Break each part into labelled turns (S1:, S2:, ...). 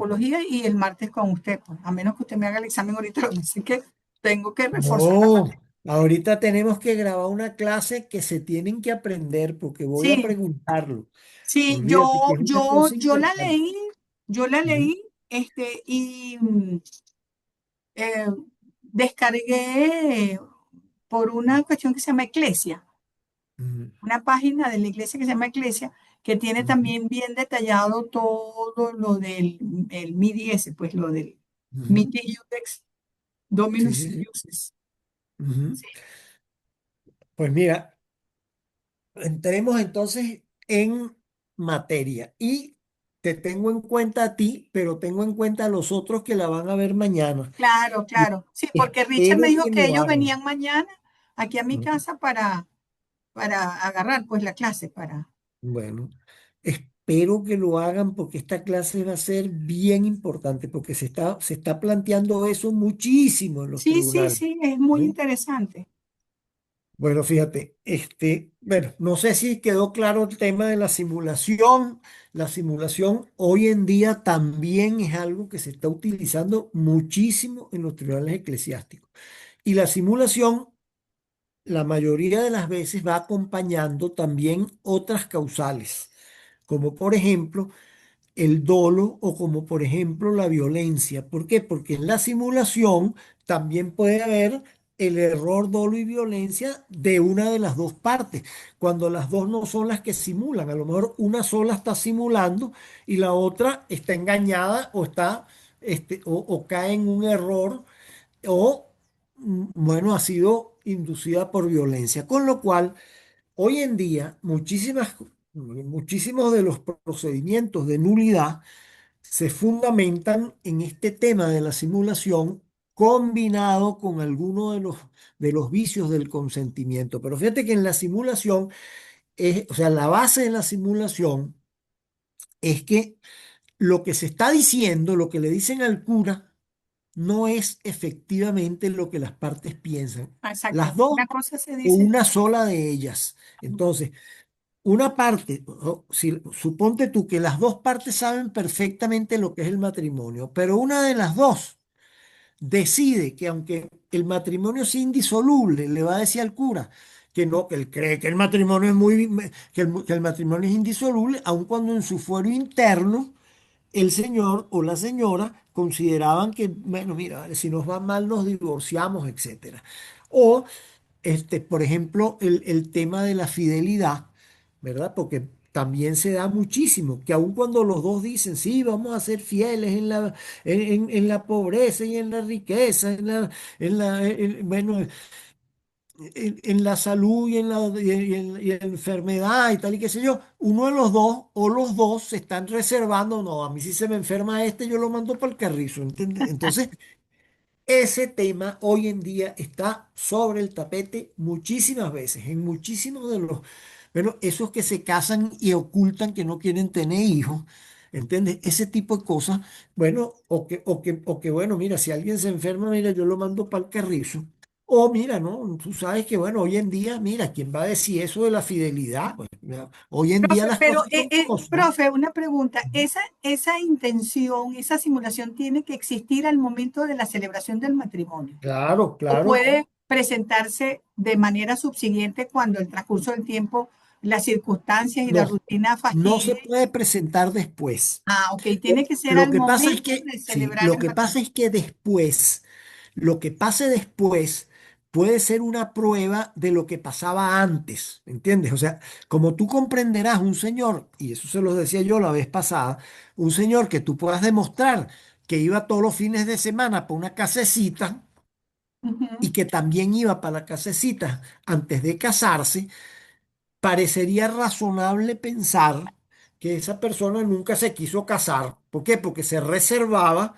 S1: antropología y el martes con usted, pues, a menos que usted me haga el examen ahorita, lo que sí que tengo que reforzar la
S2: No,
S1: materia.
S2: ahorita tenemos que grabar una clase que se tienen que aprender porque voy a
S1: Sí,
S2: preguntarlo.
S1: sí,
S2: Olvídate que es una cosa importante.
S1: yo la
S2: Ujú,
S1: leí, y eh, descargué por una cuestión que se llama Eclesia,
S2: ujú,
S1: una página de la iglesia que se llama Eclesia, que tiene
S2: ujú,
S1: también bien detallado todo lo del el MIDI ese, pues lo del
S2: ujú.
S1: MIDI Iudex
S2: Sí,
S1: Dominus
S2: sí, sí.
S1: Iusis.
S2: Ujú.
S1: Sí,
S2: Pues mira, entremos entonces en materia y te tengo en cuenta a ti, pero tengo en cuenta a los otros que la van a ver mañana.
S1: claro,
S2: Y
S1: claro. Sí, porque Richard me
S2: espero
S1: dijo
S2: que
S1: que
S2: lo
S1: ellos
S2: hagan.
S1: venían mañana aquí a mi casa para agarrar pues la clase, para...
S2: Bueno, espero que lo hagan porque esta clase va a ser bien importante, porque se está planteando eso muchísimo en los
S1: Sí, sí,
S2: tribunales.
S1: sí, es muy
S2: ¿Sí?
S1: interesante.
S2: Bueno, fíjate, bueno, no sé si quedó claro el tema de la simulación. La simulación hoy en día también es algo que se está utilizando muchísimo en los tribunales eclesiásticos. Y la simulación, la mayoría de las veces va acompañando también otras causales, como por ejemplo el dolo o como por ejemplo la violencia. ¿Por qué? Porque en la simulación también puede haber el error, dolo y violencia de una de las dos partes, cuando las dos no son las que simulan. A lo mejor una sola está simulando y la otra está engañada o está, o cae en un error o, bueno, ha sido inducida por violencia. Con lo cual, hoy en día, muchísimos de los procedimientos de nulidad se fundamentan en este tema de la simulación combinado con alguno de los vicios del consentimiento. Pero fíjate que en la simulación, o sea, la base de la simulación es que lo que se está diciendo, lo que le dicen al cura, no es efectivamente lo que las partes piensan. Las
S1: Exacto.
S2: dos
S1: Una cosa se
S2: o
S1: dice,
S2: una sola de ellas. Entonces, una parte, si, suponte tú que las dos partes saben perfectamente lo que es el matrimonio, pero una de las dos decide que aunque el matrimonio sea indisoluble, le va a decir al cura que no, que él cree que el matrimonio es que el matrimonio es indisoluble, aun cuando en su fuero interno el señor o la señora consideraban que, bueno, mira, si nos va mal nos divorciamos, etcétera. O por ejemplo, el tema de la fidelidad, ¿verdad? Porque también se da muchísimo, que aun cuando los dos dicen, sí, vamos a ser fieles en la pobreza y en la riqueza, bueno, en la salud y en la enfermedad y tal y qué sé yo, uno de los dos o los dos se están reservando, no, a mí si se me enferma este, yo lo mando para el carrizo, ¿entiendes? Entonces, ese tema hoy en día está sobre el tapete muchísimas veces, en muchísimos de los, bueno, esos que se casan y ocultan que no quieren tener hijos, ¿entiendes? Ese tipo de cosas, bueno, bueno, mira, si alguien se enferma, mira, yo lo mando para el carrizo. O mira, ¿no? Tú sabes que, bueno, hoy en día, mira, ¿quién va a decir eso de la fidelidad? Pues, mira, hoy en día
S1: profe,
S2: las
S1: pero,
S2: cosas son como son.
S1: profe, una pregunta. Esa intención, esa simulación tiene que existir al momento de la celebración del matrimonio?
S2: Claro,
S1: ¿O
S2: claro.
S1: puede presentarse de manera subsiguiente cuando el transcurso del tiempo, las circunstancias y la
S2: No,
S1: rutina
S2: no se
S1: fastidie?
S2: puede presentar después.
S1: Ah, ok, tiene que ser
S2: Lo
S1: al
S2: que pasa es
S1: momento
S2: que,
S1: de
S2: sí,
S1: celebrar
S2: lo
S1: el
S2: que pasa
S1: matrimonio.
S2: es que después, lo que pase después puede ser una prueba de lo que pasaba antes, ¿entiendes? O sea, como tú comprenderás, un señor, y eso se los decía yo la vez pasada, un señor que tú puedas demostrar que iba todos los fines de semana para una casecita
S1: Ujú.
S2: y que también iba para la casecita antes de casarse, parecería razonable pensar que esa persona nunca se quiso casar. ¿Por qué? Porque se reservaba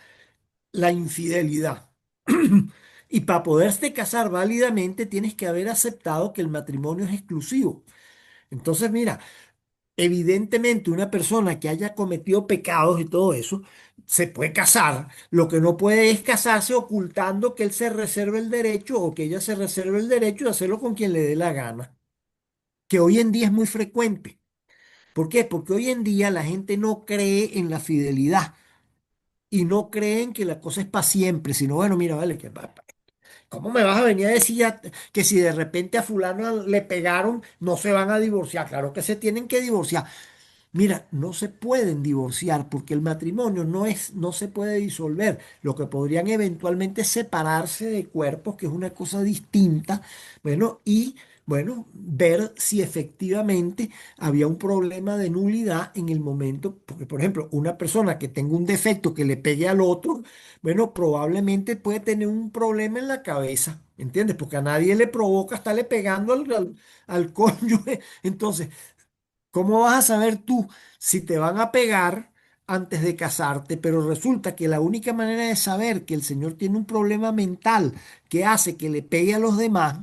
S2: la infidelidad. Y para poderte casar válidamente tienes que haber aceptado que el matrimonio es exclusivo. Entonces, mira, evidentemente una persona que haya cometido pecados y todo eso, se puede casar. Lo que no puede es casarse ocultando que él se reserve el derecho o que ella se reserve el derecho de hacerlo con quien le dé la gana, que hoy en día es muy frecuente. ¿Por qué? Porque hoy en día la gente no cree en la fidelidad. y no creen que la cosa es para siempre, sino bueno, mira, vale, ¿cómo me vas a venir a decir que si de repente a fulano le pegaron, no se van a divorciar? Claro que se tienen que divorciar. Mira, no se pueden divorciar porque el matrimonio no se puede disolver. Lo que podrían eventualmente es separarse de cuerpos, que es una cosa distinta, bueno, y bueno, ver si efectivamente había un problema de nulidad en el momento, porque por ejemplo, una persona que tenga un defecto que le pegue al otro, bueno, probablemente puede tener un problema en la cabeza, ¿entiendes? Porque a nadie le provoca estarle pegando al cónyuge. Entonces, ¿cómo vas a saber tú si te van a pegar antes de casarte? Pero resulta que la única manera de saber que el señor tiene un problema mental que hace que le pegue a los demás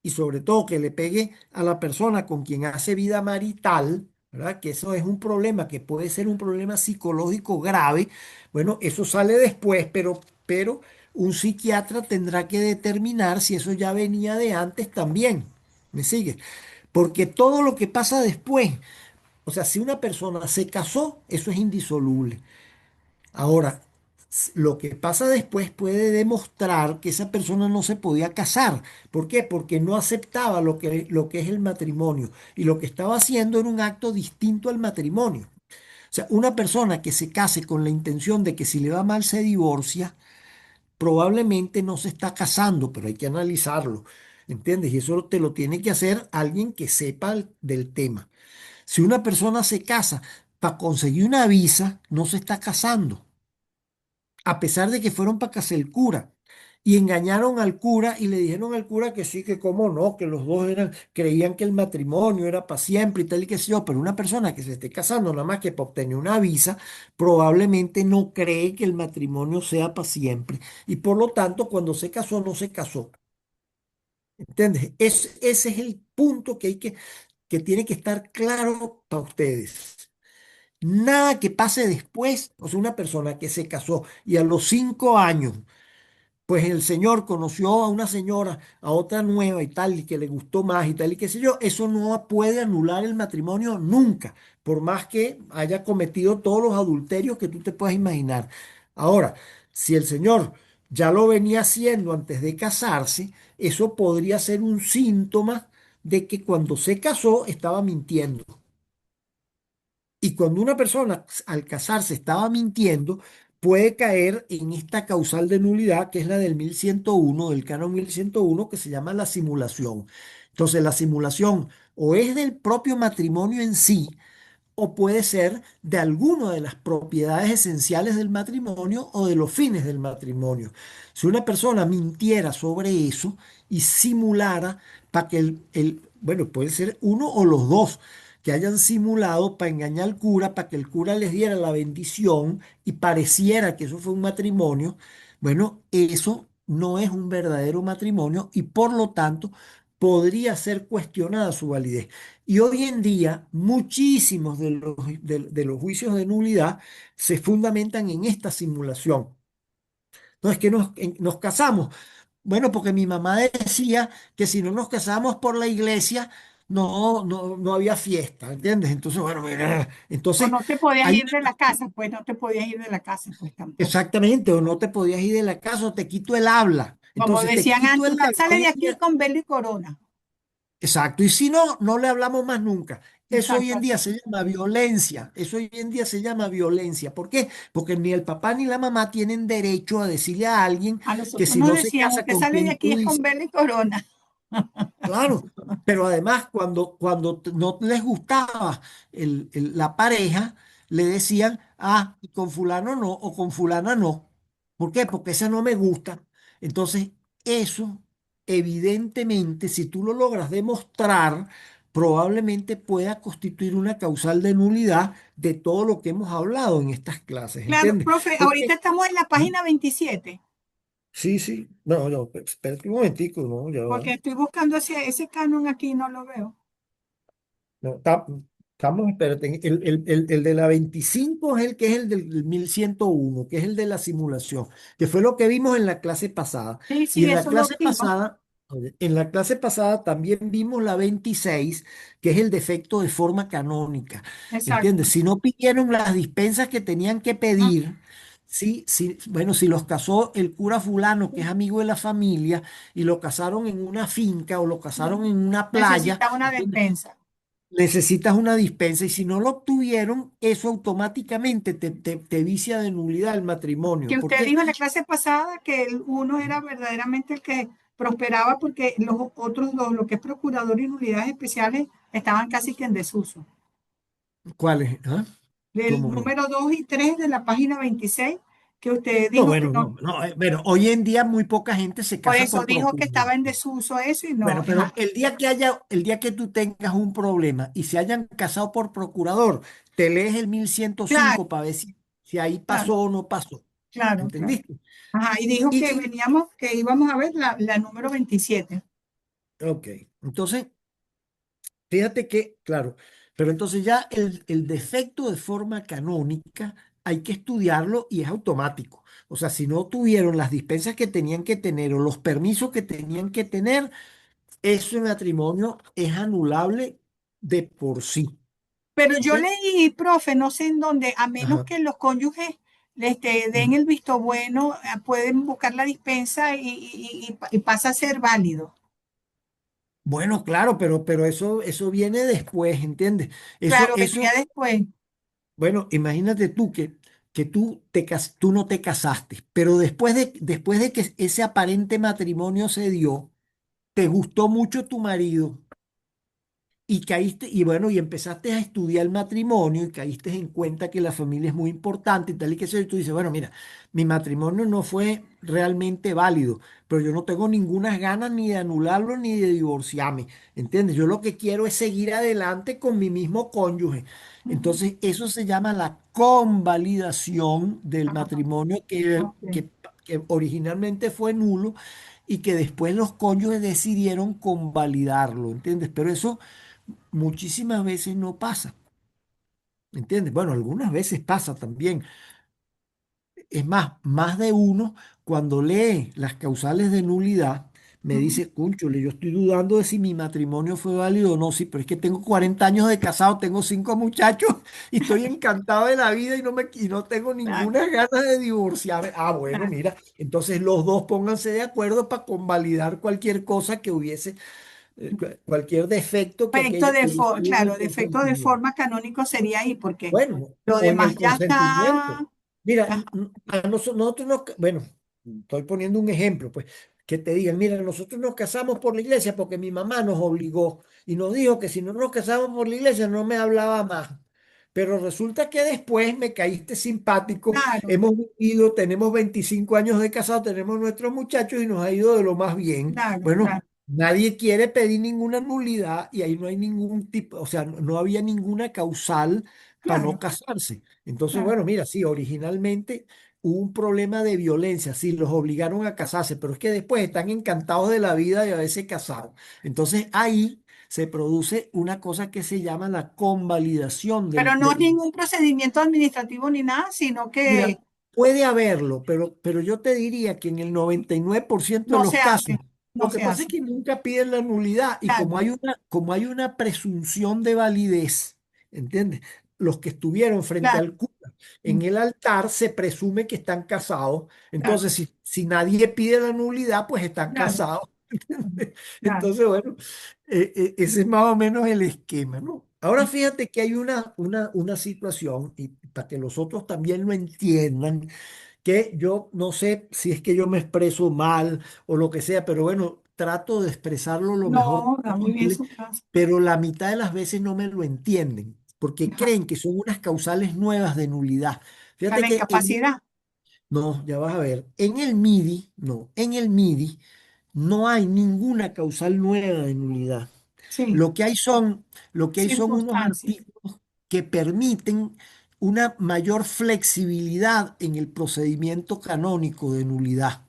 S2: y sobre todo que le pegue a la persona con quien hace vida marital, ¿verdad? Que eso es un problema que puede ser un problema psicológico grave. Bueno, eso sale después, pero un psiquiatra tendrá que determinar si eso ya venía de antes también. ¿Me sigue? Porque todo lo que pasa después, o sea, si una persona se casó, eso es indisoluble. Ahora, lo que pasa después puede demostrar que esa persona no se podía casar. ¿Por qué? Porque no aceptaba lo que es el matrimonio y lo que estaba haciendo era un acto distinto al matrimonio. O sea, una persona que se case con la intención de que si le va mal se divorcia, probablemente no se está casando, pero hay que analizarlo. ¿Entiendes? Y eso te lo tiene que hacer alguien que sepa del tema. Si una persona se casa para conseguir una visa, no se está casando, a pesar de que fueron para casa el cura. Y engañaron al cura y le dijeron al cura que sí, que cómo no, que los dos creían que el matrimonio era para siempre y tal y qué sé yo, pero una persona que se esté casando nada más que para obtener una visa, probablemente no cree que el matrimonio sea para siempre. Y por lo tanto, cuando se casó, no se casó. ¿Entiendes? Ese es el punto que tiene que estar claro para ustedes. Nada que pase después, o sea, una persona que se casó y a los 5 años, pues el señor conoció a una señora, a otra nueva y tal, y que le gustó más y tal, y qué sé yo, eso no puede anular el matrimonio nunca, por más que haya cometido todos los adulterios que tú te puedas imaginar. Ahora, si el señor ya lo venía haciendo antes de casarse, eso podría ser un síntoma de que cuando se casó estaba mintiendo. Y cuando una persona al casarse estaba mintiendo, puede caer en esta causal de nulidad, que es la del 1101, del canon 1101, que se llama la simulación. Entonces, la simulación o es del propio matrimonio en sí, o puede ser de alguna de las propiedades esenciales del matrimonio o de los fines del matrimonio. Si una persona mintiera sobre eso y simulara para que bueno, puede ser uno o los dos que hayan simulado para engañar al cura, para que el cura les diera la bendición y pareciera que eso fue un matrimonio, bueno, eso no es un verdadero matrimonio y por lo tanto podría ser cuestionada su validez. Y hoy en día muchísimos de los juicios de nulidad se fundamentan en esta simulación. Entonces, que nos casamos. Bueno, porque mi mamá decía que si no nos casamos por la iglesia, no había fiesta, ¿entiendes? Entonces, bueno, mira,
S1: O
S2: entonces
S1: no te podías
S2: hay
S1: ir de la casa, pues no te podías ir de la casa, pues tampoco.
S2: exactamente, o no te podías ir de la casa o te quito el habla.
S1: Como
S2: Entonces, te
S1: decían
S2: quito
S1: antes,
S2: el
S1: usted
S2: habla.
S1: sale
S2: Hoy
S1: de
S2: en
S1: aquí
S2: día,
S1: con velo y corona.
S2: exacto, y si no, no le hablamos más nunca. Eso hoy
S1: Exacto,
S2: en día
S1: así.
S2: se llama violencia. Eso hoy en día se llama violencia. ¿Por qué? Porque ni el papá ni la mamá tienen derecho a decirle a alguien
S1: A
S2: que
S1: nosotros
S2: si
S1: nos
S2: no se
S1: decían,
S2: casa
S1: usted
S2: con
S1: sale de
S2: quien
S1: aquí
S2: tú
S1: es con
S2: dices.
S1: velo y corona.
S2: Claro, pero además cuando no les gustaba la pareja, le decían, ah, y con fulano no, o con fulana no. ¿Por qué? Porque esa no me gusta. Entonces, eso, evidentemente, si tú lo logras demostrar, probablemente pueda constituir una causal de nulidad de todo lo que hemos hablado en estas clases,
S1: Claro,
S2: ¿entiendes?
S1: profe, ahorita
S2: Porque,
S1: estamos en la página 27,
S2: sí, sí, no, no, espérate un momentico, no, ya va.
S1: porque estoy buscando ese canon aquí y no lo veo.
S2: No, estamos, espérate, el de la 25 es el que es el del 1101, que es el de la simulación, que fue lo que vimos en la clase pasada.
S1: Sí,
S2: Y
S1: sí, eso lo vimos.
S2: en la clase pasada también vimos la 26, que es el defecto de forma canónica.
S1: Exacto.
S2: ¿Entiendes? Si no pidieron las dispensas que tenían que
S1: Mm.
S2: pedir, sí, sí, bueno, si los casó el cura fulano, que es amigo de la familia, y lo casaron en una finca o lo casaron en una playa,
S1: Necesita una
S2: ¿entiendes?
S1: despensa.
S2: Necesitas una dispensa y si no lo obtuvieron, eso automáticamente te vicia de nulidad el matrimonio.
S1: Que
S2: ¿Por
S1: usted
S2: qué?
S1: dijo en la clase pasada que uno era verdaderamente el que prosperaba porque los otros dos, lo que es procurador y unidades especiales, estaban casi que en desuso.
S2: ¿Cuál es? ¿Ah?
S1: Del
S2: ¿Cómo es?
S1: número 2 y 3 de la página 26 que usted
S2: No,
S1: dijo que
S2: bueno,
S1: no,
S2: no, no. Bueno, hoy en día muy poca gente se
S1: por
S2: casa
S1: eso
S2: por
S1: dijo que
S2: procurador.
S1: estaba en desuso eso y no,
S2: Bueno, pero
S1: ajá.
S2: el día que tú tengas un problema y se hayan casado por procurador, te lees el mil ciento
S1: Claro,
S2: cinco para ver si ahí
S1: claro,
S2: pasó o no pasó.
S1: claro, claro.
S2: ¿Entendiste?
S1: Ajá, y dijo
S2: Y,
S1: que
S2: y-
S1: veníamos, que íbamos a ver la número 27.
S2: ok, entonces, fíjate que, claro, pero entonces ya el defecto de forma canónica hay que estudiarlo y es automático. O sea, si no tuvieron las dispensas que tenían que tener o los permisos que tenían que tener, ese matrimonio es anulable de por sí.
S1: Pero
S2: ¿Ok?
S1: yo leí, profe, no sé en dónde, a menos
S2: Ajá.
S1: que los cónyuges den
S2: Ujú.
S1: el visto bueno, pueden buscar la dispensa y pasa a ser válido.
S2: Bueno, claro, pero eso viene después, ¿entiendes?
S1: Claro, vendría
S2: Eso,
S1: después.
S2: bueno, imagínate tú que tú no te casaste, pero después de que ese aparente matrimonio se dio, te gustó mucho tu marido y caíste, y bueno, y empezaste a estudiar el matrimonio y caíste en cuenta que la familia es muy importante y tal y que sé yo, y tú dices, bueno, mira, mi matrimonio no fue realmente válido, pero yo no tengo ninguna ganas ni de anularlo ni de divorciarme, ¿entiendes? Yo lo que quiero es seguir adelante con mi mismo cónyuge.
S1: Ujú.
S2: Entonces, eso se llama la convalidación del
S1: Ajá,
S2: matrimonio
S1: ok.
S2: que originalmente fue nulo y que después los cónyuges decidieron convalidarlo, ¿entiendes? Pero eso muchísimas veces no pasa, ¿entiendes? Bueno, algunas veces pasa también. Es más, más de uno cuando lee las causales de nulidad me
S1: Ujú.
S2: dice, cúnchale, yo estoy dudando de si mi matrimonio fue válido o no, sí, pero es que tengo 40 años de casado, tengo 5 muchachos y estoy encantado de la vida y no tengo
S1: Claro,
S2: ninguna ganas de divorciarme. Ah, bueno,
S1: claro.
S2: mira, entonces los dos pónganse de acuerdo para convalidar cualquier cosa que hubiese, cualquier defecto que
S1: Defecto
S2: aquello
S1: de
S2: que hubiese habido en el
S1: claro, defecto de
S2: consentimiento.
S1: forma canónico sería ahí, porque
S2: Bueno,
S1: lo
S2: o en
S1: demás
S2: el
S1: ya
S2: consentimiento.
S1: está.
S2: Mira,
S1: Ajá,
S2: nosotros nos, bueno, estoy poniendo un ejemplo, pues, que te digan, mira, nosotros nos casamos por la iglesia porque mi mamá nos obligó y nos dijo que si no nos casamos por la iglesia no me hablaba más. Pero resulta que después me caíste simpático,
S1: claro,
S2: hemos vivido, tenemos 25 años de casado, tenemos nuestros muchachos y nos ha ido de lo más bien.
S1: claro,
S2: Bueno,
S1: claro,
S2: nadie quiere pedir ninguna nulidad y ahí no hay ningún tipo, o sea, no había ninguna causal para no
S1: claro,
S2: casarse. Entonces,
S1: claro.
S2: bueno, mira, sí, originalmente hubo un problema de violencia, sí, los obligaron a casarse, pero es que después están encantados de la vida de haberse casado. Entonces ahí se produce una cosa que se llama la convalidación
S1: Pero no es ningún procedimiento administrativo ni nada, sino que
S2: Mira, puede haberlo, pero yo te diría que en el 99% de
S1: no
S2: los
S1: se
S2: casos,
S1: hace,
S2: lo
S1: no
S2: que
S1: se
S2: pasa es
S1: hace.
S2: que nunca piden la nulidad y
S1: Claro,
S2: como hay una presunción de validez, ¿entiendes? Los que estuvieron frente
S1: claro,
S2: al cura
S1: mm,
S2: en el altar se presume que están casados,
S1: claro,
S2: entonces si nadie pide la nulidad, pues están
S1: claro,
S2: casados.
S1: mm,
S2: ¿Entiendes?
S1: claro.
S2: Entonces, bueno, ese es más o menos el esquema, ¿no? Ahora fíjate que hay una situación, y para que los otros también lo entiendan, que yo no sé si es que yo me expreso mal o lo que sea, pero bueno, trato de expresarlo lo mejor
S1: No, da muy bien
S2: posible,
S1: su casa.
S2: pero la mitad de las veces no me lo entienden, porque
S1: Ajá.
S2: creen que son unas causales nuevas de nulidad.
S1: Para
S2: Fíjate
S1: la
S2: que
S1: incapacidad,
S2: no, ya vas a ver, en el MIDI, no, en el MIDI no hay ninguna causal nueva de nulidad.
S1: sí,
S2: Lo que hay son, lo que hay son unos
S1: circunstancias,
S2: artículos que permiten una mayor flexibilidad en el procedimiento canónico de nulidad,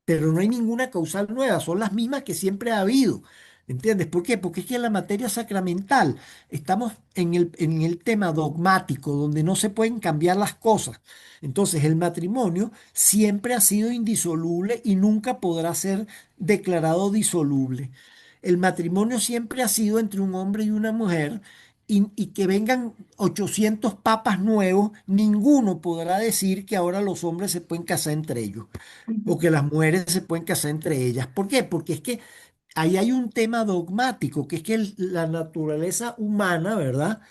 S2: pero no hay ninguna causal nueva, son las mismas que siempre ha habido. ¿Entiendes? ¿Por qué? Porque es que en la materia sacramental estamos en el tema dogmático, donde no se pueden cambiar las cosas. Entonces, el matrimonio siempre ha sido indisoluble y nunca podrá ser declarado disoluble. El matrimonio siempre ha sido entre un hombre y una mujer y que vengan 800 papas nuevos, ninguno podrá decir que ahora los hombres se pueden casar entre ellos o
S1: Ujú.
S2: que las mujeres se pueden casar entre ellas. ¿Por qué? Porque es que ahí hay un tema dogmático, que es que la naturaleza humana, ¿verdad?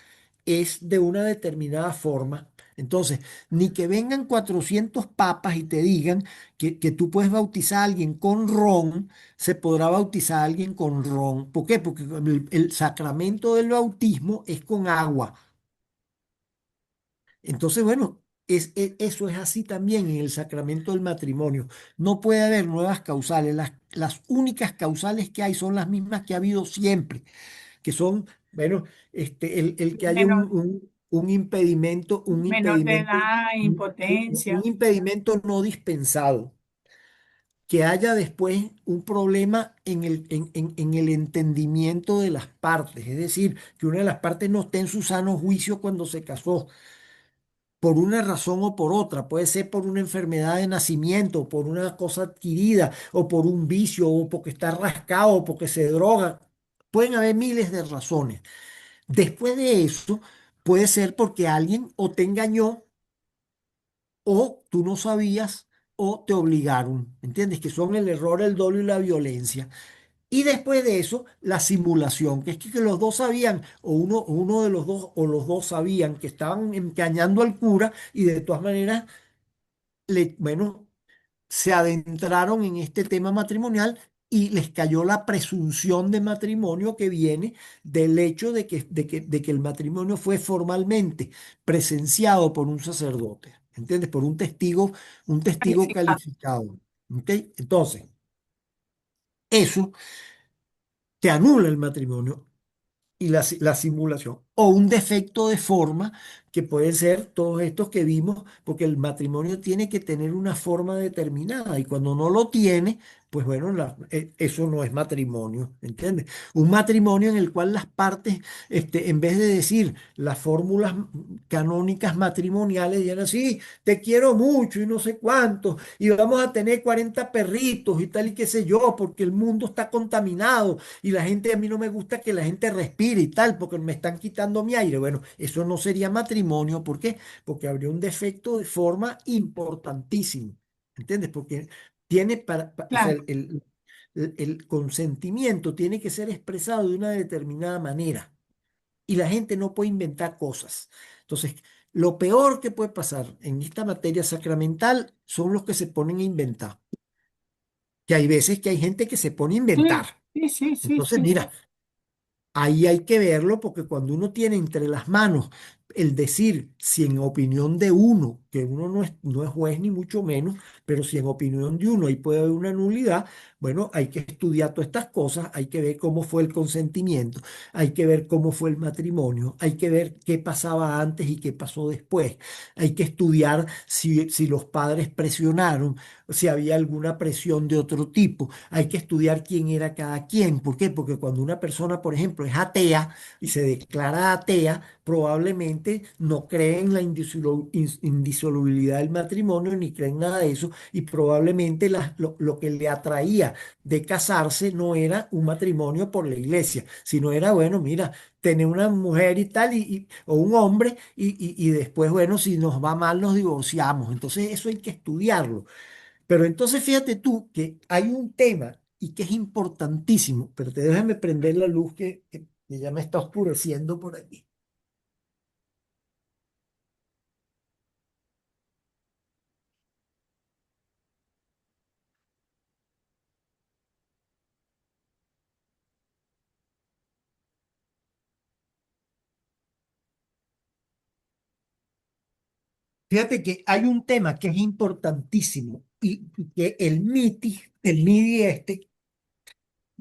S2: Es de una determinada forma. Entonces, ni que vengan 400 papas y te digan que tú puedes bautizar a alguien con ron, se podrá bautizar a alguien con ron. ¿Por qué? Porque el sacramento del bautismo es con agua. Entonces, bueno, eso es así también en el sacramento del matrimonio. No puede haber nuevas causales. Las únicas causales que hay son las mismas que ha habido siempre, que son, bueno, el que haya
S1: Menor,
S2: un impedimento,
S1: menor de edad,
S2: un
S1: impotencia.
S2: impedimento no dispensado, que haya después un problema en el entendimiento de las partes, es decir, que una de las partes no esté en su sano juicio cuando se casó por una razón o por otra. Puede ser por una enfermedad de nacimiento, por una cosa adquirida, o por un vicio, o porque está rascado, o porque se droga. Pueden haber miles de razones. Después de eso, puede ser porque alguien o te engañó, o tú no sabías, o te obligaron. ¿Entiendes? Que son el error, el dolo y la violencia. Y después de eso, la simulación, que es que los dos sabían, o uno de los dos, o los dos sabían que estaban engañando al cura y de todas maneras bueno, se adentraron en este tema matrimonial y les cayó la presunción de matrimonio que viene del hecho de que el matrimonio fue formalmente presenciado por un sacerdote, ¿entiendes? Por un testigo
S1: Calificado.
S2: calificado. ¿Ok? Entonces, eso te anula el matrimonio y la simulación, o un defecto de forma que pueden ser todos estos que vimos, porque el matrimonio tiene que tener una forma determinada y cuando no lo tiene, pues bueno, eso no es matrimonio, ¿entiendes? Un matrimonio en el cual las partes, en vez de decir las fórmulas canónicas matrimoniales, digan así, te quiero mucho y no sé cuánto, y vamos a tener 40 perritos y tal y qué sé yo, porque el mundo está contaminado y la gente, a mí no me gusta que la gente respire y tal, porque me están quitando mi aire. Bueno, eso no sería matrimonio. ¿Por qué? Porque habría un defecto de forma importantísimo. ¿Entiendes? Porque tiene o sea,
S1: Claro,
S2: el consentimiento tiene que ser expresado de una determinada manera y la gente no puede inventar cosas. Entonces, lo peor que puede pasar en esta materia sacramental son los que se ponen a inventar. Que hay veces que hay gente que se pone a
S1: sí,
S2: inventar.
S1: sí, sí, sí,
S2: Entonces,
S1: sí.
S2: mira, ahí hay que verlo porque cuando uno tiene entre las manos el decir si en opinión de uno, que uno no es juez ni mucho menos, pero si en opinión de uno ahí puede haber una nulidad, bueno, hay que estudiar todas estas cosas, hay que ver cómo fue el consentimiento, hay que ver cómo fue el matrimonio, hay que ver qué pasaba antes y qué pasó después, hay que estudiar si los padres presionaron, si había alguna presión de otro tipo, hay que estudiar quién era cada quien. ¿Por qué? Porque cuando una persona, por ejemplo, es atea y se declara atea, probablemente no cree en la indisolubilidad del matrimonio ni cree en nada de eso y probablemente lo que le atraía de casarse no era un matrimonio por la iglesia, sino era, bueno, mira, tener una mujer y tal, o un hombre, y después, bueno, si nos va mal, nos divorciamos. Entonces, eso hay que estudiarlo. Pero entonces fíjate tú que hay un tema y que es importantísimo, pero te déjame prender la luz que ya me está oscureciendo por aquí. Fíjate que hay un tema que es importantísimo y que el MIDI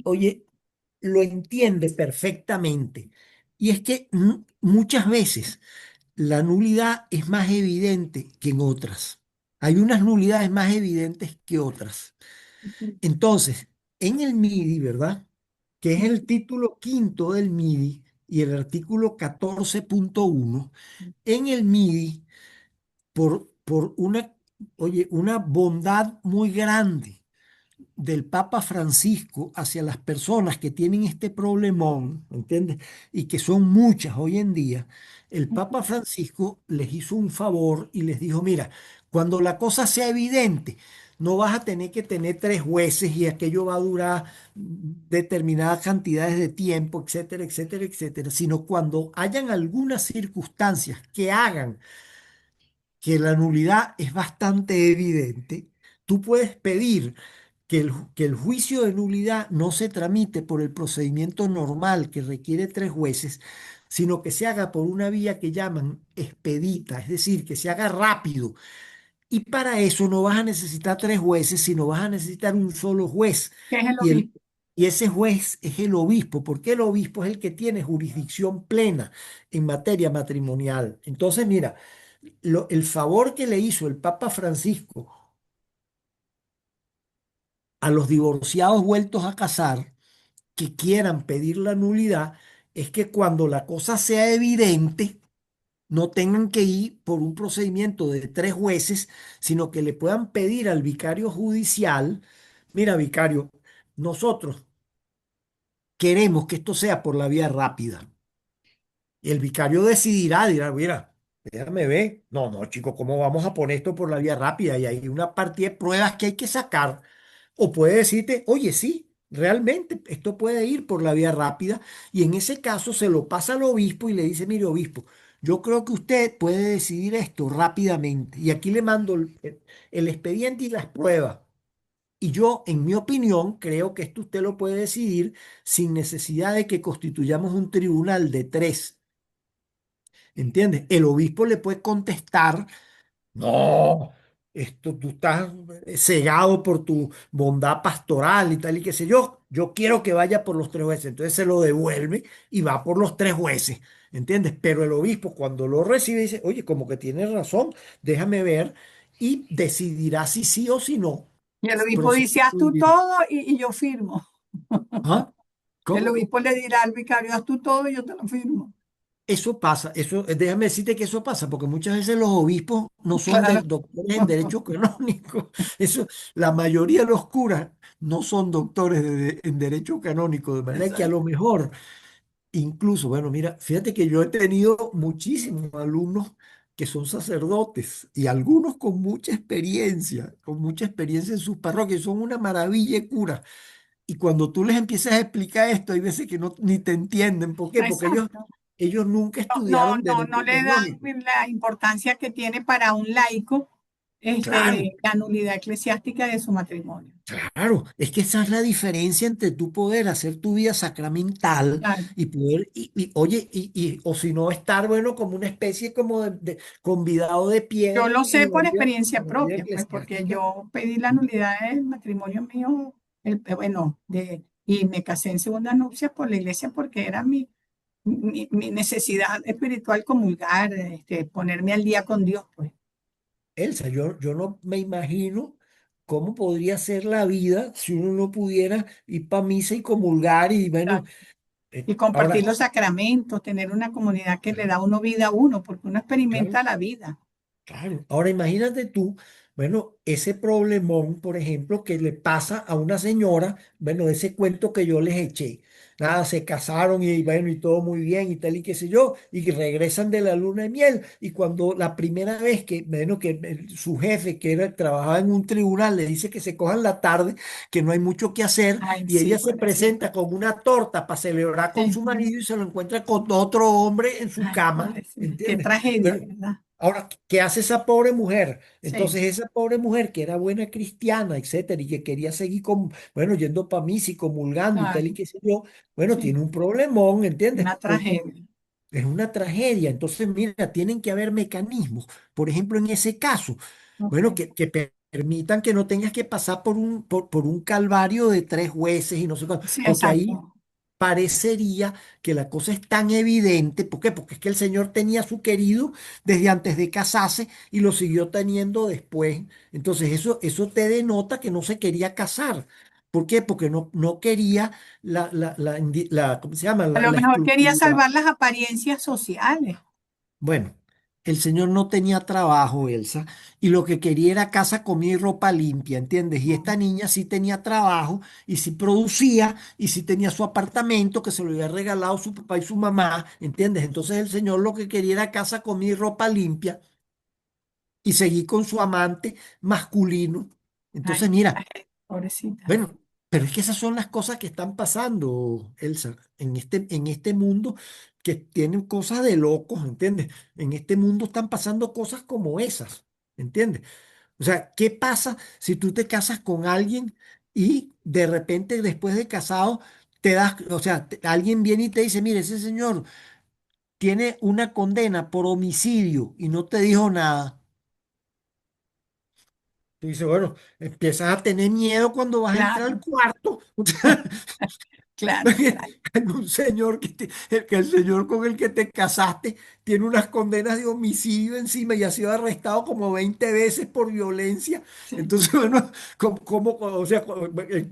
S2: oye, lo entiende perfectamente. Y es que muchas veces la nulidad es más evidente que en otras. Hay unas nulidades más evidentes que otras. Entonces, en el MIDI, ¿verdad? Que es el título quinto del MIDI y el artículo 14.1, en el MIDI, por una bondad muy grande del Papa Francisco hacia las personas que tienen este problemón, ¿entiendes? Y que son muchas hoy en día, el Papa Francisco les hizo un favor y les dijo, mira, cuando la cosa sea evidente, no vas a tener que tener tres jueces y aquello va a durar determinadas cantidades de tiempo, etcétera, etcétera, etcétera, sino cuando hayan algunas circunstancias que hagan que la nulidad es bastante evidente, tú puedes pedir que el juicio de nulidad no se tramite por el procedimiento normal que requiere tres jueces, sino que se haga por una vía que llaman expedita, es decir, que se haga rápido. Y para eso no vas a necesitar tres jueces, sino vas a necesitar un solo juez.
S1: que es el
S2: Y, el,
S1: obispo.
S2: y ese juez es el obispo, porque el obispo es el que tiene jurisdicción plena en materia matrimonial. Entonces, mira, el favor que le hizo el Papa Francisco a los divorciados vueltos a casar que quieran pedir la nulidad es que cuando la cosa sea evidente, no tengan que ir por un procedimiento de tres jueces, sino que le puedan pedir al vicario judicial, mira, vicario, nosotros queremos que esto sea por la vía rápida. Y el vicario decidirá, dirá, mira, déjame ver. No, no, chicos, ¿cómo vamos a poner esto por la vía rápida? Y hay una partida de pruebas que hay que sacar. O puede decirte, oye, sí, realmente esto puede ir por la vía rápida. Y en ese caso se lo pasa al obispo y le dice, mire, obispo, yo creo que usted puede decidir esto rápidamente. Y aquí le mando el expediente y las pruebas. Y yo, en mi opinión, creo que esto usted lo puede decidir sin necesidad de que constituyamos un tribunal de tres. ¿Entiendes? El obispo le puede contestar, no, esto tú estás cegado por tu bondad pastoral y tal y qué sé yo. Yo quiero que vaya por los tres jueces. Entonces se lo devuelve y va por los tres jueces. ¿Entiendes? Pero el obispo cuando lo recibe dice, oye, como que tienes razón, déjame ver y decidirá si sí o si no.
S1: Y el obispo
S2: Procede
S1: dice,
S2: a
S1: haz tú
S2: nulidad.
S1: todo y yo firmo.
S2: ¿Ah?
S1: El
S2: ¿Cómo?
S1: obispo le dirá al vicario, haz tú todo y yo te lo firmo.
S2: Eso pasa, eso, déjame decirte que eso pasa, porque muchas veces los obispos no son
S1: Claro.
S2: doctores en derecho canónico. Eso, la mayoría de los curas no son doctores en derecho canónico, de manera que a
S1: Exacto.
S2: lo mejor, incluso, bueno, mira, fíjate que yo he tenido muchísimos alumnos que son sacerdotes y algunos con mucha experiencia en sus parroquias, son una maravilla de curas. Y cuando tú les empiezas a explicar esto, hay veces que no, ni te entienden. ¿Por qué? Porque
S1: Exacto.
S2: ellos nunca
S1: No,
S2: estudiaron
S1: no, no
S2: derecho
S1: le
S2: canónico.
S1: dan la importancia que tiene para un laico
S2: Claro,
S1: la nulidad eclesiástica de su matrimonio.
S2: claro. Es que esa es la diferencia entre tú poder hacer tu vida sacramental
S1: Claro.
S2: y poder, oye, o si no estar, bueno, como una especie como de convidado de
S1: Yo
S2: piedra
S1: lo sé por
S2: en
S1: experiencia
S2: la vida
S1: propia, pues porque
S2: eclesiástica.
S1: yo pedí la nulidad del matrimonio mío, bueno, y me casé en segunda nupcia por la iglesia porque era mi necesidad espiritual comulgar, ponerme al día con Dios, pues.
S2: Elsa, yo no me imagino cómo podría ser la vida si uno no pudiera ir para misa y comulgar y bueno,
S1: Claro. Y compartir
S2: ahora,
S1: los sacramentos, tener una comunidad que le da a uno vida a uno, porque uno
S2: claro.
S1: experimenta la vida.
S2: Claro, ahora imagínate tú, bueno, ese problemón, por ejemplo, que le pasa a una señora, bueno, ese cuento que yo les eché, nada, se casaron y bueno, y todo muy bien y tal y qué sé yo, y que regresan de la luna de miel, y cuando la primera vez que, bueno, que su jefe, trabajaba en un tribunal, le dice que se cojan la tarde, que no hay mucho que hacer,
S1: Ay,
S2: y
S1: sí,
S2: ella se
S1: pobrecita.
S2: presenta con una torta para celebrar con
S1: Sí.
S2: su marido y se lo encuentra con otro hombre en su
S1: Ay,
S2: cama,
S1: pobrecita. Qué
S2: ¿entiendes?
S1: tragedia,
S2: Bueno,
S1: ¿verdad?
S2: ahora, ¿qué hace esa pobre mujer?
S1: Sí,
S2: Entonces, esa pobre mujer que era buena cristiana, etcétera, y que quería seguir con, bueno, yendo para misa y comulgando y tal y
S1: claro,
S2: qué sé yo, bueno,
S1: sí.
S2: tiene un problemón, ¿entiendes?
S1: Una
S2: Porque
S1: tragedia.
S2: es una tragedia. Entonces, mira, tienen que haber mecanismos. Por ejemplo, en ese caso,
S1: Ok.
S2: bueno, permitan que no tengas que pasar por un calvario de tres jueces y no sé cuánto,
S1: Sí,
S2: porque ahí
S1: exacto.
S2: parecería que la cosa es tan evidente. ¿Por qué? Porque es que el señor tenía a su querido desde antes de casarse y lo siguió teniendo después. Entonces eso te denota que no se quería casar. ¿Por qué? Porque no quería ¿cómo se llama?
S1: A lo
S2: La
S1: mejor quería
S2: exclusividad.
S1: salvar las apariencias sociales.
S2: Bueno. el señor no tenía trabajo, Elsa, y lo que quería era casa, comida y ropa limpia, ¿entiendes? Y esta niña sí tenía trabajo y sí producía y sí tenía su apartamento que se lo había regalado su papá y su mamá, ¿entiendes? Entonces el señor lo que quería era casa, comida y ropa limpia y seguir con su amante masculino.
S1: Ay,
S2: Entonces, mira,
S1: ay, pobrecita.
S2: bueno, pero es que esas son las cosas que están pasando, Elsa, en este mundo que tienen cosas de locos, ¿entiendes? En este mundo están pasando cosas como esas, ¿entiendes? O sea, ¿qué pasa si tú te casas con alguien y de repente después de casado te das, o sea, alguien viene y te dice, mire, ese señor tiene una condena por homicidio y no te dijo nada? Tú dices, bueno, empiezas a tener miedo cuando vas a entrar al
S1: Claro,
S2: cuarto.
S1: claro, claro.
S2: Hay un señor que el señor con el que te casaste tiene unas condenas de homicidio encima y ha sido arrestado como 20 veces por violencia.
S1: Sí,
S2: Entonces, bueno, o sea, en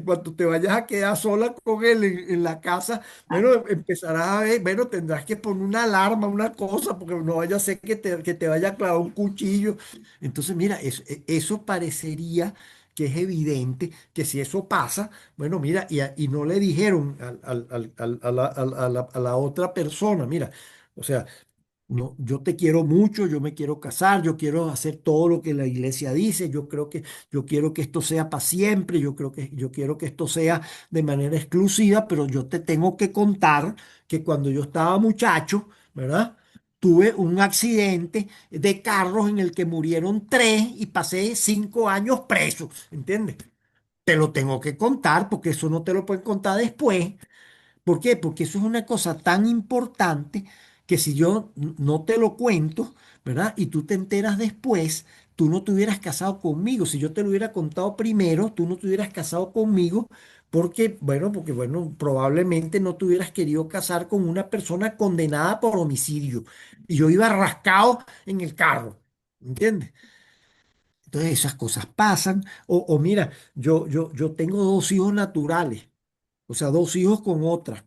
S2: cuanto te vayas a quedar sola con él en la casa,
S1: ay,
S2: bueno, empezarás a ver, bueno, tendrás que poner una alarma, una cosa, porque no vaya a ser que te vaya a clavar un cuchillo. Entonces, mira, eso parecería que es evidente que si eso pasa, bueno, mira, y no le dijeron a la otra persona, mira, o sea, no, yo te quiero mucho, yo me quiero casar, yo quiero hacer todo lo que la iglesia dice, yo quiero que esto sea para siempre, yo quiero que esto sea de manera exclusiva, pero yo te tengo que contar que cuando yo estaba muchacho, ¿verdad? Tuve un accidente de carros en el que murieron tres y pasé 5 años preso, ¿entiendes? Te lo tengo que contar porque eso no te lo pueden contar después. ¿Por qué? Porque eso es una cosa tan importante que si yo no te lo cuento, ¿verdad? Y tú te enteras después, tú no te hubieras casado conmigo. Si yo te lo hubiera contado primero, tú no te hubieras casado conmigo porque, bueno, probablemente no te hubieras querido casar con una persona condenada por homicidio. Y yo iba rascado en el carro, ¿entiendes? Entonces esas cosas pasan. O mira, yo tengo dos hijos naturales, o sea, dos hijos con otra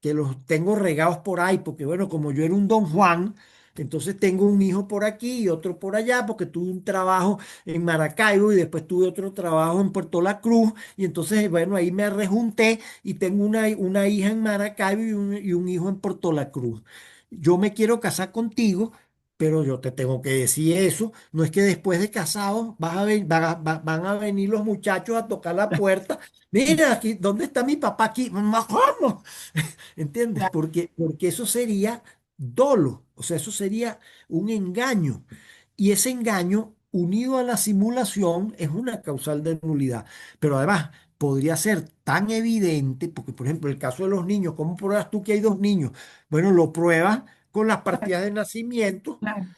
S2: que los tengo regados por ahí, porque bueno, como yo era un Don Juan, entonces tengo un hijo por aquí y otro por allá, porque tuve un trabajo en Maracaibo y después tuve otro trabajo en Puerto La Cruz, y entonces bueno, ahí me rejunté y tengo una hija en Maracaibo y un hijo en Puerto La Cruz. Yo me quiero casar contigo. Pero yo te tengo que decir eso, no es que después de casado van a venir los muchachos a tocar la puerta. Mira, aquí, ¿dónde está mi papá aquí? Mamá, ¿cómo? ¿Entiendes?
S1: claro.
S2: Porque eso sería dolo, o sea, eso sería un engaño. Y ese engaño, unido a la simulación, es una causal de nulidad. Pero además, podría ser tan evidente, porque por ejemplo, el caso de los niños, ¿cómo pruebas tú que hay dos niños? Bueno, lo pruebas con las partidas de nacimiento
S1: Claro.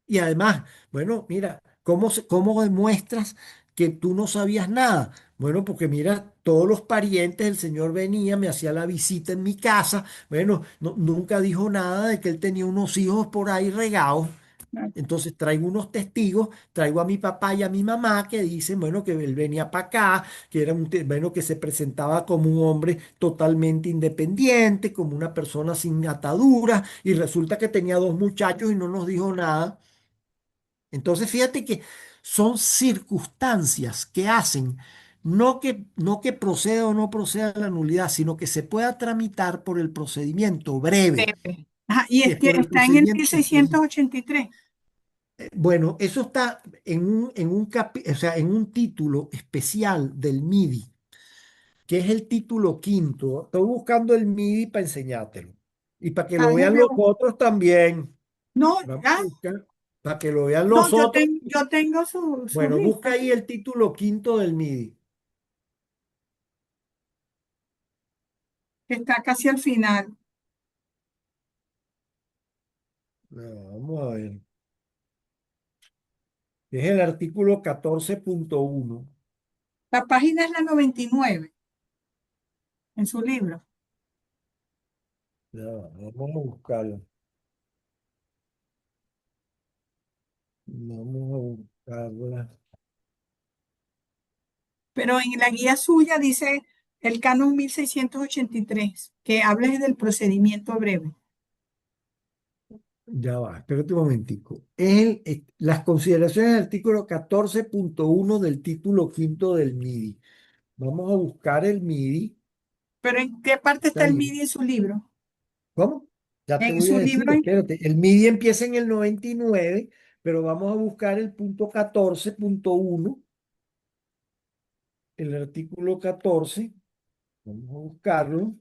S2: y además, bueno, mira, ¿cómo demuestras que tú no sabías nada? Bueno, porque mira, todos los parientes, el señor venía, me hacía la visita en mi casa, bueno, nunca dijo nada de que él tenía unos hijos por ahí regados.
S1: Claro.
S2: Entonces traigo unos testigos, traigo a mi papá y a mi mamá que dicen, bueno, que él venía para acá, que era bueno, que se presentaba como un hombre totalmente independiente, como una persona sin ataduras, y resulta que tenía dos muchachos y no nos dijo nada. Entonces, fíjate que son circunstancias que hacen no que proceda o no proceda la nulidad, sino que se pueda tramitar por el procedimiento breve,
S1: Breve. Ajá, y
S2: que es por el
S1: está en el
S2: procedimiento expedito.
S1: 1683.
S2: Bueno, eso está o sea, en un título especial del MIDI, que es el título quinto. Estoy buscando el MIDI para enseñártelo. Y para que lo
S1: Déjeme
S2: vean los
S1: ver.
S2: otros también.
S1: No,
S2: Vamos a
S1: ah,
S2: buscar para que lo vean
S1: no,
S2: los otros.
S1: yo tengo su
S2: Bueno, busca
S1: lista,
S2: ahí el título quinto del MIDI.
S1: que está casi al final.
S2: Vamos a ver. Es el artículo 14.1.
S1: La página es la 99 en su libro.
S2: Ya, vamos a buscarlo. Vamos a buscarla.
S1: Pero en la guía suya dice el canon 1683 que hable del procedimiento breve.
S2: Ya va, espérate un momentico. Las consideraciones del artículo 14.1 del título quinto del MIDI. Vamos a buscar el MIDI.
S1: Pero ¿en qué parte
S2: Está
S1: está el
S2: ahí.
S1: MIDI en su libro?
S2: ¿Cómo? Ya te
S1: En
S2: voy a
S1: su
S2: decir,
S1: libro,
S2: espérate. El MIDI empieza en el 99, pero vamos a buscar el punto 14.1, el artículo 14. Vamos a buscarlo.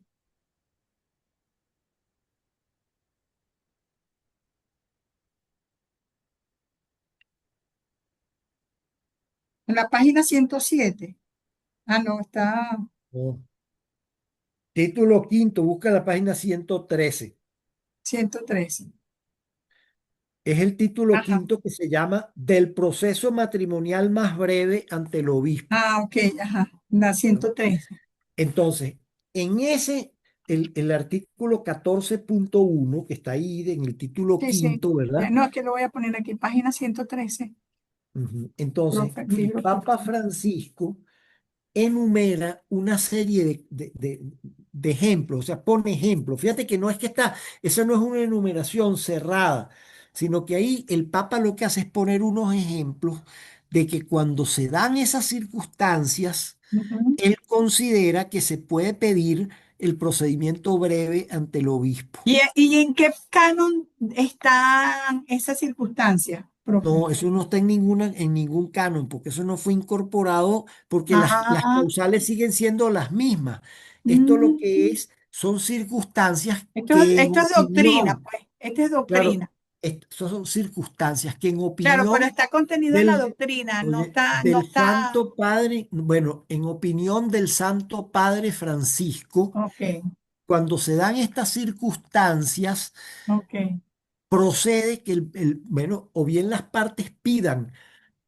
S1: en la página 107. Ah, no, está
S2: No. Título quinto, busca la página 113.
S1: 113.
S2: Es el título
S1: Ajá.
S2: quinto que se llama Del proceso matrimonial más breve ante el obispo.
S1: Ah, ok, ajá. La
S2: ¿No?
S1: 113.
S2: Entonces, en ese, el artículo 14.1 que está ahí en el título
S1: Sí, sí.
S2: quinto, ¿verdad?
S1: No, es que lo voy a poner aquí, página 113.
S2: Ujú. Entonces, el
S1: Libro
S2: Papa
S1: profe.
S2: Francisco enumera una serie de ejemplos, o sea, pone ejemplos. Fíjate que no es que está, esa no es una enumeración cerrada, sino que ahí el Papa lo que hace es poner unos ejemplos de que cuando se dan esas circunstancias,
S1: Ujú.
S2: él considera que se puede pedir el procedimiento breve ante el obispo.
S1: ¿Y en qué canon están esas circunstancias, profe?
S2: No, eso no está en ningún canon, porque eso no fue incorporado, porque las
S1: Ah,
S2: causales siguen siendo las mismas. Esto lo que
S1: mm.
S2: es son circunstancias
S1: Esto,
S2: que en
S1: esto es doctrina,
S2: opinión,
S1: pues. Esto es
S2: claro,
S1: doctrina.
S2: son circunstancias que en
S1: Claro, pero
S2: opinión
S1: está contenido en la
S2: del,
S1: doctrina, no
S2: oye,
S1: está, no
S2: del
S1: está.
S2: Santo Padre, bueno, en opinión del Santo Padre Francisco,
S1: Ok,
S2: cuando se dan estas circunstancias,
S1: ok.
S2: procede que bueno, o bien las partes pidan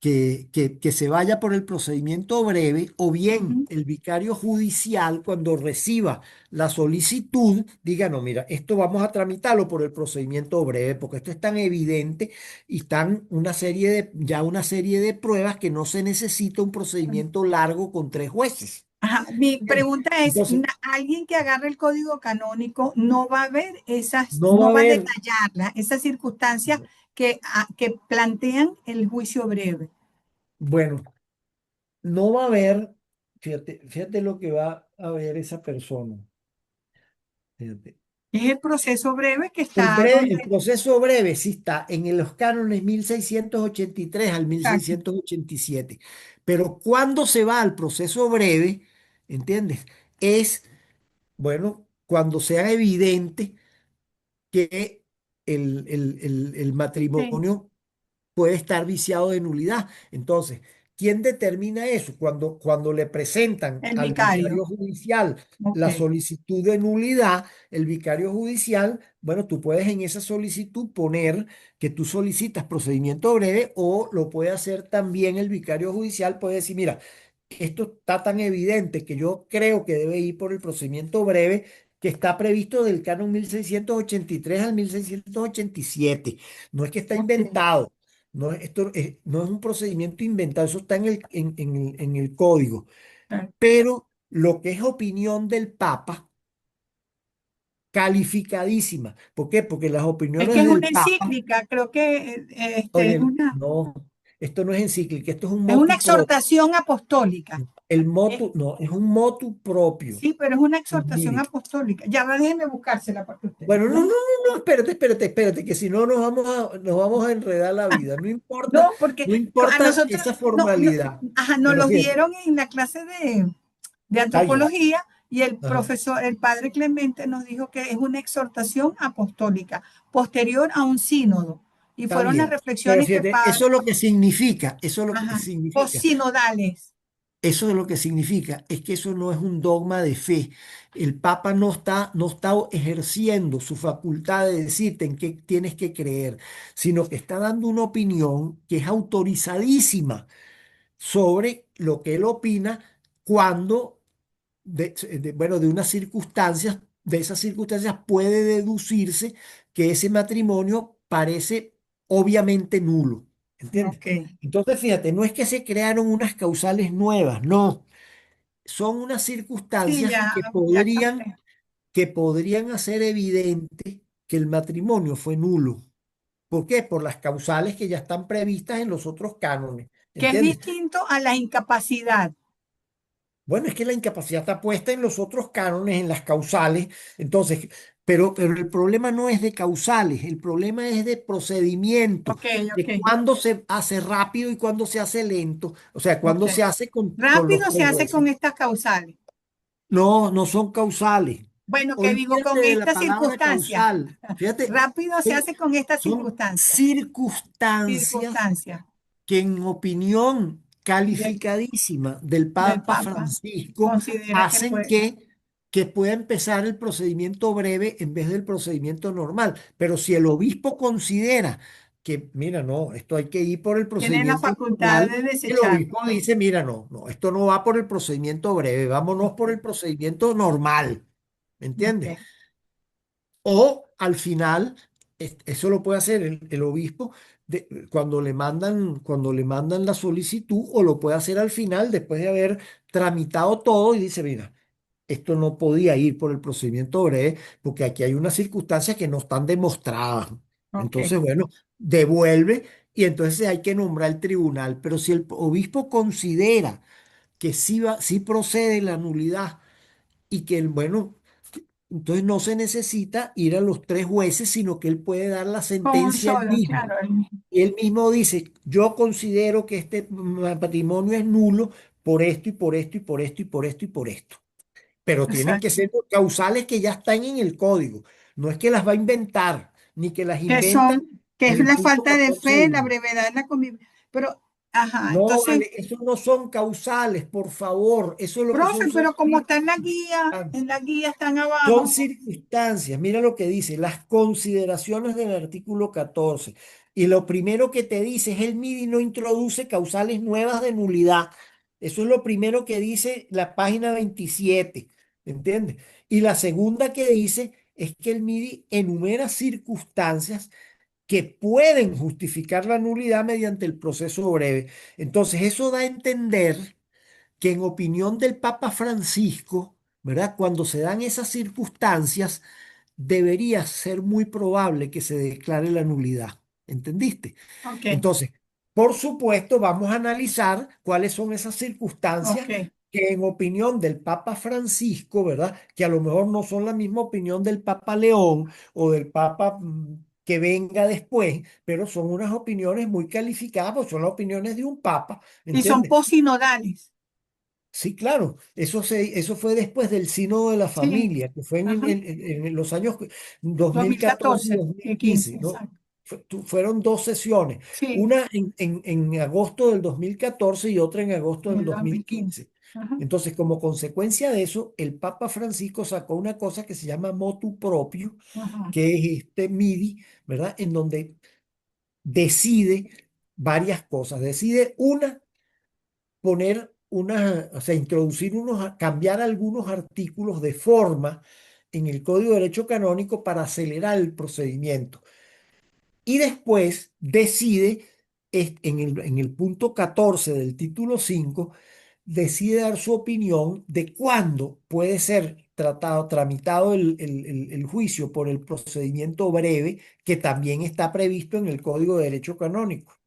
S2: que se vaya por el procedimiento breve, o bien
S1: Ujú.
S2: el vicario judicial, cuando reciba la solicitud, diga, no, mira, esto vamos a tramitarlo por el procedimiento breve, porque esto es tan evidente y están ya una serie de pruebas que no se necesita un procedimiento largo con tres jueces.
S1: Ajá, mi
S2: ¿Entiendes?
S1: pregunta es,
S2: Entonces,
S1: ¿alguien que agarre el código canónico no va a ver esas,
S2: no va a
S1: no va a
S2: haber,
S1: detallarlas, esas circunstancias que plantean el juicio breve?
S2: bueno, no va a haber, fíjate lo que va a ver esa persona. Fíjate.
S1: Es el proceso breve que está
S2: El
S1: donde,
S2: proceso breve sí está en los cánones 1683 al mil
S1: exacto,
S2: seiscientos ochenta y siete, pero cuando se va al proceso breve, ¿entiendes? Es, bueno, cuando sea evidente que el
S1: sí,
S2: matrimonio puede estar viciado de nulidad. Entonces, ¿quién determina eso? Cuando le presentan
S1: el
S2: al
S1: vicario.
S2: vicario judicial
S1: Ok,
S2: la solicitud de nulidad, el vicario judicial, bueno, tú puedes en esa solicitud poner que tú solicitas procedimiento breve, o lo puede hacer también el vicario judicial, puede decir, mira, esto está tan evidente que yo creo que debe ir por el procedimiento breve que está previsto del canon 1683 al 1687. No es que está
S1: ok.
S2: inventado. No, no es un procedimiento inventado, eso está en el código.
S1: Claro.
S2: Pero lo que es opinión del Papa, calificadísima. ¿Por qué? Porque las
S1: Es que
S2: opiniones
S1: es
S2: del
S1: una
S2: Papa,
S1: encíclica, creo que
S2: oye, no, esto no es encíclica, esto es un
S1: es una
S2: motu propio.
S1: exhortación apostólica.
S2: El
S1: Eh,
S2: motu, no, es un motu propio.
S1: sí, pero es una exhortación
S2: Mire,
S1: apostólica. Ya va, déjenme buscársela para que ustedes
S2: bueno, no, no,
S1: vean.
S2: no, no, espérate, que si no nos vamos a enredar la vida. No importa,
S1: No, porque
S2: no
S1: a
S2: importa
S1: nosotros,
S2: esa
S1: no, no,
S2: formalidad.
S1: ajá, nos
S2: Pero
S1: los
S2: fíjate,
S1: dieron en la clase de
S2: está bien.
S1: antropología y el
S2: Ajá.
S1: profesor, el padre Clemente nos dijo que es una exhortación apostólica posterior a un sínodo. Y
S2: Está
S1: fueron las
S2: bien, pero
S1: reflexiones que
S2: fíjate, eso es lo que significa, eso es lo que
S1: ajá,
S2: significa,
S1: posinodales.
S2: eso es lo que significa, es que eso no es un dogma de fe. El Papa no está ejerciendo su facultad de decirte en qué tienes que creer, sino que está dando una opinión que es autorizadísima sobre lo que él opina cuando bueno, de esas circunstancias puede deducirse que ese matrimonio parece obviamente nulo, ¿entiendes?
S1: Ok.
S2: Entonces, fíjate, no es que se crearon unas causales nuevas, no, son unas
S1: Sí,
S2: circunstancias
S1: ya,
S2: que
S1: ya
S2: podrían,
S1: capté.
S2: que podrían hacer evidente que el matrimonio fue nulo. ¿Por qué? Por las causales que ya están previstas en los otros cánones.
S1: que es
S2: ¿Entiendes?
S1: distinto a la incapacidad.
S2: Bueno, es que la incapacidad está puesta en los otros cánones, en las causales. Entonces, pero el problema no es de causales, el problema es de procedimiento,
S1: Ok, ok,
S2: de cuándo se hace rápido y cuándo se hace lento. O sea,
S1: ok.
S2: cuándo se hace con los
S1: Rápido se
S2: tres
S1: hace
S2: jueces.
S1: con estas causales.
S2: No, no son causales.
S1: Bueno, que digo
S2: Olvídate
S1: con
S2: de la
S1: esta
S2: palabra
S1: circunstancia.
S2: causal. Fíjate,
S1: Rápido se hace con esta
S2: son
S1: circunstancia.
S2: circunstancias
S1: Circunstancia
S2: que en opinión
S1: del,
S2: calificadísima del
S1: del
S2: Papa
S1: Papa
S2: Francisco
S1: considera que
S2: hacen
S1: puede.
S2: que pueda empezar el procedimiento breve en vez del procedimiento normal. Pero si el obispo considera que, mira, no, esto hay que ir por el
S1: Tienen la
S2: procedimiento
S1: facultad
S2: normal,
S1: de
S2: el
S1: desecharlo.
S2: obispo dice, mira, no, no, esto no va por el procedimiento breve, vámonos por el
S1: Ok,
S2: procedimiento normal. ¿Me entiendes?
S1: ok.
S2: O al final, eso lo puede hacer el obispo cuando le mandan la solicitud, o lo puede hacer al final después de haber tramitado todo y dice, mira, esto no podía ir por el procedimiento breve porque aquí hay unas circunstancias que no están demostradas.
S1: Ok.
S2: Entonces, bueno, devuelve y entonces hay que nombrar el tribunal. Pero si el obispo considera que sí procede la nulidad y que, bueno, entonces no se necesita ir a los tres jueces, sino que él puede dar la
S1: Con un
S2: sentencia él
S1: solo,
S2: mismo.
S1: claro. El mismo.
S2: Y él mismo dice, yo considero que este patrimonio es nulo por esto y por esto y por esto y por esto y por esto. Pero tienen que
S1: Exacto.
S2: ser causales que ya están en el código. No es que las va a inventar, ni que las
S1: Que
S2: inventa
S1: son, que es
S2: en el
S1: la
S2: punto
S1: falta de
S2: 14
S1: fe,
S2: del
S1: la
S2: libro.
S1: brevedad, la convivencia. Pero, ajá,
S2: No,
S1: entonces,
S2: vale, esos no son causales, por favor. Eso es lo que
S1: profe,
S2: son
S1: pero como está
S2: circunstancias.
S1: en la guía están
S2: Son
S1: abajo.
S2: circunstancias, mira lo que dice, las consideraciones del artículo 14. Y lo primero que te dice es el MIDI no introduce causales nuevas de nulidad. Eso es lo primero que dice la página 27, ¿entiendes? Y la segunda que dice es que el MIDI enumera circunstancias que pueden justificar la nulidad mediante el proceso breve. Entonces, eso da a entender que en opinión del Papa Francisco, ¿verdad? Cuando se dan esas circunstancias, debería ser muy probable que se declare la nulidad. ¿Entendiste?
S1: Ok,
S2: Entonces, por supuesto, vamos a analizar cuáles son esas circunstancias
S1: ok.
S2: que en opinión del Papa Francisco, ¿verdad? Que a lo mejor no son la misma opinión del Papa León o del Papa que venga después, pero son unas opiniones muy calificadas, pues son las opiniones de un Papa,
S1: Y son
S2: ¿entiendes?
S1: posinodales.
S2: Sí, claro, eso fue después del Sínodo de la
S1: Sí,
S2: Familia, que fue
S1: ajá.
S2: en los años 2014 y
S1: 2014 y 15,
S2: 2015, ¿no?
S1: exacto.
S2: Fueron dos sesiones,
S1: Sí,
S2: una en agosto del 2014 y otra en agosto
S1: en
S2: del
S1: el
S2: dos mil
S1: 2015.
S2: quince.
S1: Ajá,
S2: Entonces, como consecuencia de eso, el Papa Francisco sacó una cosa que se llama motu propio,
S1: ajá.
S2: que es este MIDI, ¿verdad? En donde decide varias cosas. Decide una poner o sea, introducir cambiar algunos artículos de forma en el Código de Derecho Canónico para acelerar el procedimiento. Y después decide, en el punto 14 del título 5 decide dar su opinión de cuándo puede ser tramitado el juicio por el procedimiento breve, que también está previsto en el Código de Derecho Canónico.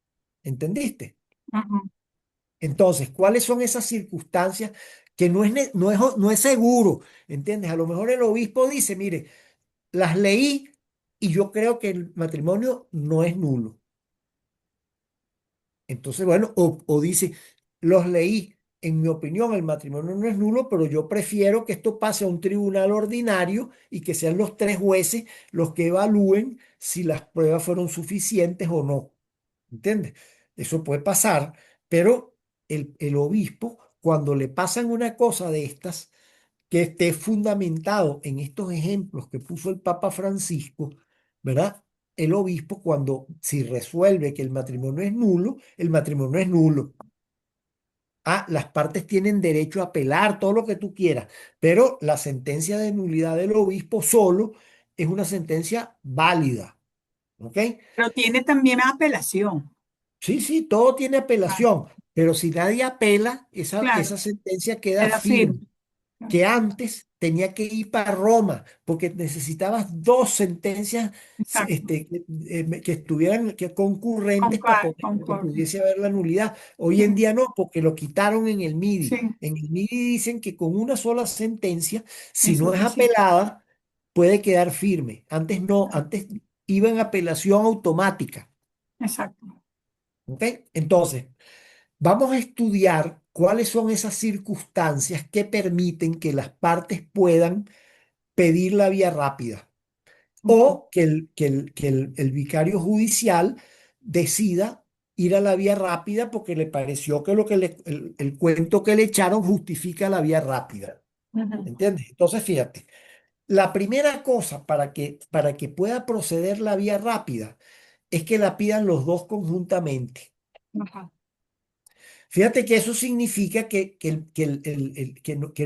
S2: ¿Entendiste?
S1: Ajá.
S2: Entonces, ¿cuáles son esas circunstancias que no es seguro? ¿Entiendes? A lo mejor el obispo dice, mire, las leí y yo creo que el matrimonio no es nulo. Entonces, bueno, o dice, los leí, en mi opinión el matrimonio no es nulo, pero yo prefiero que esto pase a un tribunal ordinario y que sean los tres jueces los que evalúen si las pruebas fueron suficientes o no. ¿Entiendes? Eso puede pasar, pero el obispo, cuando le pasan una cosa de estas, que esté fundamentado en estos ejemplos que puso el Papa Francisco, ¿verdad? El obispo, si resuelve que el matrimonio es nulo, el matrimonio es nulo. Ah, las partes tienen derecho a apelar, todo lo que tú quieras, pero la sentencia de nulidad del obispo solo es una sentencia válida, ¿ok?
S1: Pero tiene también apelación.
S2: Sí, sí, todo tiene
S1: Ah,
S2: apelación, pero si nadie apela,
S1: claro,
S2: esa sentencia queda
S1: queda
S2: firme,
S1: firme. Claro.
S2: que antes tenía que ir para Roma, porque necesitabas dos sentencias
S1: exacto.
S2: que estuvieran concurrentes para poder que
S1: Concordia.
S2: pudiese haber la nulidad. Hoy
S1: Sí,
S2: en día no, porque lo quitaron en el
S1: sí,
S2: MIDI. En el MIDI dicen que con una sola sentencia, si
S1: es
S2: no es
S1: suficiente.
S2: apelada, puede quedar firme. Antes no, antes iba en apelación automática.
S1: Exacto.
S2: ¿Ok? Entonces, vamos a estudiar cuáles son esas circunstancias que permiten que las partes puedan pedir la vía rápida
S1: Ujú,
S2: o que el vicario judicial decida ir a la vía rápida porque le pareció que el cuento que le echaron justifica la vía rápida.
S1: ujú,
S2: ¿Entiendes? Entonces, fíjate, la primera cosa para que pueda proceder la vía rápida es que la pidan los dos conjuntamente.
S1: ajá,
S2: Fíjate que eso significa que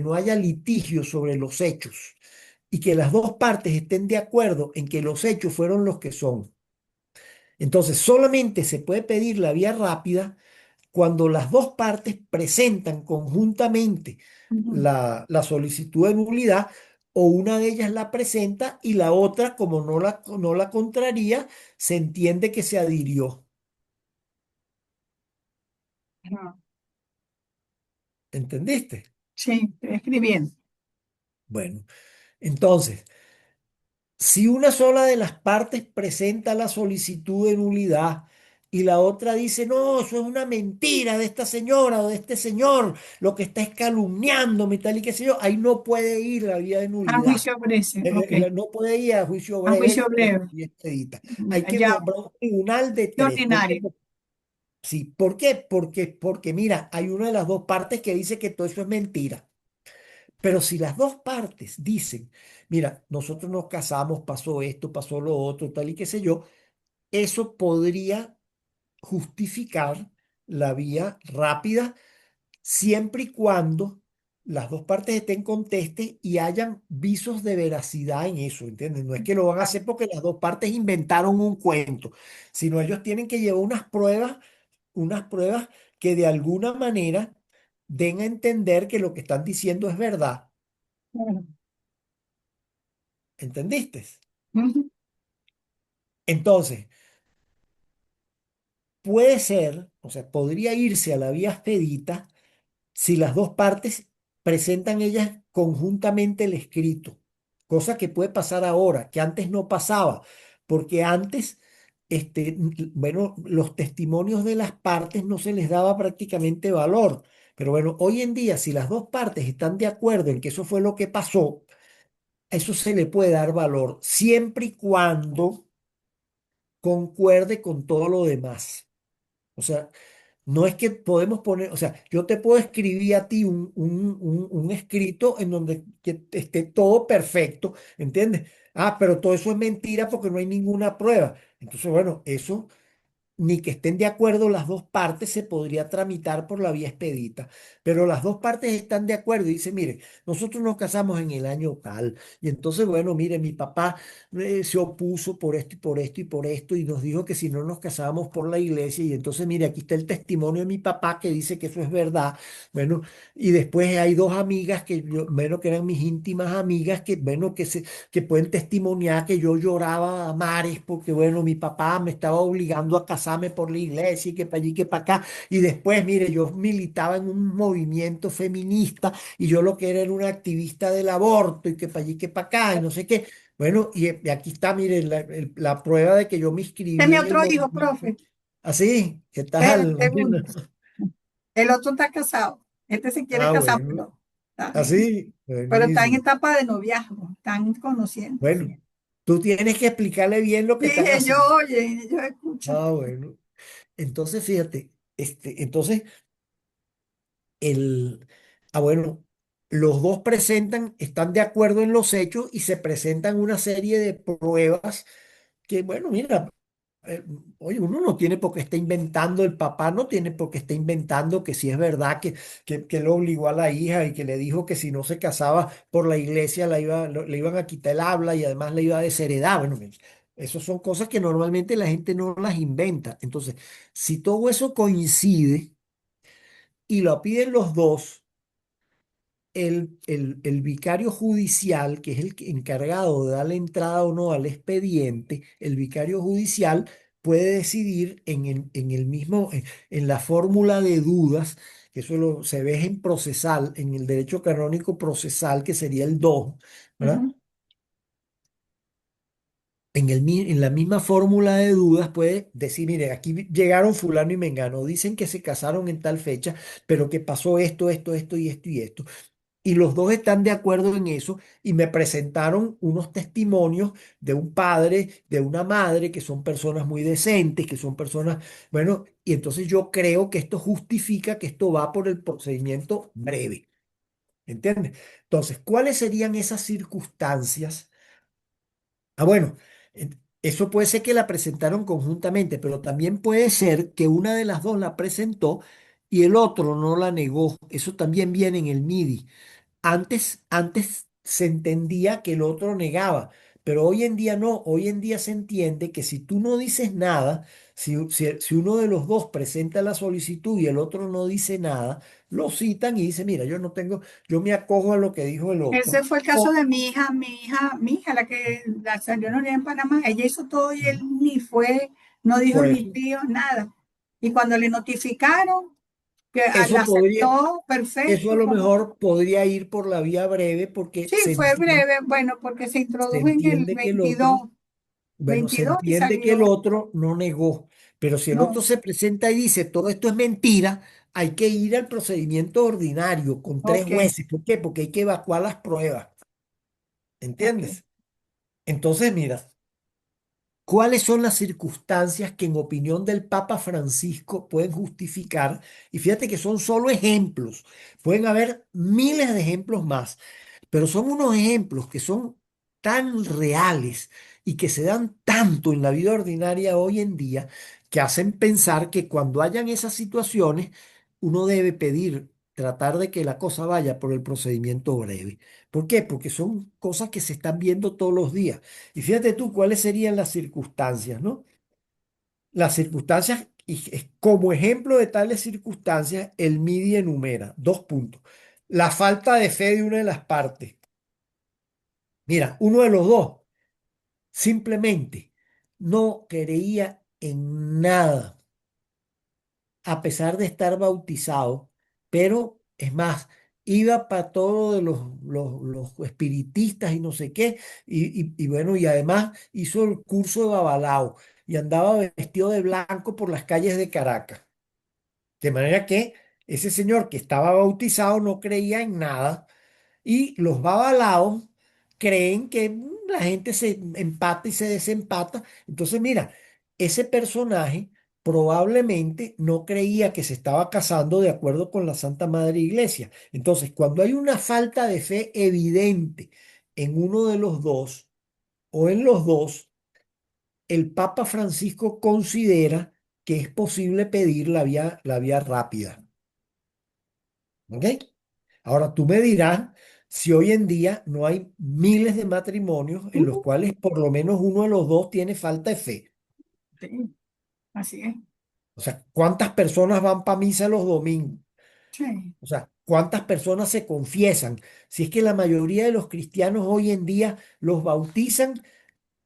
S2: no haya litigio sobre los hechos y que las dos partes estén de acuerdo en que los hechos fueron los que son. Entonces, solamente se puede pedir la vía rápida cuando las dos partes presentan conjuntamente
S1: ujú,
S2: la solicitud de nulidad o una de ellas la presenta y la otra, como no la contraría, se entiende que se adhirió.
S1: ajá.
S2: ¿Entendiste?
S1: Sí, estoy escribiendo.
S2: Bueno, entonces... Si una sola de las partes presenta la solicitud de nulidad y la otra dice, no, eso es una mentira de esta señora o de este señor, lo que está es calumniándome y tal y qué sé yo, ahí no puede ir la vía de
S1: A
S2: nulidad.
S1: juicio breve, ok.
S2: No puede ir a juicio
S1: A
S2: breve
S1: juicio breve.
S2: y expedita. Hay que
S1: Ya,
S2: nombrar un tribunal de
S1: de
S2: tres. ¿Por qué?
S1: ordinario.
S2: Sí, ¿por qué? Porque mira, hay una de las dos partes que dice que todo eso es mentira. Pero si las dos partes dicen, mira, nosotros nos casamos, pasó esto, pasó lo otro, tal y qué sé yo, eso podría justificar la vía rápida siempre y cuando las dos partes estén contestes y hayan visos de veracidad en eso, ¿entiendes? No es que lo van a
S1: Ah,
S2: hacer porque las dos partes inventaron un cuento, sino ellos tienen que llevar unas pruebas que de alguna manera den a entender que lo que están diciendo es verdad.
S1: claro.
S2: ¿Entendiste?
S1: Ujú,
S2: Entonces, puede ser, o sea, podría irse a la vía expedita si las dos partes presentan ellas conjuntamente el escrito, cosa que puede pasar ahora, que antes no pasaba, porque antes, bueno, los testimonios de las partes no se les daba prácticamente valor. Pero bueno, hoy en día, si las dos partes están de acuerdo en que eso fue lo que pasó, a eso se le puede dar valor, siempre y cuando concuerde con todo lo demás. O sea, no es que podemos poner, o sea, yo te puedo escribir a ti un escrito en donde que esté todo perfecto, ¿entiendes? Ah, pero todo eso es mentira porque no hay ninguna prueba. Entonces, bueno, eso ni que estén de acuerdo las dos partes, se podría tramitar por la vía expedita. Pero las dos partes están de acuerdo y dicen, mire, nosotros nos casamos en el año tal. Y entonces, bueno, mire, mi papá se opuso por esto y por esto y por esto y nos dijo que si no nos casábamos por la iglesia. Y entonces, mire, aquí está el testimonio de mi papá que dice que eso es verdad. Bueno, y después hay dos amigas bueno, que eran mis íntimas amigas que, bueno, que pueden testimoniar que yo lloraba a mares porque, bueno, mi papá me estaba obligando a casarme por la iglesia y que para allí, que para acá. Y después, mire, yo militaba en un movimiento feminista y yo lo que era una activista del aborto y que para allí, que para acá y no sé qué. Bueno, y aquí está, mire, la prueba de que yo me inscribí
S1: Tiene
S2: en el
S1: otro hijo,
S2: movimiento.
S1: profe.
S2: Así, ¿qué
S1: El
S2: tal?
S1: segundo. El otro está casado. Este se quiere
S2: Ah,
S1: casar,
S2: bueno.
S1: está-
S2: Así,
S1: pero está en
S2: buenísimo.
S1: etapa de noviazgo. Están conociéndose.
S2: Bueno, tú tienes que explicarle bien lo que
S1: Sí,
S2: están
S1: ellos
S2: haciendo.
S1: oyen, ellos escuchan.
S2: Ah, bueno. Entonces, fíjate, entonces, el, bueno, los dos están de acuerdo en los hechos y se presentan una serie de pruebas que, bueno, mira, eh, oye, uno no tiene por qué estar inventando, el papá no tiene por qué estar inventando que si es verdad que lo obligó a la hija y que le dijo que si no se casaba por la iglesia le iban a quitar el habla y además le iba a desheredar. Bueno, esas son cosas que normalmente la gente no las inventa. Entonces, si todo eso coincide y lo piden los dos, el vicario judicial, que es encargado de darle entrada o no al expediente, el vicario judicial puede decidir en el mismo, en la fórmula de dudas, que eso se ve en procesal, en el derecho canónico procesal, que sería el 2, ¿verdad?
S1: Ujú.
S2: En la misma fórmula de dudas puede decir, mire, aquí llegaron fulano y mengano, dicen que se casaron en tal fecha, pero que pasó esto, esto, esto y esto y esto. Y los dos están de acuerdo en eso y me presentaron unos testimonios de un padre, de una madre, que son personas muy decentes, que son personas, bueno, y entonces yo creo que esto justifica que esto va por el procedimiento breve, ¿entiendes? Entonces, ¿cuáles serían esas circunstancias? Ah, bueno, eso puede ser que la presentaron conjuntamente, pero también puede ser que una de las dos la presentó y el otro no la negó. Eso también viene en el MIDI. Antes se entendía que el otro negaba, pero hoy en día no. Hoy en día se entiende que si tú no dices nada, si uno de los dos presenta la solicitud y el otro no dice nada, lo citan y dice, mira, yo no tengo, yo me acojo a lo que dijo el otro.
S1: Ese fue el caso de mi hija, la salió en Panamá. Ella hizo todo y él ni fue, no dijo
S2: Por
S1: ni
S2: eso,
S1: tío, nada. Y cuando le notificaron que la
S2: eso podría,
S1: aceptó,
S2: eso a
S1: perfecto,
S2: lo
S1: como
S2: mejor podría ir por la vía breve porque
S1: sí, fue breve, bueno, porque se
S2: se
S1: introdujo en el
S2: entiende que el otro.
S1: 22,
S2: Bueno, se
S1: 22 y
S2: entiende que el
S1: salió,
S2: otro no negó, pero si el otro
S1: no,
S2: se presenta y dice todo esto es mentira, hay que ir al procedimiento ordinario con tres
S1: ok,
S2: jueces. ¿Por qué? Porque hay que evacuar las pruebas,
S1: ok.
S2: ¿entiendes? Entonces, mira, ¿cuáles son las circunstancias que en opinión del Papa Francisco pueden justificar? Y fíjate que son solo ejemplos, pueden haber miles de ejemplos más, pero son unos ejemplos que son tan reales y que se dan tanto en la vida ordinaria hoy en día que hacen pensar que cuando hayan esas situaciones, uno debe pedir, tratar de que la cosa vaya por el procedimiento breve. ¿Por qué? Porque son cosas que se están viendo todos los días. Y fíjate tú cuáles serían las circunstancias, ¿no? Las circunstancias, como ejemplo de tales circunstancias, el MIDI enumera dos puntos. La falta de fe de una de las partes. Mira, uno de los dos simplemente no creía en nada, a pesar de estar bautizado, pero es más, iba para todo de los espiritistas y no sé qué, y bueno, y además hizo el curso de Babalao y andaba vestido de blanco por las calles de Caracas. De manera que ese señor que estaba bautizado no creía en nada y los babalaos creen que la gente se empata y se desempata. Entonces, mira, ese personaje probablemente no creía que se estaba casando de acuerdo con la Santa Madre Iglesia. Entonces, cuando hay una falta de fe evidente en uno de los dos o en los dos, el Papa Francisco considera que es posible pedir la vía rápida. ¿Ok? Ahora tú me dirás si hoy en día no hay miles de matrimonios en los
S1: Ujú.
S2: cuales por lo menos uno de los dos tiene falta de fe.
S1: Sí, así es,
S2: O sea, ¿cuántas personas van para misa los domingos?
S1: sí.
S2: O sea, ¿cuántas personas se confiesan? Si es que la mayoría de los cristianos hoy en día los bautizan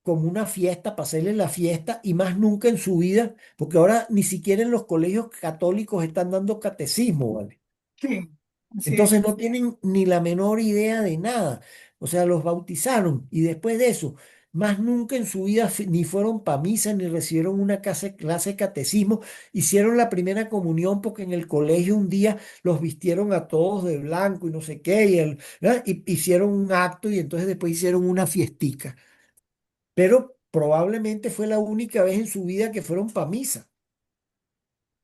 S2: como una fiesta, para hacerles la fiesta y más nunca en su vida, porque ahora ni siquiera en los colegios católicos están dando catecismo, ¿vale?
S1: Sí, así es.
S2: Entonces no tienen ni la menor idea de nada. O sea, los bautizaron y después de eso, más nunca en su vida ni fueron para misa ni recibieron una clase de catecismo. Hicieron la primera comunión porque en el colegio un día los vistieron a todos de blanco y no sé qué, ¿verdad? Y hicieron un acto y entonces después hicieron una fiestica. Pero probablemente fue la única vez en su vida que fueron para misa.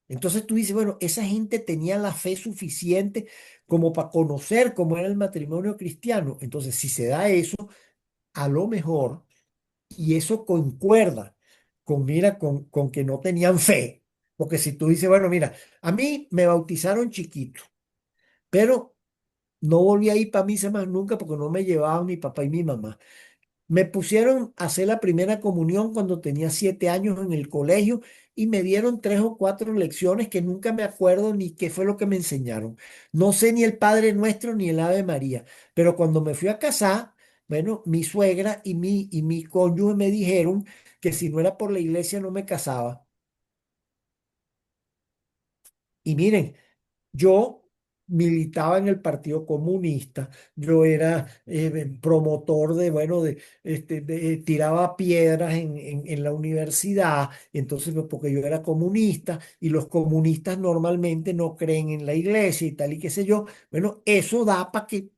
S2: Entonces tú dices, bueno, esa gente tenía la fe suficiente como para conocer cómo era el matrimonio cristiano. Entonces, si se da eso, a lo mejor, y eso concuerda mira, con que no tenían fe. Porque si tú dices, bueno, mira, a mí me bautizaron chiquito, pero no volví a ir para misa más nunca porque no me llevaban mi papá y mi mamá. Me pusieron a hacer la primera comunión cuando tenía 7 años en el colegio y me dieron 3 o 4 lecciones que nunca me acuerdo ni qué fue lo que me enseñaron. No sé ni el Padre Nuestro ni el Ave María, pero cuando me fui a casar, bueno, mi suegra y mi cónyuge me dijeron que si no era por la iglesia no me casaba. Y miren, yo militaba en el Partido Comunista, yo era promotor de, bueno, tiraba piedras en la universidad, entonces, pues, porque yo era comunista y los comunistas normalmente no creen en la iglesia y tal y qué sé yo, bueno, eso da para que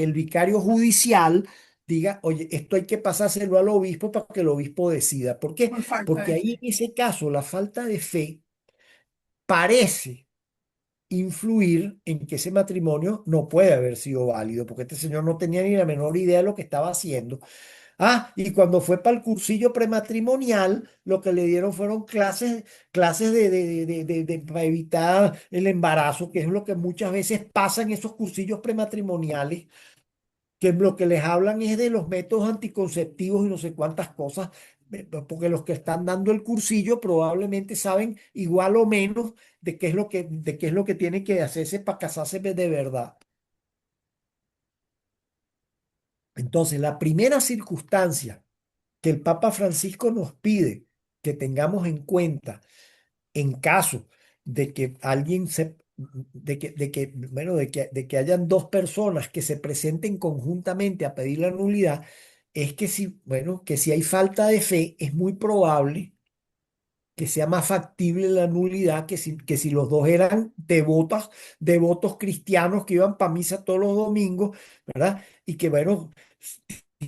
S2: el vicario judicial diga, oye, esto hay que pasárselo al obispo para que el obispo decida. ¿Por qué?
S1: por falta
S2: Porque
S1: de
S2: ahí
S1: fe.
S2: en ese caso la falta de fe parece influir en que ese matrimonio no puede haber sido válido, porque este señor no tenía ni la menor idea de lo que estaba haciendo. Ah, y cuando fue para el cursillo prematrimonial, lo que le dieron fueron clases para evitar el embarazo, que es lo que muchas veces pasa en esos cursillos prematrimoniales, que lo que les hablan es de los métodos anticonceptivos y no sé cuántas cosas, porque los que están dando el cursillo probablemente saben igual o menos de qué es lo que tiene que hacerse para casarse de verdad. Entonces, la primera circunstancia que el Papa Francisco nos pide que tengamos en cuenta en caso de que alguien se, bueno, de que hayan dos personas que se presenten conjuntamente a pedir la nulidad, es que si, bueno, que si hay falta de fe, es muy probable que sea más factible la nulidad que si los dos eran devotos cristianos que iban para misa todos los domingos, ¿verdad? Y que, bueno,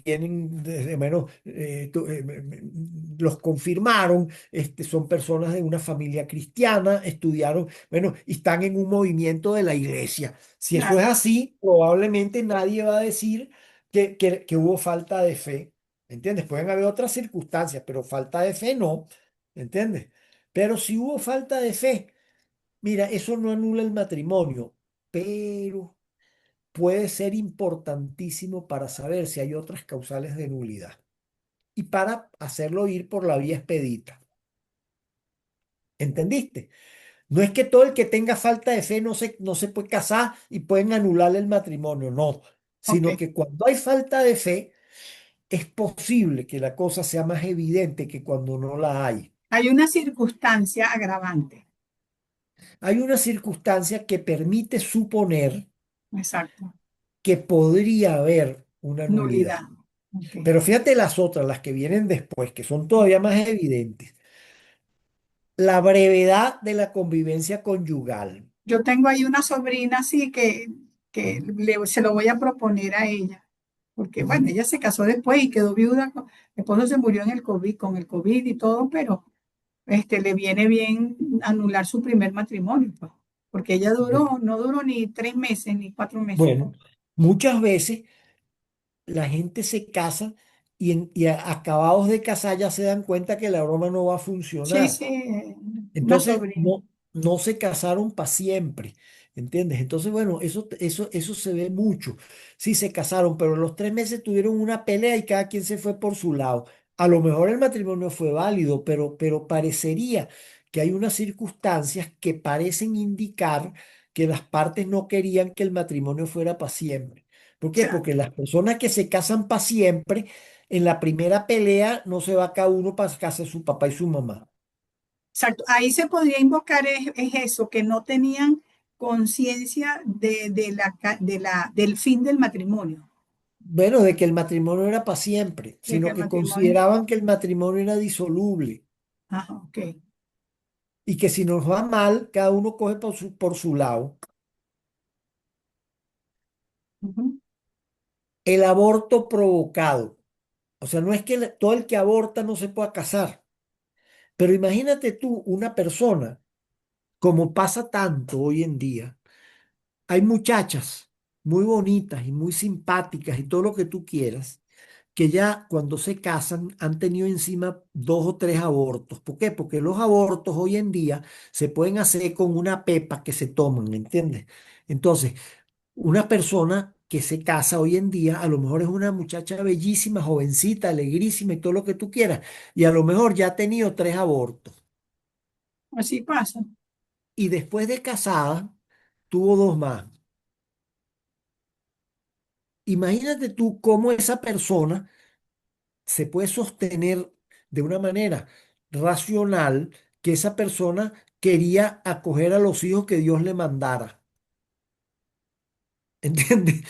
S2: tienen, bueno, los confirmaron, son personas de una familia cristiana, estudiaron, bueno, y están en un movimiento de la iglesia. Si eso es
S1: Claro,
S2: así, probablemente nadie va a decir que hubo falta de fe, ¿entiendes? Pueden haber otras circunstancias, pero falta de fe no, ¿entiendes? Pero si hubo falta de fe, mira, eso no anula el matrimonio, pero puede ser importantísimo para saber si hay otras causales de nulidad y para hacerlo ir por la vía expedita. ¿Entendiste? No es que todo el que tenga falta de fe no se puede casar y pueden anularle el matrimonio, no,
S1: ok.
S2: sino que cuando hay falta de fe, es posible que la cosa sea más evidente que cuando no la hay.
S1: Hay una circunstancia agravante.
S2: Hay una circunstancia que permite suponer
S1: Exacto.
S2: que podría haber una
S1: Nulidad.
S2: nulidad.
S1: Ok.
S2: Pero fíjate las otras, las que vienen después, que son todavía más evidentes. La brevedad de la convivencia conyugal.
S1: Yo tengo ahí una sobrina así que
S2: Ujú,
S1: se lo voy a proponer a ella, porque bueno,
S2: ujú.
S1: ella se casó después y quedó viuda, mi esposo se murió en el COVID, con el COVID y todo, pero le viene bien anular su primer matrimonio, pues, porque ella
S2: Bu-
S1: no duró ni 3 meses ni 4 meses.
S2: Bueno, muchas veces la gente se casa y acabados de casar ya se dan cuenta que la broma no va a
S1: Sí,
S2: funcionar.
S1: sí, una
S2: Entonces,
S1: sobrina.
S2: no se casaron para siempre, ¿entiendes? Entonces, bueno, eso se ve mucho. Sí, se casaron, pero en los 3 meses tuvieron una pelea y cada quien se fue por su lado. A lo mejor el matrimonio fue válido, pero parecería que hay unas circunstancias que parecen indicar que las partes no querían que el matrimonio fuera para siempre. ¿Por qué? Porque las personas que se casan para siempre, en la primera pelea no se va cada uno para casa de su papá y su mamá.
S1: Exacto, ahí se podría invocar es eso, que no tenían conciencia del fin del matrimonio,
S2: Bueno, de que el matrimonio era para siempre,
S1: de que
S2: sino
S1: el
S2: que
S1: matrimonio,
S2: consideraban que el matrimonio era disoluble
S1: ajá, ok,
S2: y que si nos va mal, cada uno coge por su lado.
S1: ujú,
S2: El aborto provocado. O sea, no es que todo el que aborta no se pueda casar, pero imagínate tú una persona, como pasa tanto hoy en día, hay muchachas muy bonitas y muy simpáticas y todo lo que tú quieras, que ya cuando se casan han tenido encima 2 o 3 abortos. ¿Por qué? Porque los abortos hoy en día se pueden hacer con una pepa que se toman, ¿entiendes? Entonces, una persona que se casa hoy en día, a lo mejor es una muchacha bellísima, jovencita, alegrísima y todo lo que tú quieras, y a lo mejor ya ha tenido 3 abortos.
S1: Así pasa.
S2: Y después de casada, tuvo 2 más. Imagínate tú cómo esa persona se puede sostener de una manera racional que esa persona quería acoger a los hijos que Dios le mandara. ¿Entiendes?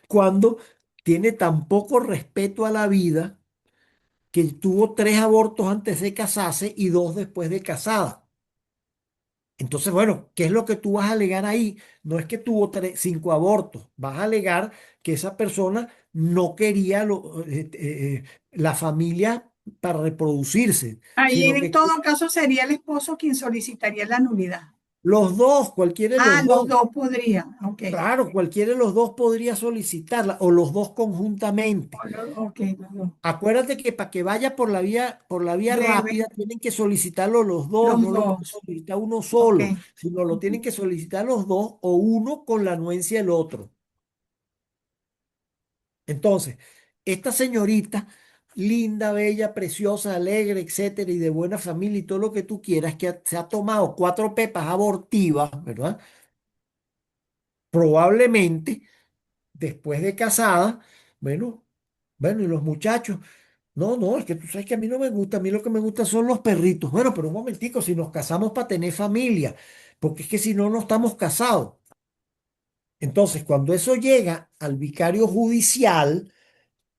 S2: Cuando tiene tan poco respeto a la vida que tuvo 3 abortos antes de casarse y 2 después de casada. Entonces, bueno, ¿qué es lo que tú vas a alegar ahí? No es que tuvo 5 abortos, vas a alegar que esa persona no quería la familia para reproducirse,
S1: Ahí
S2: sino
S1: en
S2: que
S1: todo caso sería el esposo quien solicitaría la nulidad.
S2: los dos, cualquiera de
S1: Ah,
S2: los
S1: los
S2: dos,
S1: dos podrían. Ok.
S2: claro, cualquiera de los dos podría solicitarla o los dos conjuntamente.
S1: Ok, los dos.
S2: Acuérdate que para que vaya por la vía
S1: Debe,
S2: rápida, tienen que solicitarlo los dos,
S1: los
S2: no lo puede
S1: dos.
S2: solicitar uno
S1: Ok.
S2: solo, sino lo tienen que solicitar los dos o uno con la anuencia del otro. Entonces, esta señorita, linda, bella, preciosa, alegre, etcétera, y de buena familia y todo lo que tú quieras, que se ha tomado 4 pepas abortivas, ¿verdad? Probablemente después de casada, bueno, bueno, y los muchachos. No, no, es que tú sabes que a mí no me gusta, a mí lo que me gusta son los perritos. Bueno, pero un momentico, si nos casamos para tener familia, porque es que si no, no estamos casados. Entonces, cuando eso llega al vicario judicial,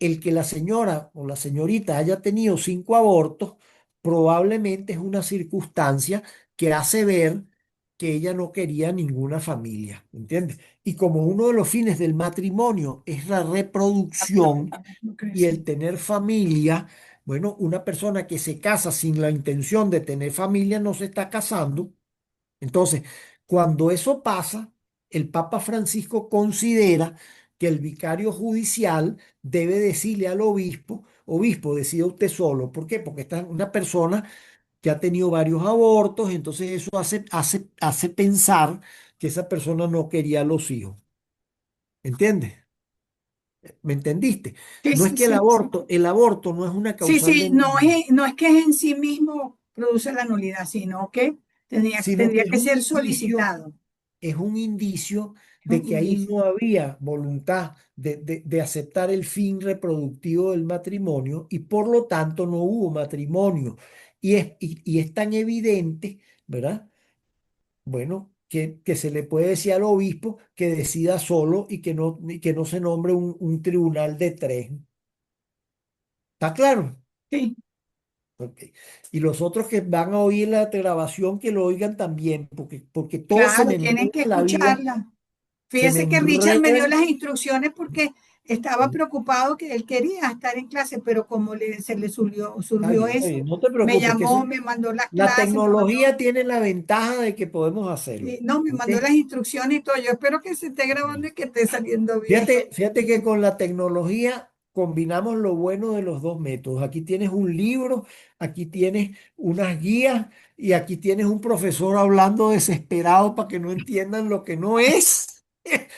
S2: el que la señora o la señorita haya tenido 5 abortos, probablemente es una circunstancia que hace ver que ella no quería ninguna familia, ¿entiendes? Y como uno de los fines del matrimonio es la reproducción,
S1: No
S2: y
S1: crece.
S2: el tener familia, bueno, una persona que se casa sin la intención de tener familia no se está casando. Entonces, cuando eso pasa, el Papa Francisco considera que el vicario judicial debe decirle al obispo, obispo, decida usted solo. ¿Por qué? Porque esta es una persona que ha tenido varios abortos, entonces eso hace pensar que esa persona no quería a los hijos. ¿Entiendes? ¿Me entendiste?
S1: Sí,
S2: No es
S1: sí,
S2: que
S1: sí.
S2: el aborto no es una
S1: Sí,
S2: causal
S1: sí,
S2: de
S1: no
S2: nulidad,
S1: es, no es que en sí mismo produce la nulidad, sino que
S2: sino que
S1: tendría que ser solicitado.
S2: es un indicio
S1: Es un
S2: de que ahí
S1: indicio.
S2: no había voluntad de aceptar el fin reproductivo del matrimonio y por lo tanto no hubo matrimonio. Y es tan evidente, ¿verdad? Bueno, que se le puede decir al obispo que decida solo y que no se nombre un tribunal de 3. ¿Está claro?
S1: Sí,
S2: Ok. Y los otros que van a oír la grabación, que lo oigan también, porque todo se
S1: claro,
S2: me
S1: tienen
S2: enreda
S1: que
S2: en la vida,
S1: escucharla.
S2: se me
S1: Fíjese que Richard me dio
S2: enreda.
S1: las instrucciones porque estaba preocupado que él quería estar en clase, pero como se le surgió
S2: Está
S1: eso,
S2: bien, no te
S1: me
S2: preocupes, que eso,
S1: llamó, me mandó las
S2: la
S1: clases, me mandó,
S2: tecnología tiene la ventaja de que podemos hacerlo.
S1: no, me
S2: ¿Ok?
S1: mandó las instrucciones y todo. Yo espero que se esté grabando y que esté saliendo bien.
S2: Fíjate que con la tecnología combinamos lo bueno de los dos métodos. Aquí tienes un libro, aquí tienes unas guías y aquí tienes un profesor hablando desesperado para que no entiendan lo que no es.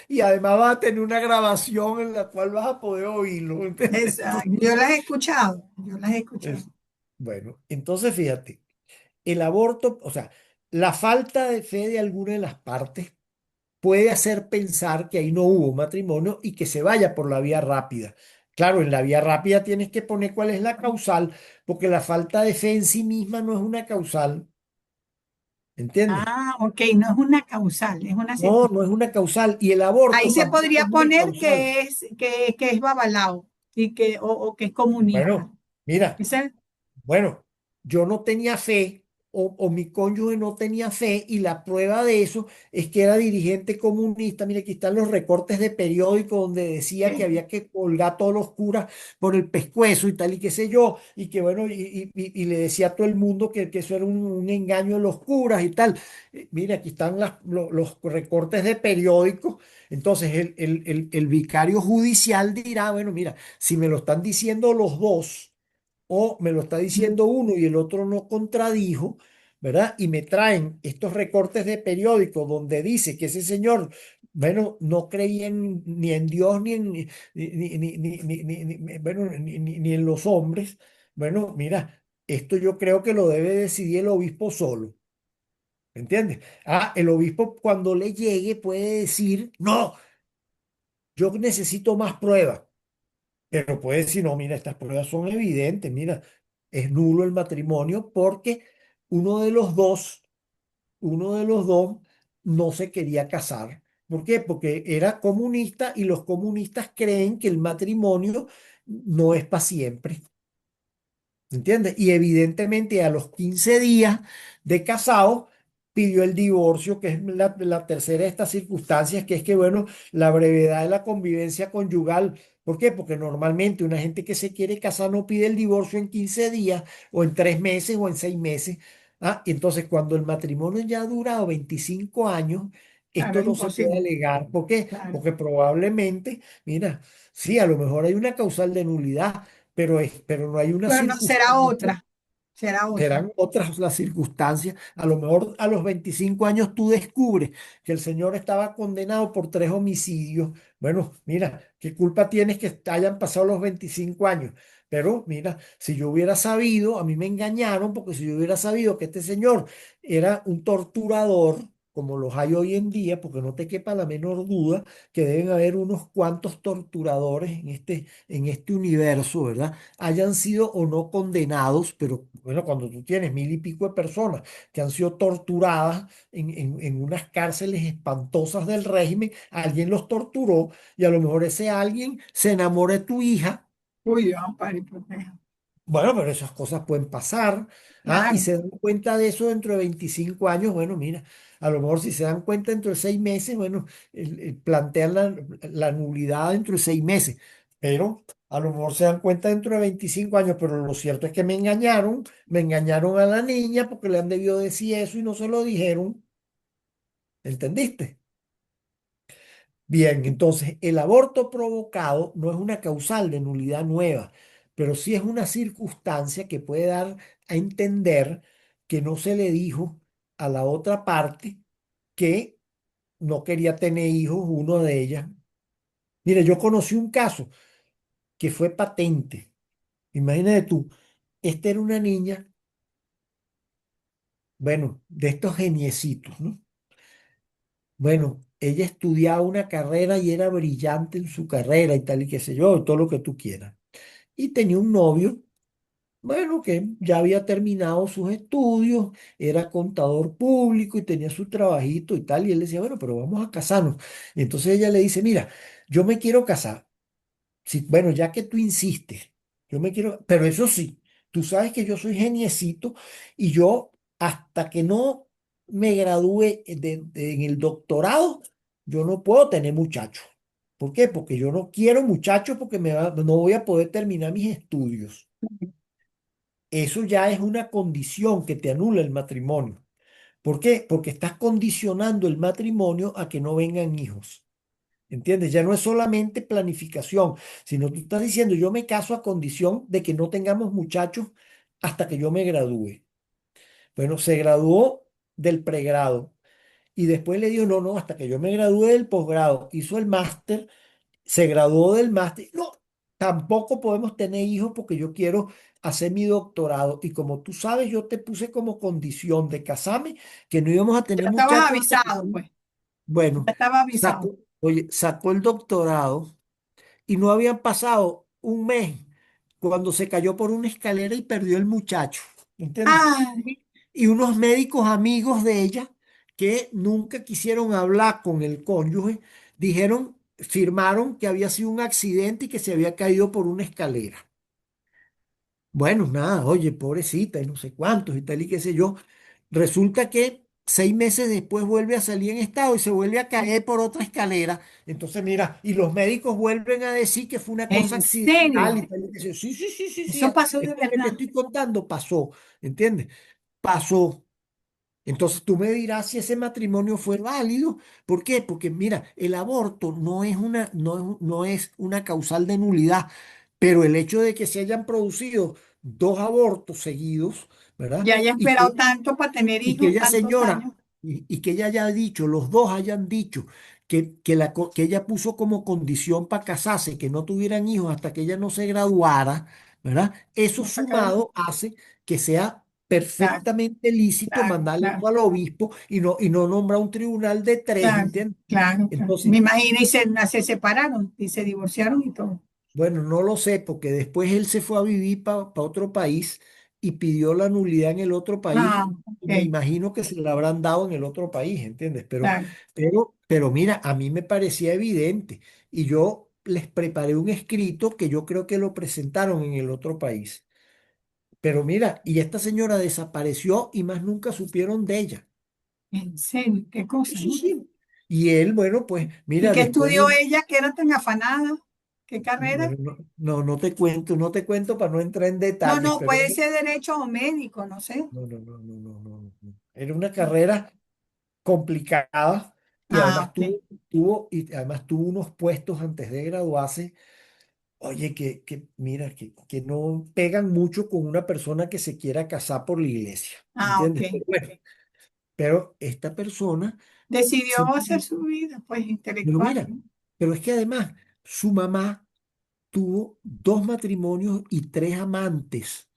S2: Y además vas a tener una grabación en la cual vas a poder oírlo. ¿Entiendes?
S1: Exacto. Yo las he escuchado, yo las he escuchado.
S2: Es- bueno, entonces fíjate, el aborto, o sea, la falta de fe de alguna de las partes puede hacer pensar que ahí no hubo matrimonio y que se vaya por la vía rápida. Claro, en la vía rápida tienes que poner cuál es la causal, porque la falta de fe en sí misma no es una causal, ¿entiendes?
S1: Ah, ok, no es una causal, es una
S2: No, no
S1: circunstancia.
S2: es una causal y el
S1: Ahí
S2: aborto
S1: se
S2: tampoco
S1: podría
S2: es una
S1: poner
S2: causal.
S1: que es babalao y o que es comunista.
S2: Bueno, mira.
S1: Ese-
S2: Bueno, yo no tenía fe o mi cónyuge no tenía fe y la prueba de eso es que era dirigente comunista. Mire, aquí están los recortes de periódico donde decía que había que colgar a todos los curas por el pescuezo y tal y qué sé yo, y que bueno, y le decía a todo el mundo que eso era un engaño de los curas y tal. Mire, aquí están los recortes de periódico. Entonces el vicario judicial dirá, bueno, mira, si me lo están diciendo los dos o me lo está diciendo uno y el otro no contradijo, ¿verdad? Y me traen estos recortes de periódico donde dice que ese señor, bueno, no creía ni en Dios ni en los hombres. Bueno, mira, esto yo creo que lo debe decidir el obispo solo. ¿Entiendes? Ah, el obispo cuando le llegue puede decir, no, yo necesito más pruebas. Pero puede decir, no, mira, estas pruebas son evidentes, mira, es nulo el matrimonio porque uno de los dos, uno de los dos no se quería casar. ¿Por qué? Porque era comunista y los comunistas creen que el matrimonio no es para siempre. ¿Entiendes? Y evidentemente a los 15 días de casado pidió el divorcio, que es la tercera de estas circunstancias, que es que, bueno, la brevedad de la convivencia conyugal. ¿Por qué? Porque normalmente una gente que se quiere casar no pide el divorcio en 15 días o en 3 meses o en 6 meses. ¿Ah? Y entonces cuando el matrimonio ya ha durado 25 años,
S1: Claro,
S2: esto
S1: es
S2: no se puede
S1: imposible.
S2: alegar. ¿Por qué?
S1: Claro.
S2: Porque probablemente, mira, sí, a lo mejor hay una causal de nulidad, pero no hay una
S1: Pero no,
S2: circunstancia.
S1: será otra.
S2: Serán otras las circunstancias. A lo mejor a los 25 años tú descubres que el señor estaba condenado por 3 homicidios. Bueno, mira, ¿qué culpa tienes que hayan pasado los 25 años? Pero mira, si yo hubiera sabido, a mí me engañaron porque si yo hubiera sabido que este señor era un torturador, como los hay hoy en día, porque no te quepa la menor duda que deben haber unos cuantos torturadores en este universo, ¿verdad? Hayan sido o no condenados, pero bueno, cuando tú tienes 1.000 y pico de personas que han sido torturadas en unas cárceles espantosas del régimen, alguien los torturó y a lo mejor ese alguien se enamora de tu hija.
S1: Uy, Dios, ampare y proteja.
S2: Bueno, pero esas cosas pueden pasar, ¿ah? Y
S1: Claro.
S2: se dan cuenta de eso dentro de 25 años. Bueno, mira, a lo mejor si se dan cuenta dentro de 6 meses, bueno, plantean la nulidad dentro de 6 meses, pero a lo mejor se dan cuenta dentro de 25 años, pero lo cierto es que me engañaron a la niña porque le han debido decir eso y no se lo dijeron. ¿Entendiste? Bien, entonces el aborto provocado no es una causal de nulidad nueva, pero sí es una circunstancia que puede dar a entender que no se le dijo a la otra parte que no quería tener hijos, uno de ellas. Mire, yo conocí un caso que fue patente. Imagínate tú, esta era una niña, bueno, de estos geniecitos, ¿no? Bueno, ella estudiaba una carrera y era brillante en su carrera y tal y qué sé yo, y todo lo que tú quieras. Y tenía un novio, bueno, que ya había terminado sus estudios, era contador público y tenía su trabajito y tal, y él decía, bueno, pero vamos a casarnos. Y entonces ella le dice, mira, yo me quiero casar. Sí, bueno, ya que tú insistes, yo me quiero, pero eso sí, tú sabes que yo soy geniecito y yo hasta que no me gradúe en el doctorado, yo no puedo tener muchachos. ¿Por qué? Porque yo no quiero muchachos porque no voy a poder terminar mis estudios. Eso ya es una condición que te anula el matrimonio. ¿Por qué? Porque estás condicionando el matrimonio a que no vengan hijos. ¿Entiendes? Ya no es solamente planificación, sino tú estás diciendo, yo me caso a condición de que no tengamos muchachos hasta que yo me gradúe. Bueno, se graduó del pregrado y después le dijo, no, no, hasta que yo me gradúe del posgrado. Hizo el máster, se graduó del máster. No, tampoco podemos tener hijos porque yo quiero hacer mi doctorado. Y como tú sabes, yo te puse como condición de casarme que no íbamos a tener
S1: Ya estabas
S2: muchachos hasta que
S1: avisado,
S2: tú.
S1: pues.
S2: Bueno,
S1: Ya estaba avisado.
S2: sacó el doctorado y no habían pasado un mes cuando se cayó por una escalera y perdió el muchacho, ¿entiendes?
S1: Ay,
S2: Y unos médicos amigos de ella que nunca quisieron hablar con el cónyuge, dijeron, firmaron que había sido un accidente y que se había caído por una escalera. Bueno, nada, oye, pobrecita, y no sé cuántos y tal y qué sé yo. Resulta que 6 meses después vuelve a salir en estado y se vuelve a caer por otra escalera. Entonces, mira, y los médicos vuelven a decir que fue una cosa
S1: ¿en
S2: accidental y
S1: serio?
S2: tal y qué sé yo. Sí, sí, sí, sí, sí.
S1: Eso pasó de
S2: Esto que te
S1: verdad.
S2: estoy contando pasó, ¿entiendes? Pasó. Entonces tú me dirás si ese matrimonio fue válido. ¿Por qué? Porque mira, el aborto no es una causal de nulidad, pero el hecho de que se hayan producido 2 abortos seguidos, ¿verdad?
S1: Ya haya
S2: Y
S1: esperado
S2: que,
S1: tanto para tener
S2: y que
S1: hijos,
S2: ella
S1: tantos
S2: señora,
S1: años.
S2: y que ella haya dicho, los dos hayan dicho que ella puso como condición para casarse, que no tuvieran hijos hasta que ella no se graduara, ¿verdad? Eso
S1: No sacaron.
S2: sumado hace que sea
S1: Claro,
S2: perfectamente lícito
S1: claro,
S2: mandarle
S1: claro,
S2: eso al obispo y no nombrar un tribunal de tres,
S1: claro,
S2: ¿entiendes?
S1: claro, claro.
S2: Entonces,
S1: Me imagino y se separaron y se divorciaron y todo.
S2: bueno, no lo sé, porque después él se fue a vivir para otro país y pidió la nulidad en el otro país.
S1: Ah,
S2: Y me
S1: ok,
S2: imagino que se la habrán dado en el otro país, ¿entiendes?
S1: claro.
S2: Pero mira, a mí me parecía evidente y yo les preparé un escrito que yo creo que lo presentaron en el otro país. Pero mira, y esta señora desapareció y más nunca supieron de ella.
S1: En serio, qué
S2: Sí,
S1: cosa,
S2: sí,
S1: ¿no?
S2: sí. Y él, bueno, pues
S1: ¿Y
S2: mira,
S1: qué
S2: después
S1: estudió
S2: de...
S1: ella que era tan afanada? ¿Qué carrera?
S2: Bueno, no te cuento, no te cuento para no entrar en
S1: No,
S2: detalles,
S1: no,
S2: pero
S1: puede ser derecho o médico, no sé.
S2: no. Era una carrera complicada y
S1: Ah,
S2: además
S1: ok,
S2: tuvo unos puestos antes de graduarse, oye, mira, que no pegan mucho con una persona que se quiera casar por la iglesia,
S1: ah, ok.
S2: ¿entiendes? Pero bueno, pero esta persona,
S1: Decidió hacer
S2: simplemente-
S1: su vida, pues,
S2: pero
S1: intelectual,
S2: mira,
S1: ¿no?
S2: pero es que además su mamá tuvo dos matrimonios y tres amantes.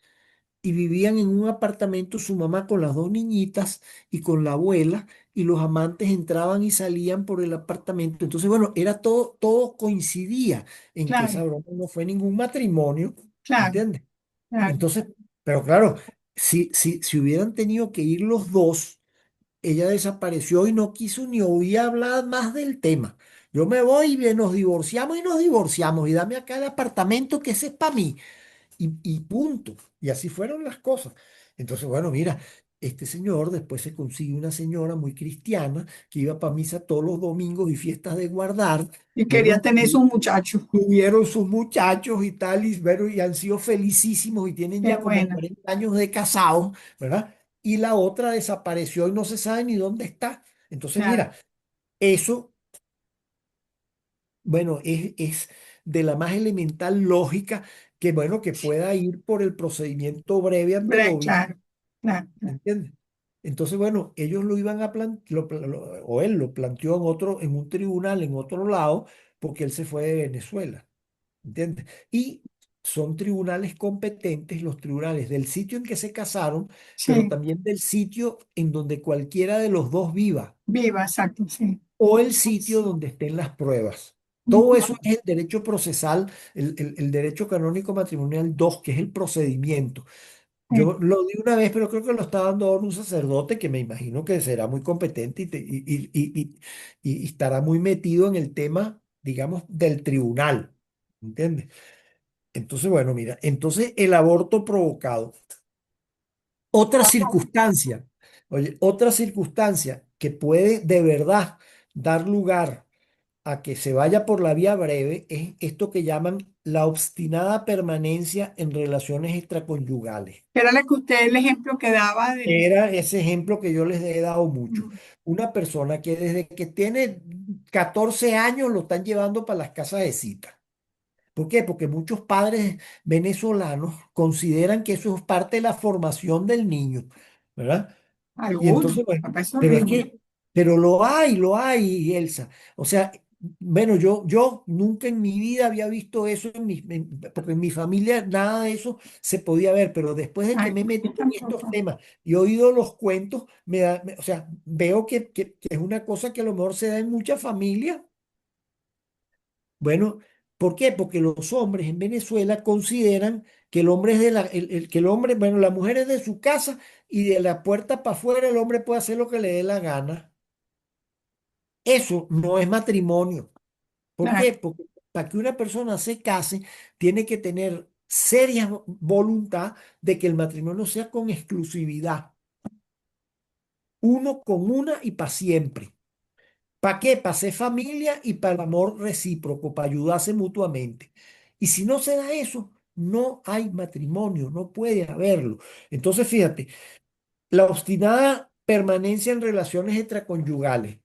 S2: Y vivían en un apartamento su mamá con las dos niñitas y con la abuela, y los amantes entraban y salían por el apartamento. Entonces, bueno, era todo coincidía en que
S1: Claro,
S2: esa broma no fue ningún matrimonio,
S1: claro,
S2: ¿entiendes?
S1: claro.
S2: Entonces, pero claro, si hubieran tenido que ir los dos, ella desapareció y no quiso ni oír hablar más del tema. Yo me voy y nos divorciamos y dame acá el apartamento que ese es para mí y punto. Y así fueron las cosas. Entonces, bueno, mira, este señor después se consigue una señora muy cristiana que iba para misa todos los domingos y fiestas de guardar.
S1: Y quería
S2: Bueno,
S1: tener
S2: y
S1: su muchacho.
S2: tuvieron sus muchachos y tal, y, bueno, y han sido felicísimos y tienen
S1: Qué
S2: ya como
S1: buena,
S2: 40 años de casados, ¿verdad? Y la otra desapareció y no se sabe ni dónde está. Entonces,
S1: claro.
S2: mira, eso, bueno, es de la más elemental lógica que, bueno, que pueda ir por el procedimiento breve ante el obispo.
S1: Claro, claro, claro.
S2: ¿Entiendes? Entonces, bueno, ellos lo iban a plantear, o él lo planteó en un tribunal en otro lado, porque él se fue de Venezuela. ¿Entiendes? Y son tribunales competentes, los tribunales del sitio en que se casaron, pero
S1: Sí,
S2: también del sitio en donde cualquiera de los dos viva
S1: viva, exacto, sí.
S2: o el sitio donde estén las pruebas. Todo
S1: Ujú,
S2: eso es el derecho procesal, el derecho canónico matrimonial 2 que es el procedimiento.
S1: sí.
S2: Yo lo di una vez, pero creo que lo está dando ahora un sacerdote que me imagino que será muy competente y estará muy metido en el tema, digamos, del tribunal. ¿Entiendes? Entonces, bueno, mira, entonces el aborto provocado. Otra circunstancia, oye, otra circunstancia que puede de verdad dar lugar a que se vaya por la vía breve es esto que llaman la obstinada permanencia en relaciones extraconyugales.
S1: Era la que usted, el ejemplo que daba del...
S2: Era ese ejemplo que yo les he dado mucho. Una persona que desde que tiene 14 años lo están llevando para las casas de cita. ¿Por qué? Porque muchos padres venezolanos consideran que eso es parte de la formación del niño, ¿verdad? Y
S1: Algunos,
S2: entonces, bueno,
S1: papá, eso es
S2: pero es
S1: horrible.
S2: que, lo hay, Elsa. O sea, bueno, yo nunca en mi vida había visto eso, porque en mi familia nada de eso se podía ver, pero después de que
S1: Ay,
S2: me he
S1: yo
S2: metido en estos
S1: tampoco.
S2: temas y he oído los cuentos, o sea, veo que es una cosa que a lo mejor se da en muchas familias. Bueno, ¿por qué? Porque los hombres en Venezuela consideran que el hombre es que el hombre, bueno, la mujer es de su casa y de la puerta para afuera el hombre puede hacer lo que le dé la gana. Eso no es matrimonio. ¿Por
S1: Claro,
S2: qué? Porque para que una persona se case, tiene que tener seria voluntad de que el matrimonio sea con exclusividad, uno con una y para siempre. ¿Para qué? Para ser familia y para el amor recíproco, para ayudarse mutuamente. Y si no se da eso, no hay matrimonio, no puede haberlo. Entonces, fíjate, la obstinada permanencia en relaciones extraconyugales.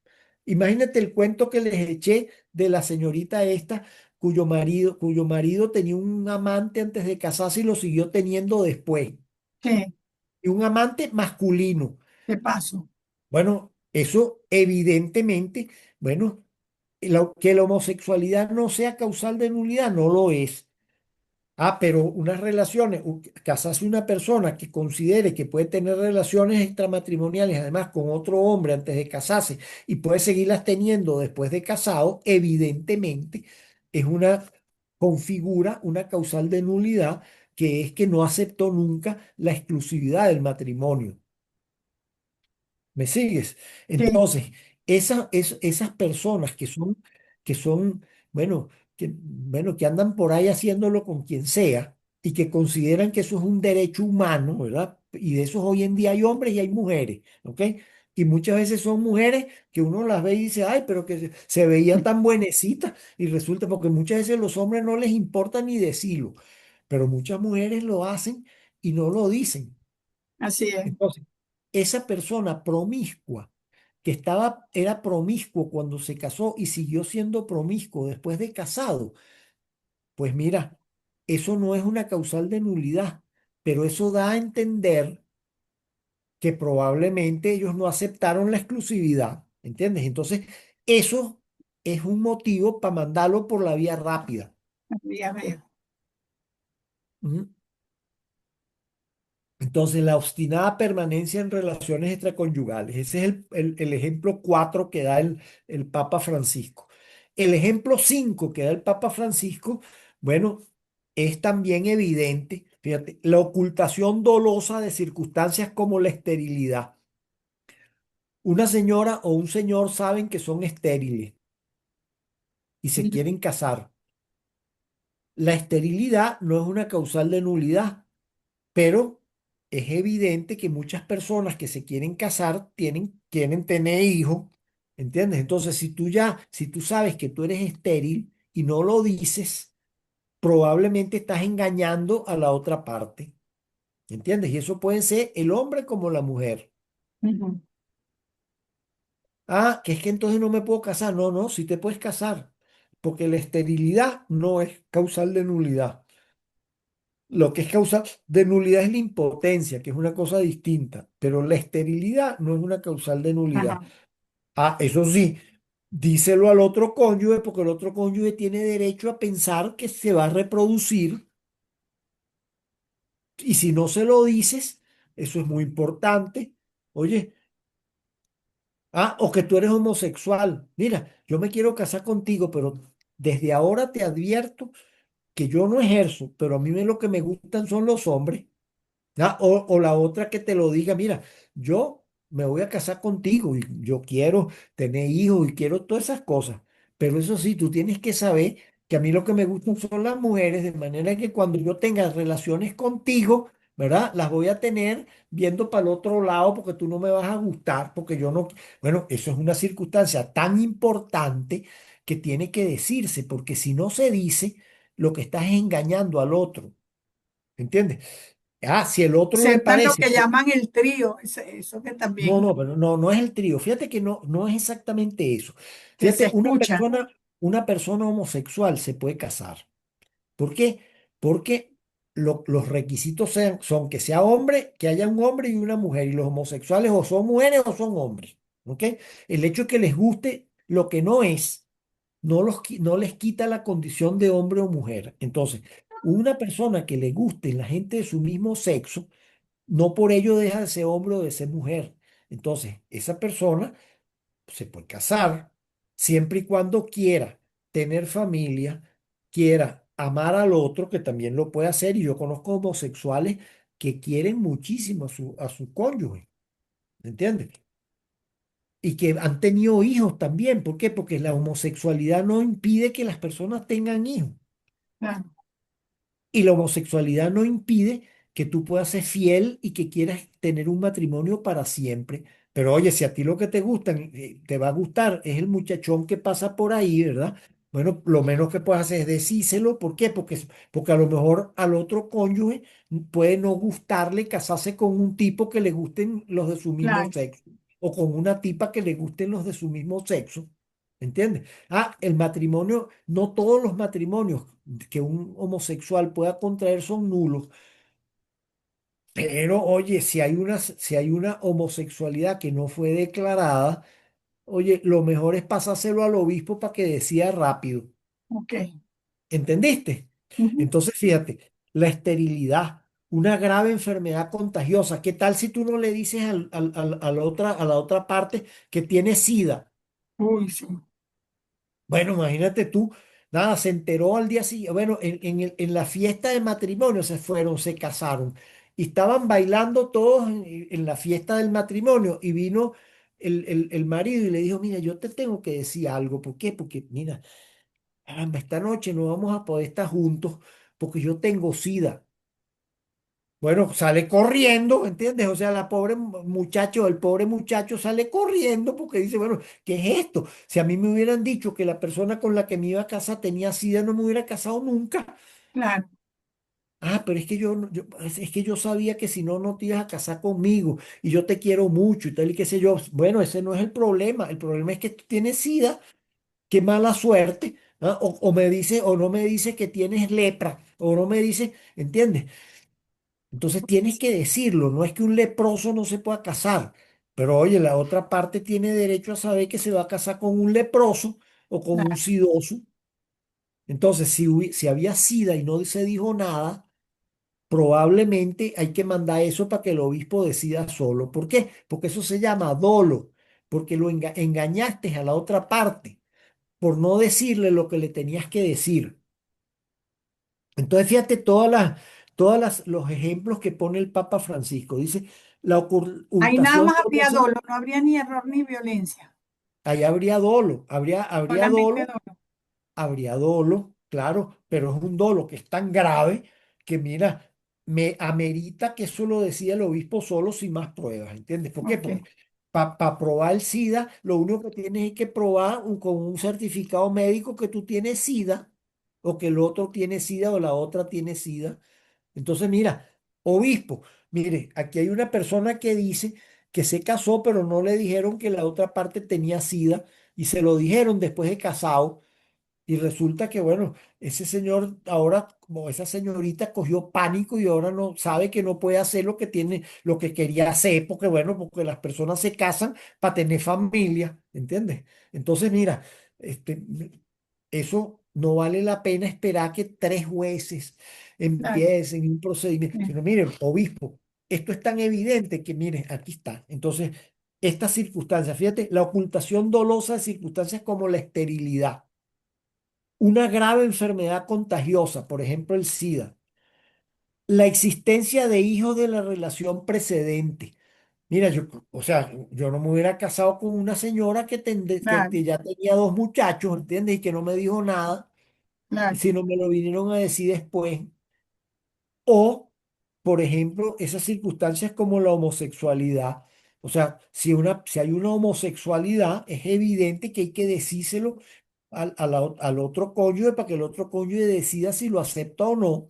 S2: Imagínate el cuento que les eché de la señorita esta, cuyo marido tenía un amante antes de casarse y lo siguió teniendo después.
S1: sí,
S2: y un amante masculino.
S1: de paso.
S2: Bueno, eso evidentemente, bueno, que la homosexualidad no sea causal de nulidad, no lo es. Ah, pero unas relaciones, casarse una persona que considere que puede tener relaciones extramatrimoniales, además con otro hombre antes de casarse y puede seguirlas teniendo después de casado, evidentemente es una, configura una causal de nulidad que es que no aceptó nunca la exclusividad del matrimonio. ¿Me sigues?
S1: Sí,
S2: Entonces, esas personas que son, bueno, que andan por ahí haciéndolo con quien sea y que consideran que eso es un derecho humano, ¿verdad? Y de esos hoy en día hay hombres y hay mujeres, ¿ok? Y muchas veces son mujeres que uno las ve y dice, ay, pero que se veía tan buenecita y resulta porque muchas veces los hombres no les importa ni decirlo, pero muchas mujeres lo hacen y no lo dicen.
S1: así es.
S2: Entonces, esa persona promiscua era promiscuo cuando se casó y siguió siendo promiscuo después de casado, pues mira, eso no es una causal de nulidad, pero eso da a entender que probablemente ellos no aceptaron la exclusividad, ¿entiendes? Entonces, eso es un motivo para mandarlo por la vía rápida.
S1: Ya veo.
S2: Ujú. Entonces, la obstinada permanencia en relaciones extraconyugales. Ese es el ejemplo 4 que da el Papa Francisco. El ejemplo 5 que da el Papa Francisco, bueno, es también evidente, fíjate, la ocultación dolosa de circunstancias como la esterilidad. Una señora o un señor saben que son estériles y se
S1: Ujú.
S2: quieren casar. La esterilidad no es una causal de nulidad. Pero es evidente que muchas personas que se quieren casar quieren tener hijos, ¿entiendes? Entonces, si tú sabes que tú eres estéril y no lo dices, probablemente estás engañando a la otra parte, ¿entiendes? Y eso puede ser el hombre como la mujer.
S1: Ujú.
S2: Ah, que es que entonces no me puedo casar. No, no, sí te puedes casar, porque la esterilidad no es causal de nulidad. Lo que es causa de nulidad es la impotencia, que es una cosa distinta, pero la esterilidad no es una causal de nulidad.
S1: Ajá.
S2: Ah, eso sí, díselo al otro cónyuge porque el otro cónyuge tiene derecho a pensar que se va a reproducir y si no se lo dices, eso es muy importante. Oye, o que tú eres homosexual. Mira, yo me quiero casar contigo, pero desde ahora te advierto que yo no ejerzo, pero a mí lo que me gustan son los hombres. O la otra que te lo diga, mira, yo me voy a casar contigo y yo quiero tener hijos y quiero todas esas cosas. Pero eso sí, tú tienes que saber que a mí lo que me gustan son las mujeres, de manera que cuando yo tenga relaciones contigo, ¿verdad? Las voy a tener viendo para el otro lado porque tú no me vas a gustar, porque yo no... Bueno, eso es una circunstancia tan importante que tiene que decirse, porque si no se dice, lo que estás es engañando al otro. ¿Entiendes? Si el otro le
S1: Aceptan lo
S2: parece
S1: que
S2: que...
S1: llaman el trío, eso que
S2: No,
S1: también
S2: no, pero no, no es el trío. Fíjate que no, no es exactamente eso.
S1: que se
S2: Fíjate,
S1: escucha.
S2: una persona homosexual se puede casar. ¿Por qué? Porque los requisitos son que sea hombre, que haya un hombre y una mujer. Y los homosexuales o son mujeres o son hombres. ¿Ok? El hecho de que les guste lo que no es, no les quita la condición de hombre o mujer. Entonces, una persona que le guste la gente de su mismo sexo, no por ello deja de ser hombre o de ser mujer. Entonces, esa persona se puede casar siempre y cuando quiera tener familia, quiera amar al otro, que también lo puede hacer. Y yo conozco homosexuales que quieren muchísimo a su cónyuge, ¿entiendes? Y que han tenido hijos también. ¿Por qué? Porque la homosexualidad no impide que las personas tengan hijos.
S1: Claro,
S2: Y la homosexualidad no impide que tú puedas ser fiel y que quieras tener un matrimonio para siempre. Pero oye, si a ti lo que te gustan, te va a gustar, es el muchachón que pasa por ahí, ¿verdad? Bueno, lo menos que puedes hacer es decírselo. ¿Por qué? Porque a lo mejor al otro cónyuge puede no gustarle casarse con un tipo que le gusten los de su mismo
S1: claro.
S2: sexo o con una tipa que le gusten los de su mismo sexo. ¿Entiendes? El matrimonio, no todos los matrimonios que un homosexual pueda contraer son nulos. Pero oye, si hay una homosexualidad que no fue declarada, oye, lo mejor es pasárselo al obispo para que decida rápido.
S1: Ok.
S2: ¿Entendiste?
S1: Ujú.
S2: Entonces, fíjate, la esterilidad, una grave enfermedad contagiosa. ¿Qué tal si tú no le dices a la otra parte que tiene SIDA?
S1: Uy, sí,
S2: Bueno, imagínate tú, nada, se enteró al día siguiente, bueno, en la fiesta de matrimonio se fueron, se casaron y estaban bailando todos en la fiesta del matrimonio y vino el marido y le dijo, mira, yo te tengo que decir algo. ¿Por qué? Porque, mira, caramba, esta noche no vamos a poder estar juntos porque yo tengo SIDA. Bueno, sale corriendo, ¿entiendes? O sea, el pobre muchacho sale corriendo porque dice, bueno, ¿qué es esto? Si a mí me hubieran dicho que la persona con la que me iba a casar tenía SIDA, no me hubiera casado nunca.
S1: claro,
S2: Ah, pero es que yo, es que yo sabía que si no, no te ibas a casar conmigo y yo te quiero mucho y tal y qué sé yo. Bueno, ese no es el problema. El problema es que tú tienes SIDA, qué mala suerte. ¿Ah? O me dice, o no me dice que tienes lepra, o no me dice, ¿entiendes? Entonces tienes que decirlo, no es que un leproso no se pueda casar, pero oye, la otra parte tiene derecho a saber que se va a casar con un leproso o con un
S1: claro.
S2: sidoso. Entonces, si había sida y no se dijo nada, probablemente hay que mandar eso para que el obispo decida solo. ¿Por qué? Porque eso se llama dolo, porque lo engañaste a la otra parte por no decirle lo que le tenías que decir. Entonces, fíjate los ejemplos que pone el Papa Francisco. Dice, la
S1: Ahí nada
S2: ocultación
S1: más habría
S2: dolosa,
S1: dolo, no habría ni error ni violencia,
S2: ahí habría dolo, habría
S1: solamente
S2: dolo,
S1: dolo.
S2: habría dolo, claro, pero es un dolo que es tan grave que, mira, me amerita que eso lo decida el obispo solo sin más pruebas, ¿entiendes? ¿Por qué?
S1: Ok,
S2: Porque para probar el SIDA, lo único que tienes es que probar con un certificado médico que tú tienes SIDA o que el otro tiene SIDA o la otra tiene SIDA. Entonces, mira, obispo, mire, aquí hay una persona que dice que se casó, pero no le dijeron que la otra parte tenía SIDA y se lo dijeron después de casado. Y resulta que, bueno, ese señor ahora, como esa señorita cogió pánico y ahora no sabe que no puede hacer lo que tiene, lo que quería hacer, porque, bueno, porque las personas se casan para tener familia, ¿entiendes? Entonces, mira, este, eso no vale la pena esperar que tres jueces
S1: claro.
S2: empiecen un procedimiento,
S1: Sí.
S2: sino, miren, obispo, esto es tan evidente que, miren, aquí está. Entonces, estas circunstancias, fíjate, la ocultación dolosa de circunstancias como la esterilidad, una grave enfermedad contagiosa, por ejemplo el SIDA, la existencia de hijos de la relación precedente. Mira, o sea, yo no me hubiera casado con una señora
S1: Claro,
S2: ya tenía dos muchachos, ¿entiendes? Y que no me dijo nada,
S1: claro.
S2: sino me lo vinieron a decir después. O, por ejemplo, esas circunstancias como la homosexualidad. O sea, si hay una homosexualidad, es evidente que hay que decírselo al otro cónyuge para que el otro cónyuge decida si lo acepta o no.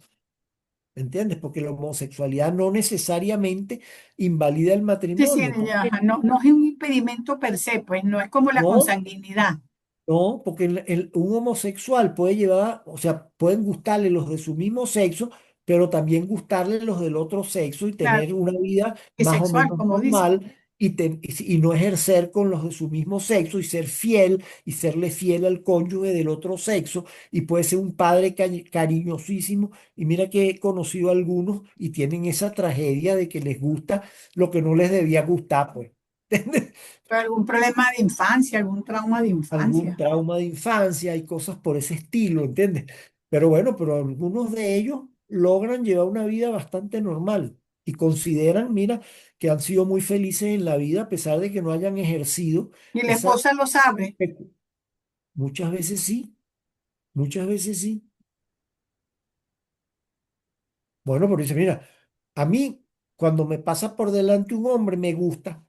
S2: ¿Entiendes? Porque la homosexualidad no necesariamente invalida el
S1: Sí, sí,
S2: matrimonio. ¿Por
S1: ya,
S2: qué?
S1: ajá, no, no es un impedimento per se, pues no es como la
S2: No,
S1: consanguinidad.
S2: no, porque un homosexual puede llevar, o sea, pueden gustarle los de su mismo sexo, pero también gustarle los del otro sexo y
S1: Claro,
S2: tener una vida
S1: es
S2: más o
S1: sexual,
S2: menos
S1: como dice.
S2: normal y no ejercer con los de su mismo sexo y ser fiel y serle fiel al cónyuge del otro sexo y puede ser un padre cariñosísimo. Y mira que he conocido a algunos y tienen esa tragedia de que les gusta lo que no les debía gustar, pues.
S1: Pero algún problema de infancia, algún trauma de
S2: Algún
S1: infancia.
S2: trauma de infancia y cosas por ese estilo, ¿entiendes? Pero bueno, pero algunos de ellos logran llevar una vida bastante normal y consideran, mira, que han sido muy felices en la vida a pesar de que no hayan ejercido
S1: Y la
S2: esa...
S1: esposa lo sabe.
S2: Muchas veces sí, muchas veces sí. Bueno, pero dice, mira, a mí cuando me pasa por delante un hombre me gusta.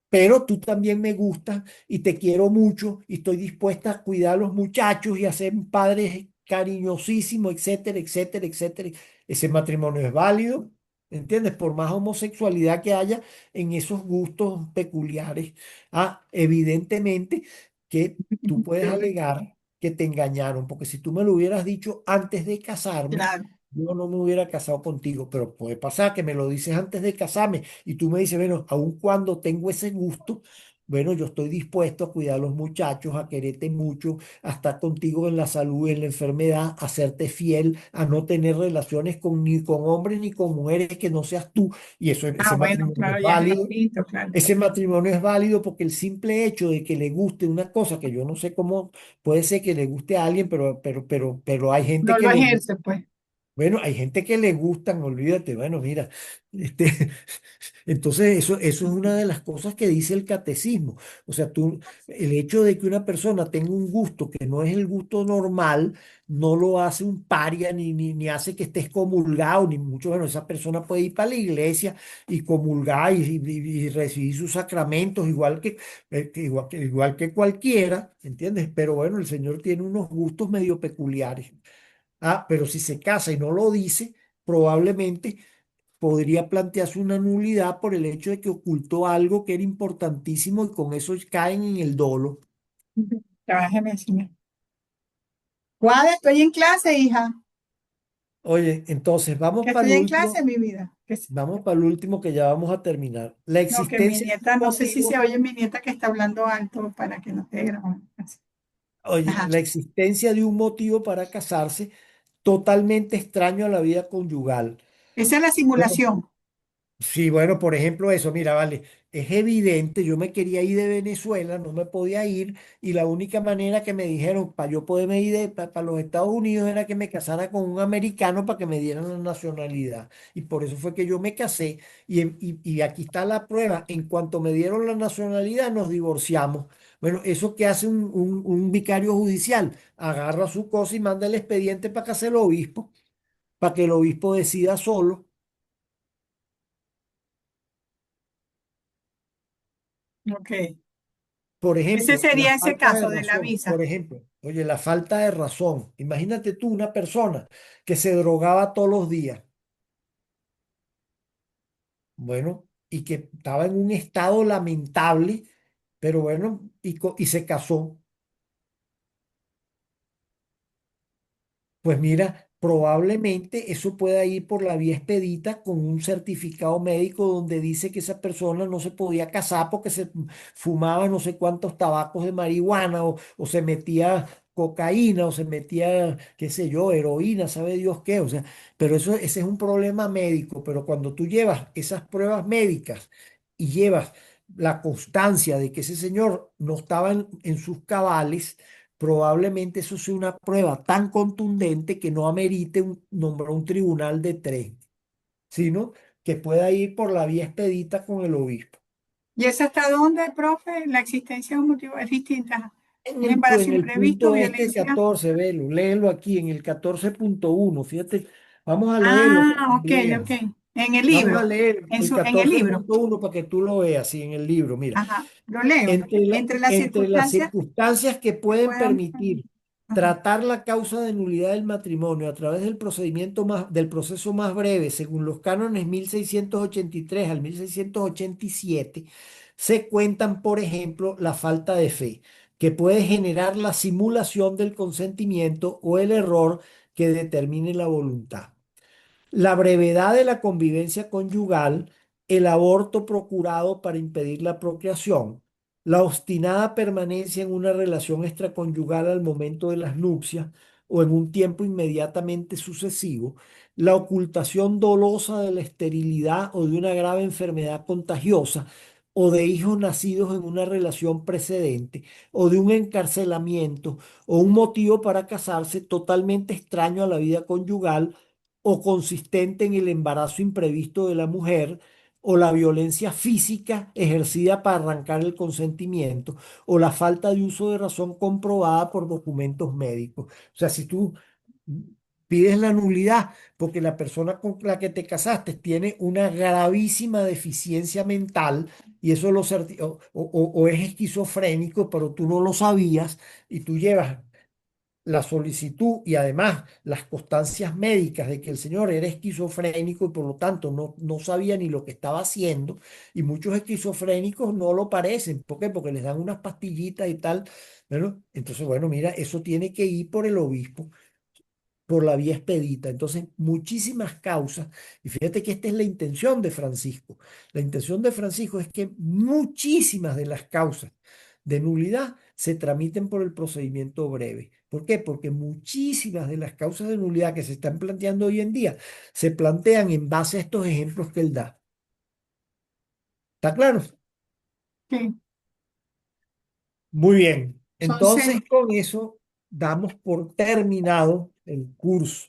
S2: Pero tú también me gustas y te quiero mucho y estoy dispuesta a cuidar a los muchachos y a ser un padre cariñosísimo, etcétera, etcétera, etcétera. Ese matrimonio es válido, ¿entiendes? Por más homosexualidad que haya en esos gustos peculiares. Ah, evidentemente que tú puedes
S1: Yo,
S2: alegar que te engañaron, porque si tú me lo hubieras dicho antes de casarme,
S1: claro.
S2: yo no me hubiera casado contigo, pero puede pasar que me lo dices antes de casarme y tú me dices, bueno, aun cuando tengo ese gusto, bueno, yo estoy dispuesto a cuidar a los muchachos, a quererte mucho, a estar contigo en la salud, en la enfermedad, a serte fiel, a no tener relaciones con, ni con hombres ni con mujeres que no seas tú. Y eso,
S1: Ah,
S2: ese
S1: bueno,
S2: matrimonio
S1: claro,
S2: es
S1: ya es
S2: válido.
S1: distinto, claro.
S2: Ese matrimonio es válido porque el simple hecho de que le guste una cosa que yo no sé cómo puede ser que le guste a alguien, pero hay gente
S1: No
S2: que
S1: lo
S2: le gusta.
S1: ejerce, pues.
S2: Bueno, hay gente que le gustan, olvídate, bueno, mira, este, entonces eso es una de las cosas que dice el catecismo. O sea, el hecho de que una persona tenga un gusto que no es el gusto normal, no lo hace un paria, ni hace que estés comulgado, ni mucho menos. Esa persona puede ir para la iglesia y comulgar y recibir sus sacramentos, igual que cualquiera, ¿entiendes? Pero bueno, el Señor tiene unos gustos medio peculiares. Ah, pero si se casa y no lo dice, probablemente podría plantearse una nulidad por el hecho de que ocultó algo que era importantísimo y con eso caen en el dolo.
S1: Ujú. Trabájeme, señor. ¿Cuál? Estoy en clase, hija.
S2: Oye, entonces
S1: Que estoy en clase, mi vida.
S2: vamos para el último que ya vamos a terminar. La
S1: No, que mi
S2: existencia de
S1: nieta,
S2: un
S1: no sé si se
S2: motivo,
S1: oye mi nieta que está hablando alto para que no esté grabando.
S2: oye,
S1: Ajá.
S2: la existencia de un motivo para casarse totalmente extraño a la vida conyugal.
S1: Esa es la simulación.
S2: Sí, bueno, por ejemplo, eso, mira, vale, es evidente, yo me quería ir de Venezuela, no me podía ir, y la única manera que me dijeron para yo poderme ir para los Estados Unidos era que me casara con un americano para que me dieran la nacionalidad. Y por eso fue que yo me casé, y aquí está la prueba, en cuanto me dieron la nacionalidad nos divorciamos. Bueno, eso que hace un vicario judicial, agarra su cosa y manda el expediente para que se el obispo, para que el obispo decida solo.
S1: Ok.
S2: Por
S1: Ese
S2: ejemplo, la
S1: sería ese
S2: falta de
S1: caso de la
S2: razón. Por
S1: visa.
S2: ejemplo, oye, la falta de razón. Imagínate tú una persona que se drogaba todos los días, bueno, y que estaba en un estado lamentable, pero bueno, y se casó. Pues mira, probablemente eso pueda ir por la vía expedita con un certificado médico donde dice que esa persona no se podía casar porque se fumaba no sé cuántos tabacos de marihuana o se metía cocaína o se metía, qué sé yo, heroína, sabe Dios qué. O sea, pero ese es un problema médico. Pero cuando tú llevas esas pruebas médicas y llevas la constancia de que ese señor no estaba en sus cabales, probablemente eso sea una prueba tan contundente que no amerite nombrar un tribunal de tres, sino que pueda ir por la vía expedita con el obispo.
S1: ¿Y es hasta dónde, profe? La existencia de un motivo es distinta. Un embarazo
S2: En el
S1: imprevisto,
S2: punto este
S1: violencia.
S2: 14, velo, léelo aquí en el 14.1, fíjate, vamos a leerlo para
S1: Ah,
S2: que
S1: ok, ok.
S2: veas.
S1: En el
S2: Vamos a
S1: libro.
S2: leer el
S1: En el libro.
S2: 14.1 para que tú lo veas, sí, en el libro. Mira,
S1: Ajá. Lo leo. Entre las
S2: entre las
S1: circunstancias
S2: circunstancias que
S1: que
S2: pueden
S1: puedan.
S2: permitir
S1: Ajá.
S2: tratar la causa de nulidad del matrimonio a través del proceso más breve, según los cánones 1683 al 1687, se cuentan, por ejemplo, la falta de fe, que puede generar la simulación del consentimiento o el error que determine la voluntad, la brevedad de la convivencia conyugal, el aborto procurado para impedir la procreación, la obstinada permanencia en una relación extraconyugal al momento de las nupcias o en un tiempo inmediatamente sucesivo, la ocultación dolosa de la esterilidad o de una grave enfermedad contagiosa o de hijos nacidos en una relación precedente o de un encarcelamiento o un motivo para casarse totalmente extraño a la vida conyugal o consistente en el embarazo imprevisto de la mujer, o la violencia física ejercida para arrancar el consentimiento, o la falta de uso de razón comprobada por documentos médicos. O sea, si tú pides la nulidad porque la persona con la que te casaste tiene una gravísima deficiencia mental y eso o es esquizofrénico, pero tú no lo sabías y tú llevas la solicitud y además las constancias médicas de que el señor era esquizofrénico y por lo tanto no sabía ni lo que estaba haciendo, y muchos esquizofrénicos no lo parecen. ¿Por qué? Porque les dan unas pastillitas y tal. Bueno, entonces, bueno, mira, eso tiene que ir por el obispo. por la vía expedita. Entonces, muchísimas causas, y fíjate que esta es la intención de Francisco. La intención de Francisco es que muchísimas de las causas de nulidad se tramiten por el procedimiento breve. ¿Por qué? Porque muchísimas de las causas de nulidad que se están planteando hoy en día se plantean en base a estos ejemplos que él da. ¿Está claro?
S1: Sí.
S2: Muy bien.
S1: Son seis.
S2: Entonces, con eso damos por terminado el curso.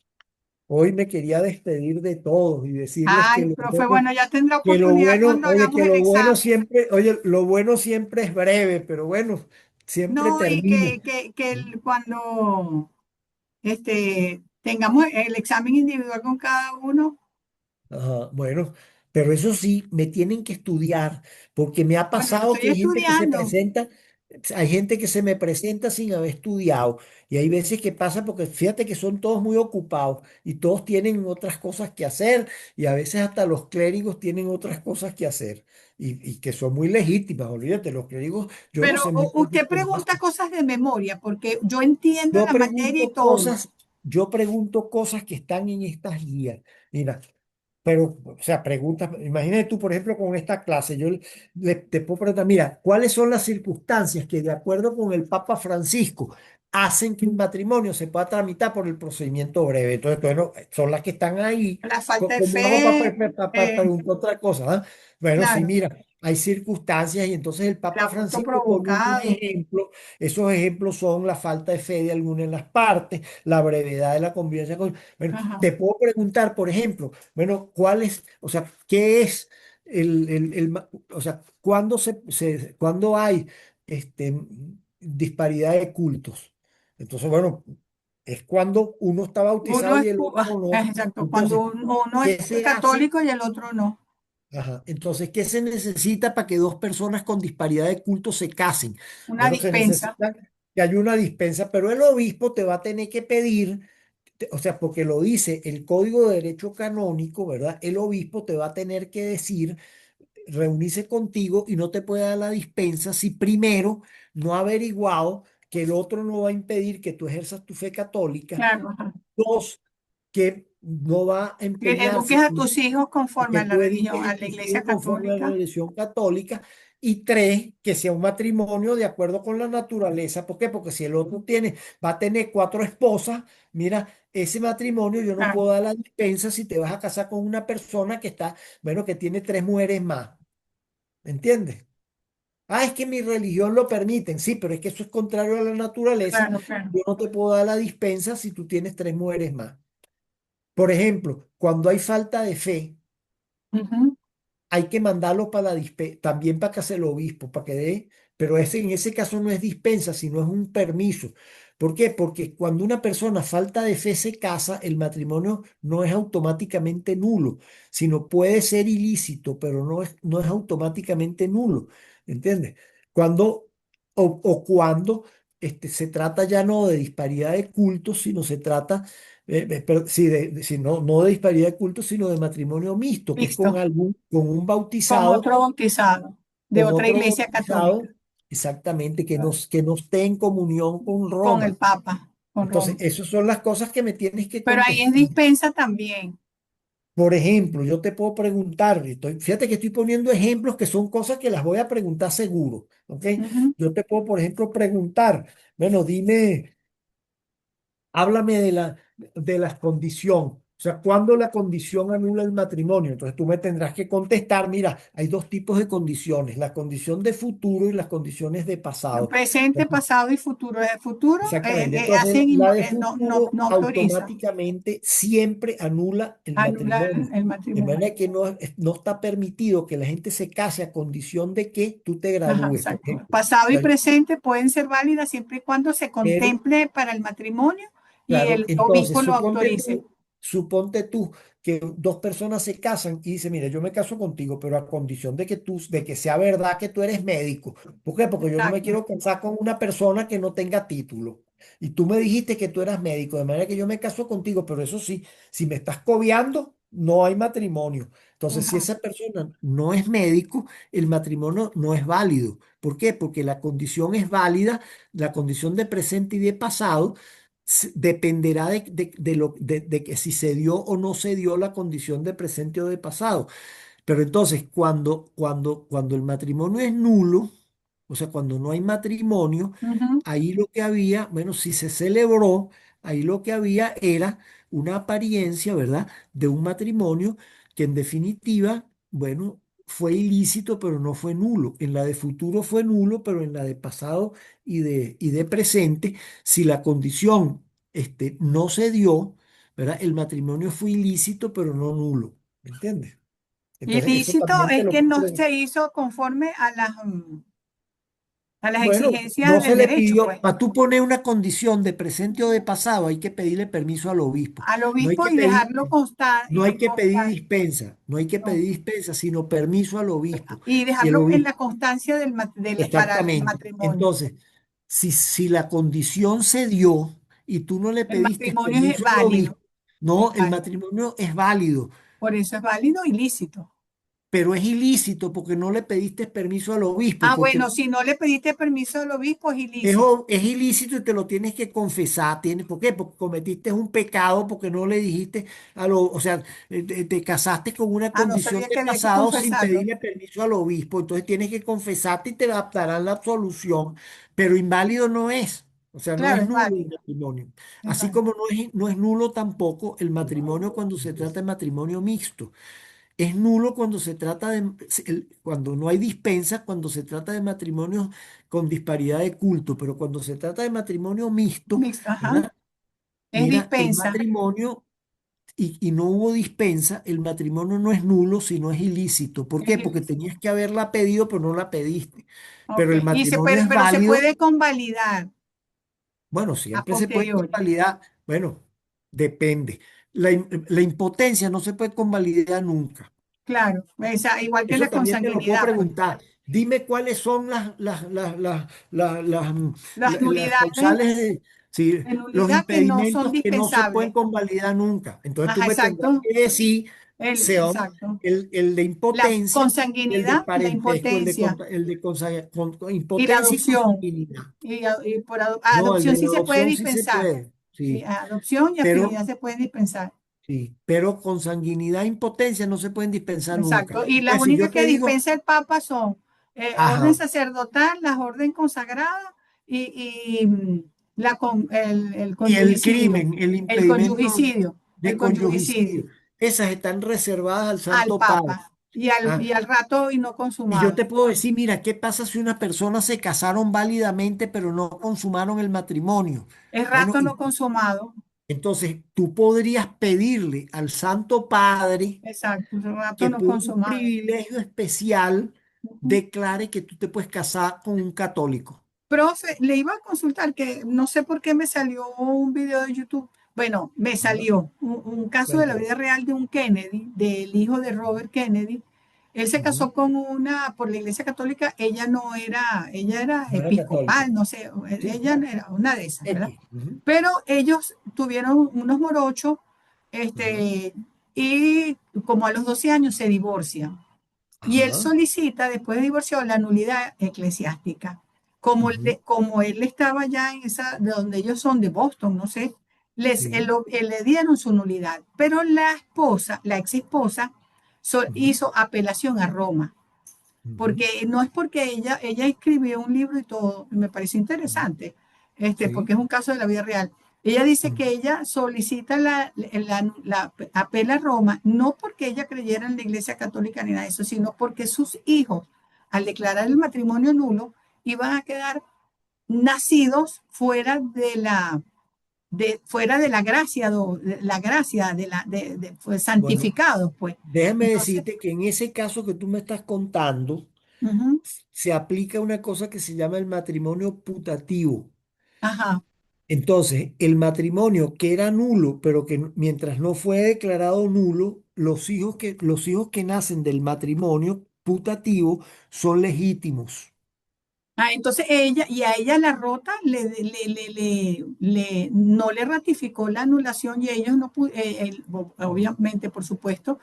S2: Hoy me quería despedir de todos y decirles
S1: Ay, profe, bueno, ya tendrá
S2: que lo
S1: oportunidad
S2: bueno,
S1: cuando
S2: oye,
S1: hagamos
S2: que
S1: el
S2: lo bueno
S1: examen.
S2: siempre, oye, lo bueno siempre es breve, pero bueno, siempre
S1: No, y
S2: termina.
S1: cuando tengamos el examen individual con cada uno,
S2: Ajá, bueno, pero eso sí, me tienen que estudiar, porque me ha
S1: bueno, yo
S2: pasado
S1: estoy
S2: que
S1: estudiando,
S2: hay gente que se me presenta sin haber estudiado, y hay veces que pasa porque fíjate que son todos muy ocupados y todos tienen otras cosas que hacer, y a veces hasta los clérigos tienen otras cosas que hacer, y que son muy legítimas, olvídate, los clérigos, yo no
S1: pero
S2: sé mucho de
S1: usted
S2: esto.
S1: pregunta cosas de memoria, porque yo entiendo
S2: Yo
S1: la materia y
S2: pregunto
S1: todo.
S2: cosas, yo pregunto cosas que están en estas guías. Mira, pero, o sea, preguntas, imagínate tú, por ejemplo, con esta clase, te puedo preguntar, mira, ¿cuáles son las circunstancias que, de acuerdo con el Papa Francisco, hacen que un matrimonio se pueda tramitar por el procedimiento breve? Entonces, bueno, son las que están ahí.
S1: La falta de
S2: ¿Cómo hago
S1: fe,
S2: para preguntar otra cosa? ¿Ah? Bueno, sí,
S1: claro,
S2: mira, hay circunstancias y entonces el
S1: el
S2: Papa
S1: aborto
S2: Francisco pone unos
S1: provocado.
S2: ejemplos. Esos ejemplos son la falta de fe de alguna en las partes, la brevedad de la convivencia con... Bueno,
S1: Ajá.
S2: te puedo preguntar, por ejemplo, bueno, ¿cuál es, o sea, qué es o sea, cuándo hay disparidad de cultos? Entonces, bueno, es cuando uno está
S1: Uno
S2: bautizado y
S1: es,
S2: el otro no.
S1: exacto, cuando
S2: Entonces,
S1: uno es
S2: ¿qué se hace?
S1: católico y el otro no.
S2: Ajá. Entonces, ¿qué se necesita para que dos personas con disparidad de culto se casen?
S1: Una
S2: Bueno, se
S1: dispensa,
S2: necesita que haya una dispensa, pero el obispo te va a tener que pedir, o sea, porque lo dice el Código de Derecho Canónico, ¿verdad? El obispo te va a tener que decir, reunirse contigo y no te puede dar la dispensa si primero no ha averiguado que el otro no va a impedir que tú ejerzas tu fe católica.
S1: claro. Ajá.
S2: Dos, que no va a
S1: Que eduques
S2: empeñarse
S1: a tus hijos conforme
S2: que
S1: a la
S2: tú
S1: religión,
S2: eduques
S1: a
S2: a
S1: la
S2: tus
S1: iglesia
S2: hijos conforme a la
S1: católica.
S2: religión católica. Y tres, que sea un matrimonio de acuerdo con la naturaleza. ¿Por qué? Porque si el otro va a tener cuatro esposas, mira, ese matrimonio yo no
S1: Claro,
S2: puedo dar la dispensa si te vas a casar con una persona que está, bueno, que tiene tres mujeres más. ¿Entiendes? Ah, es que mi religión lo permiten. Sí, pero es que eso es contrario a la naturaleza.
S1: claro, claro.
S2: Yo no te puedo dar la dispensa si tú tienes tres mujeres más. Por ejemplo, cuando hay falta de fe,
S1: Ujú.
S2: hay que mandarlo para también para que haga el obispo, para que dé, pero en ese caso no es dispensa, sino es un permiso. ¿Por qué? Porque cuando una persona falta de fe se casa, el matrimonio no es automáticamente nulo, sino puede ser ilícito, pero no es automáticamente nulo. ¿Entiendes? Cuando, o cuando se trata ya no de disparidad de cultos, sino se trata pero sí, no de disparidad de culto, sino de matrimonio mixto, que es
S1: Listo.
S2: con un
S1: Con
S2: bautizado,
S1: otro bautizado de
S2: con
S1: otra
S2: otro
S1: iglesia católica,
S2: bautizado, exactamente, que no esté en comunión con
S1: con el
S2: Roma.
S1: Papa, con
S2: Entonces,
S1: Roma.
S2: esas son las cosas que me tienes que
S1: Pero ahí es
S2: contestar.
S1: dispensa también.
S2: Por ejemplo, yo te puedo preguntar, fíjate que estoy poniendo ejemplos que son cosas que las voy a preguntar seguro, ¿ok?
S1: Ujú.
S2: Yo te puedo, por ejemplo, preguntar, bueno, dime. Háblame de la condición. O sea, ¿cuándo la condición anula el matrimonio? Entonces tú me tendrás que contestar, mira, hay dos tipos de condiciones, la condición de futuro y las condiciones de pasado.
S1: Presente,
S2: Entonces,
S1: pasado y futuro. El futuro
S2: exactamente. Entonces,
S1: hacen y
S2: la
S1: no,
S2: de
S1: no,
S2: futuro
S1: no autoriza,
S2: automáticamente siempre anula el
S1: anula
S2: matrimonio.
S1: el
S2: De
S1: matrimonio.
S2: manera que no está permitido que la gente se case a condición de que tú te
S1: Ajá,
S2: gradúes, por
S1: exacto.
S2: ejemplo.
S1: Pasado y
S2: Ya,
S1: presente pueden ser válidas siempre y cuando se
S2: pero
S1: contemple para el matrimonio y
S2: claro,
S1: el
S2: entonces
S1: obispo lo autorice.
S2: suponte tú que dos personas se casan y dicen, mira, yo me caso contigo, pero a condición de que sea verdad que tú eres médico. ¿Por qué? Porque yo no me
S1: Exacto.
S2: quiero casar con una persona que no tenga título. Y tú me dijiste que tú eras médico, de manera que yo me caso contigo, pero eso sí, si me estás cobiando, no hay matrimonio. Entonces, si
S1: Ajá.
S2: esa persona no es médico, el matrimonio no es válido. ¿Por qué? Porque la condición es válida, la condición de presente y de pasado dependerá de que si se dio o no se dio la condición de presente o de pasado. Pero entonces, cuando el matrimonio es nulo, o sea, cuando no hay matrimonio,
S1: Ujú.
S2: ahí lo que había, bueno, si se celebró, ahí lo que había era una apariencia, ¿verdad?, de un matrimonio que en definitiva, bueno, fue ilícito, pero no fue nulo. En la de futuro fue nulo, pero en la de pasado y de presente, si la condición no se dio, ¿verdad?, el matrimonio fue ilícito, pero no nulo. ¿Me entiendes? Entonces, eso
S1: Ilícito
S2: también te
S1: es
S2: lo
S1: que no
S2: puedo.
S1: se hizo conforme a las
S2: Bueno,
S1: exigencias
S2: no
S1: del
S2: se le
S1: derecho,
S2: pidió,
S1: pues,
S2: para tú poner una condición de presente o de pasado, hay que pedirle permiso al obispo.
S1: al
S2: No hay
S1: obispo
S2: que
S1: y
S2: pedir,
S1: dejarlo constar,
S2: no hay que pedir dispensa, no hay que
S1: no,
S2: pedir dispensa, sino permiso al obispo.
S1: y
S2: Y el
S1: dejarlo en la
S2: obispo,
S1: constancia para el
S2: exactamente.
S1: matrimonio.
S2: Entonces, si la condición se dio y tú no le
S1: El
S2: pediste
S1: matrimonio es
S2: permiso al
S1: válido,
S2: obispo, no,
S1: es
S2: el
S1: válido.
S2: matrimonio es válido,
S1: Por eso es válido y lícito.
S2: pero es ilícito porque no le pediste permiso al obispo,
S1: Ah,
S2: porque
S1: bueno, si no le pediste permiso al obispo es
S2: Es,
S1: ilícito.
S2: es ilícito y te lo tienes que confesar. ¿Por qué? Porque cometiste un pecado, porque no le dijiste o sea, te casaste con una
S1: Ah, no
S2: condición
S1: sabía
S2: de
S1: que había que
S2: casado sin
S1: confesarlo.
S2: pedirle permiso al obispo. Entonces tienes que confesarte y te darán la absolución, pero inválido no es. O sea, no
S1: Claro,
S2: es
S1: es
S2: nulo el
S1: válido,
S2: matrimonio.
S1: es
S2: Así
S1: válido.
S2: como no es nulo tampoco el matrimonio cuando se trata de matrimonio mixto. Es nulo cuando se trata cuando no hay dispensa, cuando se trata de matrimonios con disparidad de culto, pero cuando se trata de matrimonio mixto,
S1: Mixto, ajá.
S2: ¿verdad?
S1: Es
S2: Mira, el
S1: dispensa.
S2: matrimonio, y no hubo dispensa, el matrimonio no es nulo, sino es ilícito. ¿Por
S1: Es
S2: qué? Porque
S1: ilícito.
S2: tenías que haberla pedido, pero no la pediste.
S1: Ok.
S2: Pero el
S1: Y se
S2: matrimonio
S1: puede,
S2: es
S1: pero se
S2: válido.
S1: puede convalidar
S2: Bueno,
S1: a
S2: siempre se puede
S1: posteriori.
S2: convalidar. Bueno, depende. La impotencia no se puede convalidar nunca.
S1: Claro. Igual que
S2: Eso
S1: la
S2: también te lo puedo
S1: consanguinidad, pues.
S2: preguntar. Dime cuáles son
S1: Las
S2: las
S1: nulidades
S2: causales sí,
S1: de
S2: los
S1: nulidad que no son
S2: impedimentos que no se pueden
S1: dispensables.
S2: convalidar nunca. Entonces tú
S1: Ajá,
S2: me tendrás
S1: exacto.
S2: que decir, son
S1: Exacto.
S2: el de
S1: La
S2: impotencia, el de
S1: consanguinidad, la
S2: parentesco,
S1: impotencia
S2: el de
S1: y la
S2: impotencia y
S1: adopción.
S2: consanguinidad.
S1: Y por
S2: No, el
S1: adopción
S2: de
S1: sí
S2: la
S1: se puede
S2: adopción sí se
S1: dispensar.
S2: puede,
S1: Sí,
S2: sí,
S1: adopción y
S2: pero,
S1: afinidad se pueden dispensar.
S2: sí, pero consanguinidad e impotencia no se pueden dispensar nunca.
S1: Exacto. Y las
S2: Entonces, si
S1: únicas
S2: yo
S1: que
S2: te digo,
S1: dispensa el Papa son orden
S2: ajá.
S1: sacerdotal, las orden consagrada el
S2: Y el
S1: conyugicidio.
S2: crimen, el
S1: El
S2: impedimento
S1: conyugicidio. El
S2: de
S1: conyugicidio
S2: conyugicidio, esas están reservadas al
S1: al
S2: Santo Padre.
S1: Papa y
S2: ¿Ah?
S1: al rato y no
S2: Y yo
S1: consumado.
S2: te puedo decir, mira, ¿qué pasa si unas personas se casaron válidamente pero no consumaron el matrimonio?
S1: El
S2: Bueno,
S1: rato no consumado.
S2: entonces tú podrías pedirle al Santo Padre
S1: Exacto. El rato
S2: que
S1: no
S2: por un
S1: consumado.
S2: privilegio especial
S1: Ujú.
S2: declare que tú te puedes casar con un católico.
S1: Profe, le iba a consultar que no sé por qué me salió un video de YouTube. Bueno, me
S2: Ajá.
S1: salió un caso de la
S2: Cuéntame.
S1: vida real de un Kennedy, del hijo de Robert Kennedy. Él se
S2: Ujú.
S1: casó con una, por la Iglesia Católica, ella no era, ella era
S2: No era católica.
S1: episcopal, no sé,
S2: Sí,
S1: ella no era una de esas, ¿verdad?
S2: X. Ujú.
S1: Pero ellos tuvieron unos morochos,
S2: Ajá.
S1: este, y como a los 12 años se divorcian. Y él
S2: Ajá.
S1: solicita, después de divorcio, la nulidad eclesiástica.
S2: Ujú.
S1: Como él estaba ya en esa, de donde ellos son, de Boston, no sé,
S2: Sí.
S1: le dieron su nulidad. Pero la esposa, la ex esposa,
S2: Ujú.
S1: hizo apelación a Roma.
S2: Ujú.
S1: Porque no es porque ella escribió un libro y todo, me pareció
S2: Ujú.
S1: interesante, porque
S2: Sí.
S1: es un caso de la vida real. Ella dice
S2: Ujú.
S1: que ella solicita la apela a Roma, no porque ella creyera en la Iglesia Católica ni nada de eso, sino porque sus hijos, al declarar el matrimonio nulo, iban a quedar nacidos fuera de la gracia, de la gracia pues,
S2: Bueno,
S1: santificados, pues.
S2: déjame
S1: Entonces,
S2: decirte que en ese caso que tú me estás contando,
S1: ujú,
S2: se aplica una cosa que se llama el matrimonio putativo.
S1: ajá.
S2: Entonces, el matrimonio que era nulo, pero que mientras no fue declarado nulo, los hijos que nacen del matrimonio putativo son legítimos.
S1: Ah, entonces ella, y a ella la rota no le ratificó la anulación y ellos no obviamente, por supuesto,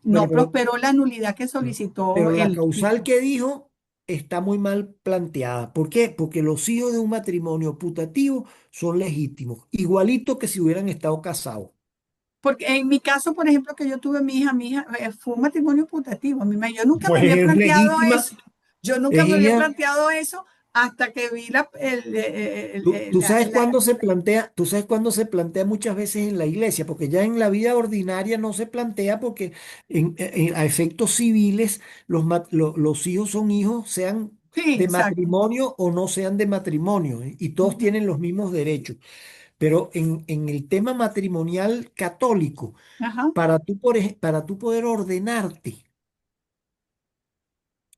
S2: Bueno,
S1: no prosperó la nulidad que solicitó
S2: pero la
S1: el
S2: causal
S1: hijo.
S2: que dijo. está muy mal planteada. ¿Por qué? Porque los hijos de un matrimonio putativo son legítimos, igualito que si hubieran estado casados.
S1: Porque en mi caso, por ejemplo, que yo tuve mi hija fue un matrimonio putativo. Yo nunca me
S2: Pues
S1: había
S2: es
S1: planteado
S2: legítima,
S1: eso. Yo nunca
S2: es
S1: me había
S2: hija.
S1: planteado eso hasta que vi
S2: Tú sabes cuándo se plantea, tú sabes cuándo se plantea muchas veces en la iglesia, porque ya en la vida ordinaria no se plantea porque a efectos civiles los hijos son hijos, sean
S1: sí,
S2: de
S1: exacto.
S2: matrimonio o no sean de matrimonio, y todos
S1: Ujú.
S2: tienen los mismos derechos. Pero en el tema matrimonial católico,
S1: Ajá,
S2: para tú poder ordenarte,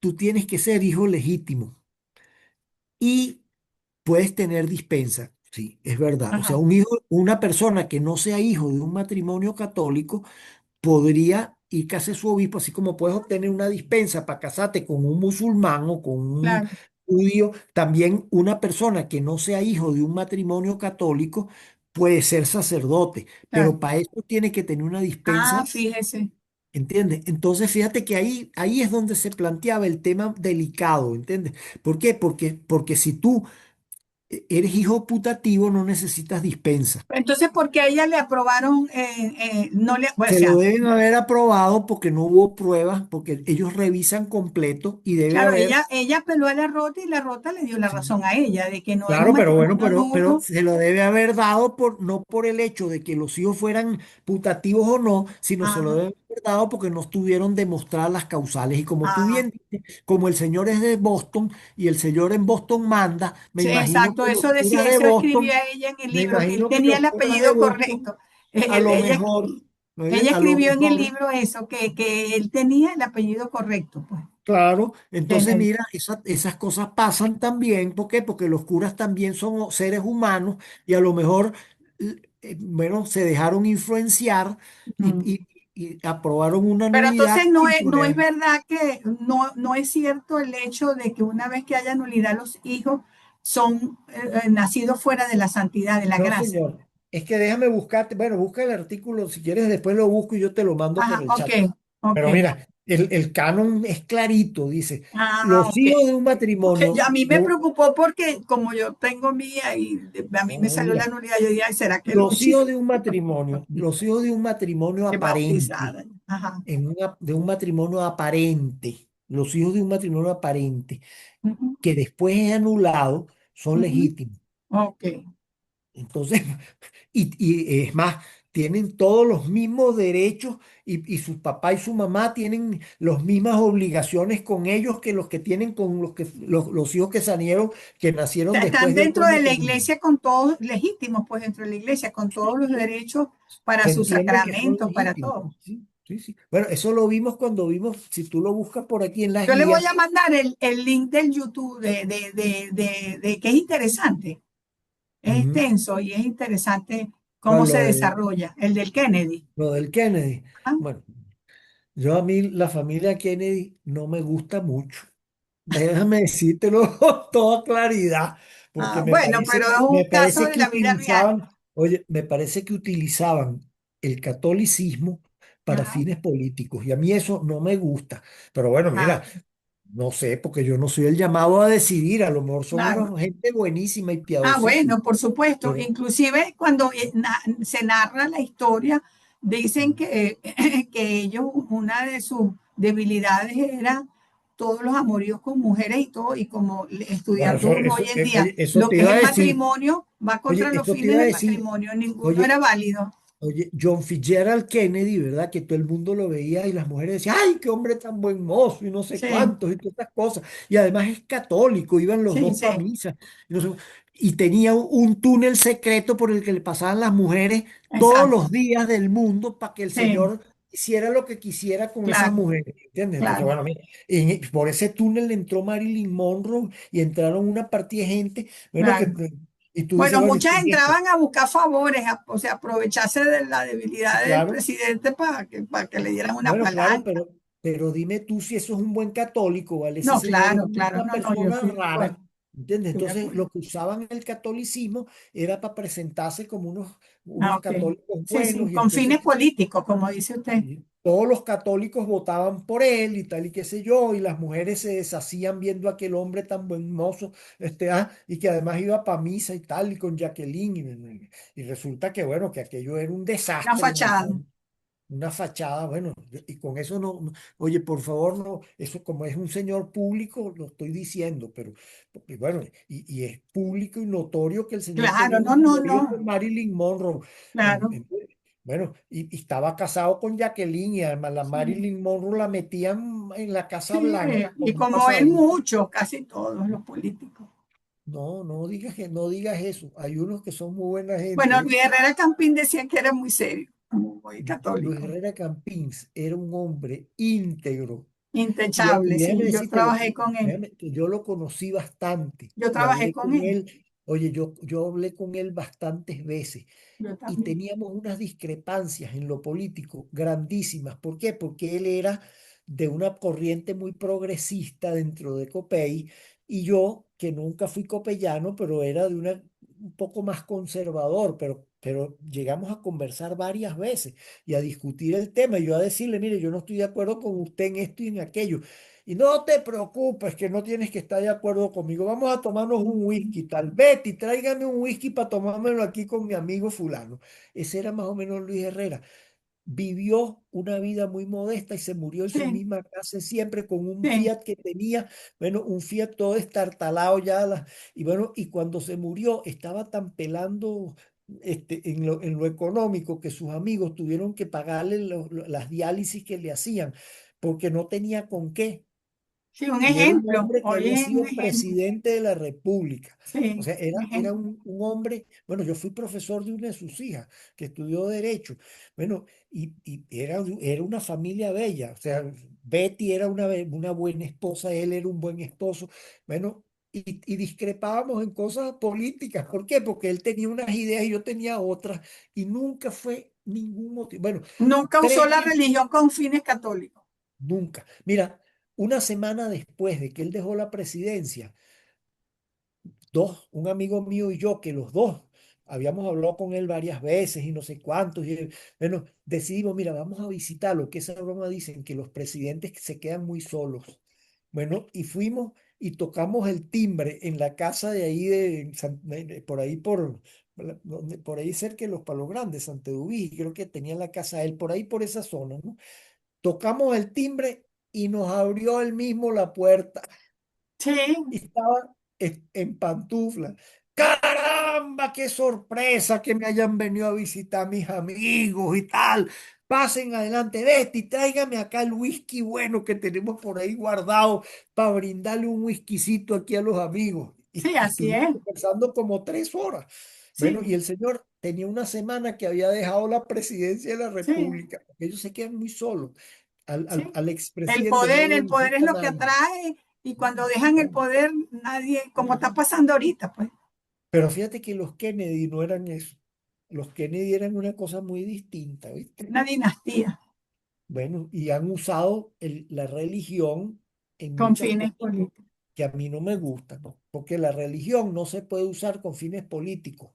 S2: tú tienes que ser hijo legítimo. Y puedes tener dispensa, sí, es verdad. O sea,
S1: ajá,
S2: un hijo, una persona que no sea hijo de un matrimonio católico podría ir casi a su obispo, así como puedes obtener una dispensa para casarte con un musulmán o con un
S1: claro,
S2: judío, también una persona que no sea hijo de un matrimonio católico puede ser sacerdote,
S1: claro.
S2: pero para eso tiene que tener una
S1: Ah,
S2: dispensa.
S1: fíjese.
S2: ¿Entiendes? Entonces, fíjate que ahí es donde se planteaba el tema delicado, ¿entiendes? ¿Por qué? Porque si tú eres hijo putativo, no necesitas dispensa.
S1: Entonces, ¿por qué a ella le aprobaron, no le, o
S2: Se lo
S1: sea,
S2: deben haber aprobado porque no hubo pruebas, porque ellos revisan completo y debe
S1: claro,
S2: haber.
S1: ella apeló a la Rota y la Rota le dio la
S2: Sí.
S1: razón a ella de que no es un
S2: Claro, pero bueno,
S1: matrimonio
S2: pero
S1: nulo.
S2: se lo debe haber dado no por el hecho de que los hijos fueran putativos o no, sino se lo
S1: Ajá,
S2: debe haber dado porque no estuvieron demostradas las causales. Y como tú
S1: ajá.
S2: bien dices, como el señor es de Boston y el señor en Boston manda, me
S1: Sí,
S2: imagino
S1: exacto,
S2: que los
S1: eso decía,
S2: curas de
S1: eso
S2: Boston,
S1: escribía ella en el
S2: me
S1: libro, que él
S2: imagino que
S1: tenía
S2: los
S1: el
S2: curas de
S1: apellido
S2: Boston,
S1: correcto.
S2: a lo mejor, oye,
S1: Ella
S2: a lo
S1: escribió en el
S2: mejor.
S1: libro eso, que él tenía el apellido correcto, pues,
S2: Claro, entonces
S1: Kennedy.
S2: mira, esas cosas pasan también. ¿Por qué? Porque los curas también son seres humanos y a lo mejor, bueno, se dejaron influenciar y,
S1: Mm.
S2: y- y aprobaron una
S1: Pero
S2: nulidad
S1: entonces
S2: sin
S1: no es
S2: pruebas.
S1: verdad que no es cierto el hecho de que una vez que haya nulidad los hijos son nacidos fuera de la santidad, de la
S2: No,
S1: gracia.
S2: señor. Es que déjame buscarte, bueno, busca el artículo, si quieres después lo busco y yo te lo mando por
S1: Ajá,
S2: el
S1: ok,
S2: chat.
S1: ok.
S2: Pero mira, el canon es clarito, dice,
S1: Ah,
S2: los
S1: ok.
S2: hijos de un
S1: Porque
S2: matrimonio,
S1: a mí me preocupó porque como yo tengo mía y a mí me
S2: no,
S1: salió la
S2: mira,
S1: nulidad, yo dije, "Ay, ¿será que los
S2: los
S1: chicos
S2: hijos de un matrimonio, los hijos de un matrimonio
S1: que
S2: aparente,
S1: bautizadas? Ajá.
S2: de un matrimonio aparente, los hijos de un matrimonio aparente,
S1: Ujú,
S2: que después es anulado, son
S1: ujú.
S2: legítimos.
S1: Ok.
S2: Entonces, y es más, tienen todos los mismos derechos y su papá y su mamá tienen las mismas obligaciones con ellos que los que tienen con los hijos que nacieron
S1: Sea, están
S2: después de otro
S1: dentro de la
S2: matrimonio.
S1: iglesia con todos, legítimos, pues dentro de la iglesia, con todos los derechos para
S2: Se
S1: sus
S2: entiende que son
S1: sacramentos, para
S2: legítimos.
S1: todo.
S2: Sí, sí, sí. Bueno, eso lo vimos cuando vimos, si tú lo buscas por aquí en las
S1: Yo le voy
S2: guías,
S1: a mandar el link del YouTube de que es interesante, es
S2: ujú,
S1: extenso y es interesante cómo
S2: ¿cuál?
S1: se desarrolla, el del Kennedy.
S2: Lo del Kennedy.
S1: Ah,
S2: Bueno, yo a mí la familia Kennedy no me gusta mucho. Déjame decírtelo con toda claridad, porque
S1: bueno, pero es un
S2: me
S1: caso
S2: parece
S1: de
S2: que
S1: la vida real.
S2: utilizaban, oye, me parece que utilizaban el catolicismo para
S1: Ajá,
S2: fines políticos y a mí eso no me gusta. Pero bueno, mira,
S1: ah,
S2: no sé, porque yo no soy el llamado a decidir, a lo mejor son
S1: claro.
S2: una gente buenísima y
S1: Bueno,
S2: piadosísima,
S1: por supuesto.
S2: pero
S1: Inclusive cuando se narra la historia, dicen que ellos, una de sus debilidades era todos los amoríos con mujeres y todo, y como
S2: bueno,
S1: estudiando uno hoy en día
S2: oye, eso
S1: lo
S2: te
S1: que es
S2: iba a
S1: el
S2: decir,
S1: matrimonio, va
S2: oye,
S1: contra los
S2: eso te
S1: fines
S2: iba a
S1: del
S2: decir,
S1: matrimonio, ninguno era
S2: oye,
S1: válido.
S2: Oye, John Fitzgerald Kennedy, ¿verdad? Que todo el mundo lo veía y las mujeres decían, ¡ay, qué hombre tan buen mozo! Y no sé
S1: Sí,
S2: cuántos y todas estas cosas. Y además es católico, iban los
S1: sí,
S2: dos para
S1: sí,
S2: misa. Y, y tenía un túnel secreto por el que le pasaban las mujeres todos
S1: exacto.
S2: los días del mundo para que el
S1: Sí,
S2: Señor hiciera lo que quisiera con esas
S1: claro,
S2: mujeres. ¿Entiendes? Entonces,
S1: claro.
S2: bueno, mira, por ese túnel entró Marilyn Monroe y entraron una partida de gente, bueno,
S1: Claro.
S2: y tú dices,
S1: Bueno,
S2: bueno, ¿y
S1: muchas
S2: qué es esto?
S1: entraban a buscar favores, o sea, aprovecharse de la
S2: Sí,
S1: debilidad del
S2: claro.
S1: presidente para que le dieran una
S2: Bueno, claro,
S1: palanca.
S2: pero dime tú si eso es un buen católico, ¿vale? Ese
S1: No,
S2: señor es
S1: claro, claro,
S2: una
S1: no, no, yo
S2: persona
S1: estoy de
S2: rara,
S1: acuerdo.
S2: ¿Entiendes?
S1: estoy de
S2: Entonces,
S1: acuerdo.
S2: lo que usaban el catolicismo era para presentarse como
S1: Ah,
S2: unos
S1: ok.
S2: católicos
S1: Sí, sí,
S2: buenos, y
S1: con
S2: entonces
S1: fines políticos, como dice usted.
S2: y todos los católicos votaban por él y tal y qué sé yo, y las mujeres se deshacían viendo a aquel hombre tan buen mozo, y que además iba para misa y tal, y con Jacqueline, y resulta que, bueno, que aquello era un
S1: Una
S2: desastre,
S1: fachada.
S2: una fachada, bueno, y con eso oye, por favor, no, eso como es un señor público, lo estoy diciendo, pero y bueno, y es público y notorio que el señor tenía
S1: Claro,
S2: un
S1: no, no,
S2: amorío con
S1: no.
S2: Marilyn Monroe. En-
S1: Claro.
S2: en- bueno, y estaba casado con Jacqueline, y además la
S1: Sí,
S2: Marilyn Monroe la metían en la Casa
S1: sí,
S2: Blanca
S1: y
S2: como un
S1: como él,
S2: pasadito.
S1: muchos, casi todos los políticos.
S2: No, no digas eso. Hay unos que son muy buena
S1: Bueno,
S2: gente, ¿eh?
S1: Luis Herrera Campín decía que era muy serio, muy
S2: Luis
S1: católico,
S2: Herrera Campins era un hombre íntegro. Y
S1: intachable,
S2: déjame
S1: sí. Yo
S2: decirte
S1: trabajé con él.
S2: que yo lo conocí bastante
S1: Yo
S2: y
S1: trabajé
S2: hablé
S1: con
S2: con
S1: él.
S2: él. Oye, yo hablé con él bastantes veces
S1: Yo
S2: y
S1: también.
S2: teníamos unas discrepancias en lo político grandísimas. ¿Por qué? Porque él era de una corriente muy progresista dentro de Copey, y yo, que nunca fui copeyano, pero era de un poco más conservador, pero llegamos a conversar varias veces y a discutir el tema, y yo a decirle, mire, yo no estoy de acuerdo con usted en esto y en aquello. Y no te preocupes, que no tienes que estar de acuerdo conmigo. Vamos a tomarnos un whisky, tal. Betty, tráigame un whisky para tomármelo aquí con mi amigo fulano. Ese era más o menos Luis Herrera. Vivió una vida muy modesta y se murió en su
S1: Sí,
S2: misma casa siempre con un
S1: sí,
S2: Fiat que tenía, bueno, un Fiat todo estartalado ya, y bueno, y cuando se murió estaba tan pelando en lo económico, que sus amigos tuvieron que pagarle las diálisis que le hacían, porque no tenía con qué.
S1: sí, un
S2: Y era un
S1: ejemplo.
S2: hombre que
S1: Hoy
S2: había
S1: es un
S2: sido
S1: ejemplo.
S2: presidente de la República. O
S1: Sí,
S2: sea,
S1: un
S2: era
S1: ejemplo.
S2: un hombre, bueno, yo fui profesor de una de sus hijas que estudió Derecho. Bueno, y era una familia bella. O sea, Betty era una buena esposa, él era un buen esposo. Bueno, y discrepábamos en cosas políticas. ¿Por qué? Porque él tenía unas ideas y yo tenía otras, y nunca fue ningún motivo. Bueno,
S1: Nunca usó
S2: tres
S1: la
S2: meses,
S1: religión con fines católicos.
S2: nunca. Mira, una semana después de que él dejó la presidencia, un amigo mío y yo, que los dos habíamos hablado con él varias veces y no sé cuántos, y bueno, decidimos, mira, vamos a visitarlo, que esa broma dicen que los presidentes se quedan muy solos. Bueno, y fuimos y tocamos el timbre en la casa de ahí, por ahí, por ahí cerca de Los Palos Grandes, Santedubí, creo que tenía la casa él, por ahí, por esa zona, ¿no? Tocamos el timbre y nos abrió él mismo la puerta
S1: Sí,
S2: y estaba en pantufla. ¡Caramba! ¡Qué sorpresa que me hayan venido a visitar mis amigos y tal! Pasen adelante, Betty, tráigame acá el whisky bueno que tenemos por ahí guardado para brindarle un whiskycito aquí a los amigos.
S1: sí,
S2: Y
S1: así
S2: estuvimos
S1: es.
S2: conversando como 3 horas. Bueno, y
S1: Sí,
S2: el señor tenía una semana que había dejado la presidencia de la
S1: sí,
S2: República. Ellos se quedan muy solos.
S1: sí.
S2: Al expresidente no lo
S1: El poder es
S2: necesita
S1: lo que
S2: nadie.
S1: atrae y cuando dejan el
S2: Bueno,
S1: poder, nadie, como está pasando ahorita, pues,
S2: pero fíjate que los Kennedy no eran eso. Los Kennedy eran una cosa muy distinta, ¿viste?
S1: una dinastía
S2: Bueno, y han usado la religión en
S1: con
S2: muchas
S1: fines
S2: cosas
S1: políticos.
S2: que a mí no me gustan, ¿no? Porque la religión no se puede usar con fines políticos.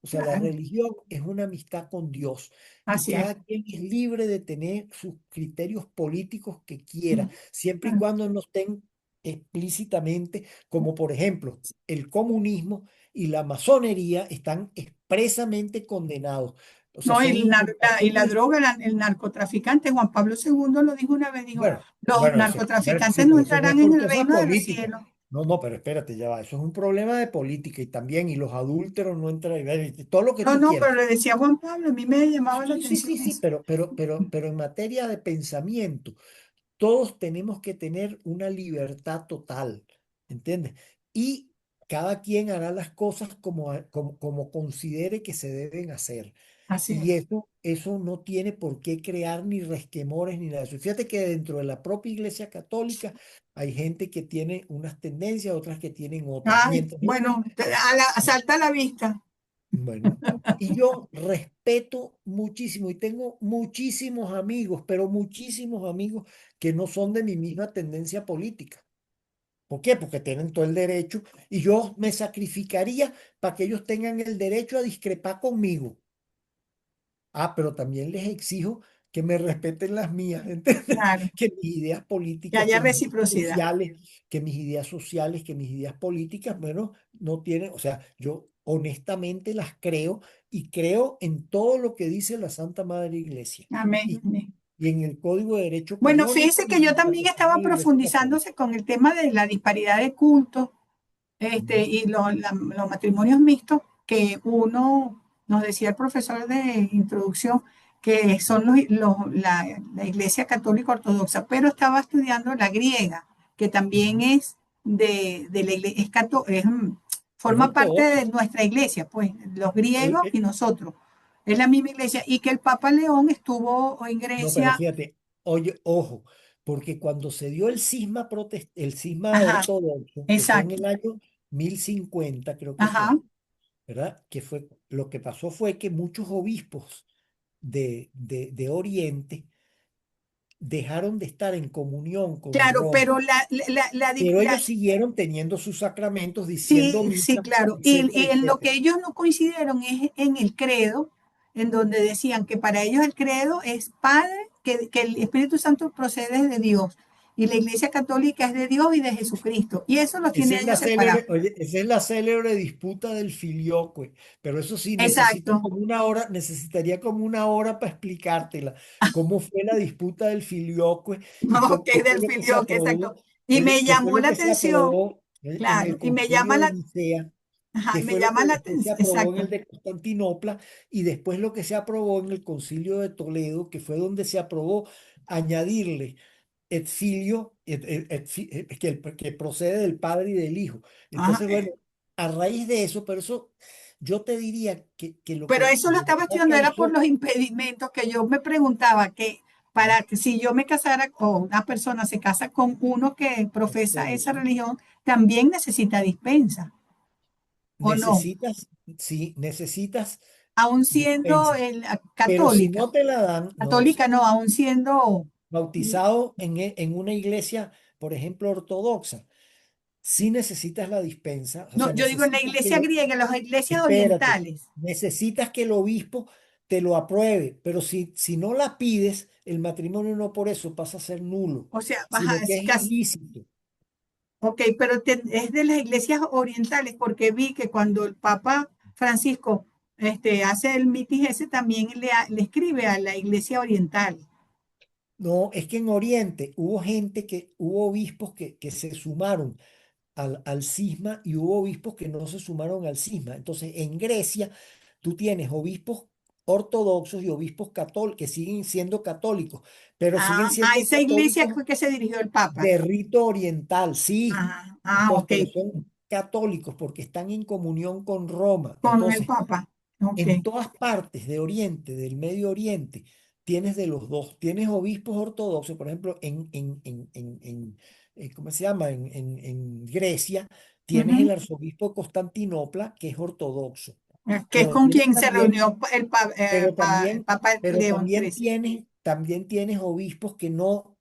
S2: O sea, la
S1: Claro,
S2: religión es una amistad con Dios, y
S1: así es.
S2: cada quien es libre de tener sus criterios políticos que quiera,
S1: Mm,
S2: siempre y
S1: claro.
S2: cuando no estén explícitamente, como por ejemplo el comunismo y la masonería están expresamente condenados. O sea,
S1: No,
S2: son
S1: y la
S2: incompatibles.
S1: droga, el narcotraficante, Juan Pablo II lo dijo una vez, dijo,
S2: Bueno,
S1: los
S2: bueno, eso, bueno, sí,
S1: narcotraficantes no
S2: pero eso no es
S1: entrarán en
S2: por
S1: el
S2: cosas
S1: reino de los
S2: políticas.
S1: cielos.
S2: No, no, pero espérate, ya va. Eso es un problema de política, y también, y los adúlteros no entran, y todo lo que
S1: No,
S2: tú
S1: no,
S2: quieras.
S1: pero le decía Juan Pablo, a mí me llamaba la
S2: Sí, sí,
S1: atención
S2: sí, sí,
S1: eso.
S2: pero en materia de pensamiento, todos tenemos que tener una libertad total, ¿entiendes? Y cada quien hará las cosas como considere que se deben hacer.
S1: Así
S2: Y
S1: es.
S2: eso no tiene por qué crear ni resquemores ni nada de eso. Fíjate que dentro de la propia Iglesia Católica hay gente que tiene unas tendencias, otras que tienen otras.
S1: Ay,
S2: Mientras
S1: bueno, salta a la vista.
S2: bueno, y yo respeto muchísimo y tengo muchísimos amigos, pero muchísimos amigos que no son de mi misma tendencia política. ¿Por qué? Porque tienen todo el derecho y yo me sacrificaría para que ellos tengan el derecho a discrepar conmigo. Ah, pero también les exijo que me respeten las mías, ¿entiendes?
S1: claro,
S2: Que mis ideas
S1: que
S2: políticas,
S1: haya reciprocidad.
S2: que mis ideas políticas, bueno, no tienen, o sea, yo honestamente las creo y creo en todo lo que dice la Santa Madre Iglesia
S1: Amén.
S2: y,
S1: Amén.
S2: y en el código de derecho
S1: Bueno,
S2: canónico
S1: fíjese
S2: y
S1: que yo
S2: en la
S1: también
S2: doctrina
S1: estaba
S2: de la Iglesia Católica.
S1: profundizándose con el tema de la disparidad de cultos,
S2: Ujú.
S1: y los matrimonios mixtos, que uno, nos decía el profesor de introducción, que son la Iglesia Católica Ortodoxa, pero estaba estudiando la griega, que también
S2: Ujú.
S1: es de la iglesia,
S2: Es
S1: forma parte
S2: ortodoxa.
S1: de nuestra iglesia, pues los
S2: El-
S1: griegos y
S2: el-
S1: nosotros. Es la misma iglesia, y que el Papa León estuvo en
S2: no, pero
S1: Grecia.
S2: fíjate, oye, ojo, porque cuando se dio el cisma
S1: Ajá,
S2: ortodoxo, que fue en
S1: exacto.
S2: el año 1050 creo que
S1: Ajá.
S2: fue, ¿verdad? Que fue, lo que pasó fue que muchos obispos de Oriente dejaron de estar en comunión con
S1: Claro,
S2: Roma,
S1: pero
S2: pero ellos siguieron teniendo sus sacramentos, diciendo
S1: sí, sí,
S2: misa,
S1: claro. Y
S2: etcétera,
S1: en lo que
S2: etcétera.
S1: ellos no coincidieron es en el credo, en donde decían que para ellos el credo es Padre, que el Espíritu Santo procede de Dios, y la Iglesia Católica es de Dios y de Jesucristo. Y eso los
S2: Esa
S1: tiene
S2: es
S1: ellos
S2: la
S1: separados.
S2: célebre, oye, esa es la célebre disputa del filioque, pero eso sí,
S1: Exacto.
S2: necesitaría como una hora para explicártela, cómo fue la disputa del filioque y
S1: Ok,
S2: qué fue
S1: del
S2: lo que se
S1: filioque, exacto.
S2: aprobó,
S1: Y me
S2: qué fue
S1: llamó
S2: lo
S1: la
S2: que se
S1: atención,
S2: aprobó en
S1: claro,
S2: el
S1: y me
S2: concilio
S1: llama
S2: de
S1: la,
S2: Nicea,
S1: ajá,
S2: qué
S1: me
S2: fue lo
S1: llama
S2: que
S1: la
S2: después se
S1: atención,
S2: aprobó en el
S1: exacto.
S2: de Constantinopla y después lo que se aprobó en el concilio de Toledo, que fue donde se aprobó añadirle et filio, que procede del Padre y del Hijo.
S1: Ajá.
S2: Entonces, bueno, a raíz de eso, pero eso yo te diría que lo
S1: Pero
S2: que
S1: eso lo
S2: de
S1: estaba
S2: verdad
S1: estudiando, era por
S2: causó,
S1: los impedimentos que yo me preguntaba que para que si yo me casara o una persona se casa con uno que profesa esa
S2: ortodoxo,
S1: religión, también necesita dispensa, ¿o no?
S2: necesitas, sí, necesitas
S1: Aún siendo
S2: dispensa, pero si
S1: católica,
S2: no te la dan, no,
S1: católica no, aún siendo,
S2: bautizado en una iglesia, por ejemplo, ortodoxa, sí necesitas la dispensa, o
S1: no,
S2: sea,
S1: yo digo en la
S2: necesitas que
S1: iglesia griega, en las iglesias
S2: espérate,
S1: orientales,
S2: necesitas que el obispo te lo apruebe, pero si no la pides, el matrimonio no por eso pasa a ser nulo,
S1: o sea, baja,
S2: sino que es ilícito.
S1: ok, pero es de las iglesias orientales, porque vi que cuando el Papa Francisco hace el mitin ese, también le escribe a la iglesia oriental.
S2: No, es que en Oriente hubo obispos que se sumaron al cisma y hubo obispos que no se sumaron al cisma. Entonces, en Grecia, tú tienes obispos ortodoxos y obispos católicos que siguen siendo católicos, pero siguen
S1: A
S2: siendo
S1: esa iglesia
S2: católicos
S1: fue que se dirigió el Papa.
S2: de rito oriental, sí. Entonces,
S1: Ok,
S2: pero son católicos porque están en comunión con Roma.
S1: con el
S2: Entonces,
S1: Papa. Ok.
S2: en todas partes de Oriente, del Medio Oriente, tienes de los dos. Tienes obispos ortodoxos, por ejemplo, ¿cómo se llama? En Grecia, tienes el
S1: Ujú.
S2: arzobispo de Constantinopla, que es ortodoxo.
S1: Que es
S2: Pero
S1: con
S2: tienes
S1: quien se
S2: también
S1: reunió el Papa
S2: pero
S1: León XIII.
S2: también tienes obispos que no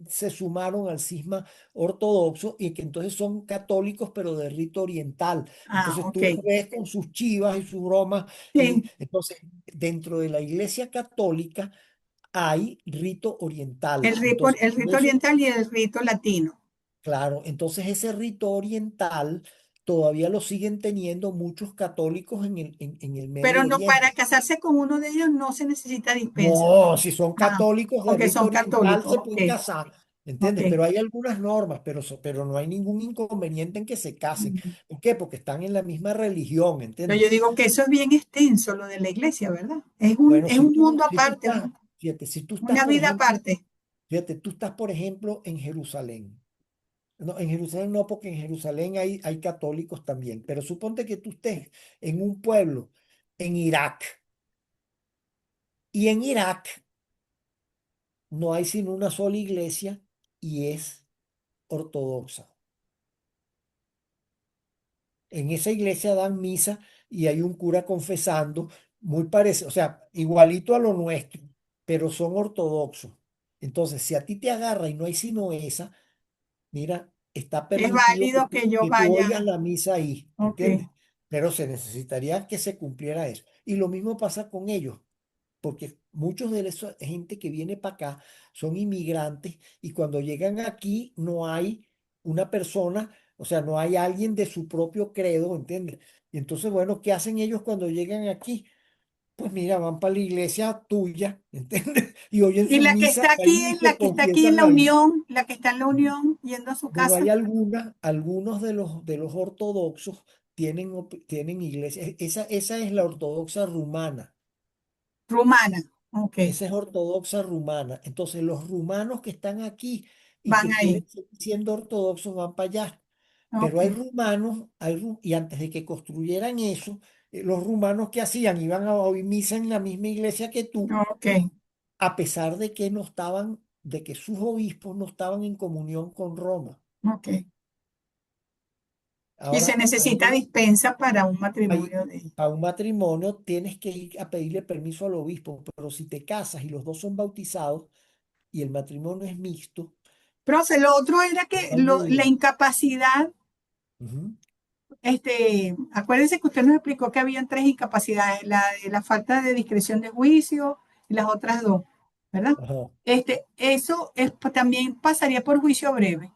S2: se sumaron al cisma ortodoxo y que entonces son católicos, pero de rito oriental. Entonces
S1: Ok.
S2: tú los ves con sus chivas y sus bromas. Y
S1: Sí,
S2: entonces, dentro de la iglesia católica hay rito oriental. Entonces,
S1: el
S2: por
S1: rito
S2: eso,
S1: oriental y el rito latino.
S2: claro, entonces ese rito oriental todavía lo siguen teniendo muchos católicos en el
S1: Pero
S2: Medio
S1: no,
S2: Oriente.
S1: para casarse con uno de ellos no se necesita dispensa.
S2: No, si son
S1: Ah,
S2: católicos de
S1: ok,
S2: rito
S1: son
S2: oriental
S1: católicos.
S2: se
S1: Ok,
S2: pueden casar,
S1: ok.
S2: ¿entiendes? Pero hay algunas normas, pero no hay ningún inconveniente en que se casen. ¿Por qué? Porque están en la misma religión,
S1: Pero
S2: ¿entiendes?
S1: yo digo que eso es bien extenso, lo de la iglesia, ¿verdad?
S2: Bueno,
S1: Es un mundo
S2: si tú
S1: aparte,
S2: estás, fíjate, si tú estás,
S1: una
S2: por
S1: vida
S2: ejemplo,
S1: aparte.
S2: fíjate, tú estás, por ejemplo, en Jerusalén. No, en Jerusalén no, porque en Jerusalén hay católicos también, pero suponte que tú estés en un pueblo en Irak y en Irak no hay sino una sola iglesia y es ortodoxa. En esa iglesia dan misa y hay un cura confesando, muy parecido, o sea, igualito a lo nuestro, pero son ortodoxos. Entonces, si a ti te agarra y no hay sino esa, mira, está
S1: Es
S2: permitido
S1: válido que yo
S2: que tú
S1: vaya.
S2: oigas la misa ahí,
S1: Ok.
S2: ¿entiendes? Pero se necesitaría que se cumpliera eso. Y lo mismo pasa con ellos, porque muchos de esa gente que viene para acá son inmigrantes y cuando llegan aquí no hay una persona, o sea, no hay alguien de su propio credo, ¿entiendes? Y entonces, bueno, ¿qué hacen ellos cuando llegan aquí? Pues mira, van para la iglesia tuya, ¿entiendes? Y oyen
S1: Y
S2: su misa ahí y se
S1: la que está aquí en
S2: confiesan
S1: la
S2: ahí.
S1: Unión, la que está en la Unión, yendo a su
S2: Bueno,
S1: casa,
S2: hay algunos de los ortodoxos tienen iglesia. Esa es la ortodoxa rumana.
S1: rumana. Ok.
S2: Esa es ortodoxa rumana. Entonces, los rumanos que están aquí y
S1: Van
S2: que quieren
S1: ahí.
S2: seguir siendo ortodoxos van para allá. Pero
S1: Ok.
S2: hay rumanos, y antes de que construyeran eso, los rumanos que hacían iban a oír misa en la misma iglesia que tú,
S1: Ok.
S2: a pesar de que no estaban, de que sus obispos no estaban en comunión con Roma.
S1: Ok. Y se
S2: Ahora,
S1: necesita dispensa para un
S2: ahí,
S1: matrimonio de...
S2: para un matrimonio tienes que ir a pedirle permiso al obispo, pero si te casas y los dos son bautizados y el matrimonio es mixto,
S1: Profe, lo otro era que
S2: no hay
S1: la
S2: nulidad.
S1: incapacidad,
S2: Ujú.
S1: acuérdense que usted nos explicó que habían tres incapacidades, la de la falta de discreción de juicio y las otras dos, ¿verdad?
S2: Ajá.
S1: Eso también pasaría por juicio breve.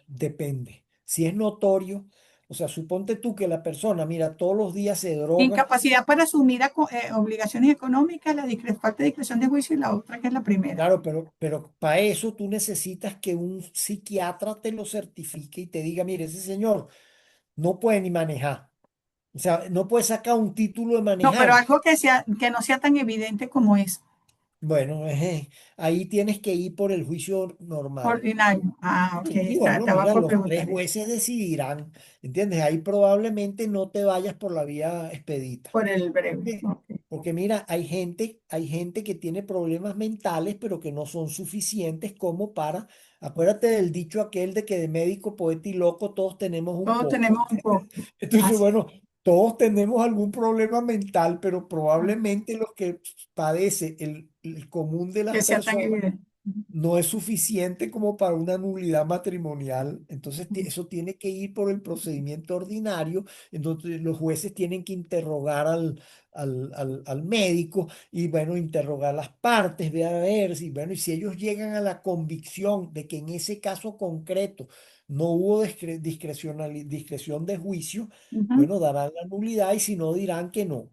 S2: Depende. Si es notorio, o sea, suponte tú que la persona, mira, todos los días se droga.
S1: Incapacidad para asumir obligaciones económicas, falta de discreción de juicio y la otra que es la primera.
S2: Claro, pero para eso tú necesitas que un psiquiatra te lo certifique y te diga, mire, ese señor no puede ni manejar. O sea, no puede sacar un título de
S1: No, pero
S2: manejar.
S1: algo que no sea tan evidente como es
S2: Bueno, ahí tienes que ir por el juicio normal.
S1: ordinario. Ah, ok,
S2: Sí, bueno,
S1: estaba
S2: mira,
S1: por
S2: los tres
S1: preguntar eso.
S2: jueces decidirán, ¿entiendes? Ahí probablemente no te vayas por la vía expedita.
S1: Por el
S2: ¿Por
S1: breve.
S2: qué?
S1: Ok.
S2: Porque mira, hay gente que tiene problemas mentales, pero que no son suficientes como para, acuérdate del dicho aquel de que de médico, poeta y loco todos tenemos un
S1: Todos
S2: poco.
S1: tenemos un poco.
S2: Entonces,
S1: Así,
S2: bueno, todos tenemos algún problema mental, pero probablemente los que padece el común de las
S1: que sea tan
S2: personas
S1: evidente.
S2: no es suficiente como para una nulidad matrimonial. Entonces, eso tiene que ir por el procedimiento ordinario. Entonces, los jueces tienen que interrogar al médico y, bueno, interrogar las partes, ver a ver si, bueno, y si ellos llegan a la convicción de que en ese caso concreto no hubo discreción de juicio,
S1: Ujú.
S2: bueno, darán la nulidad y si no, dirán que no.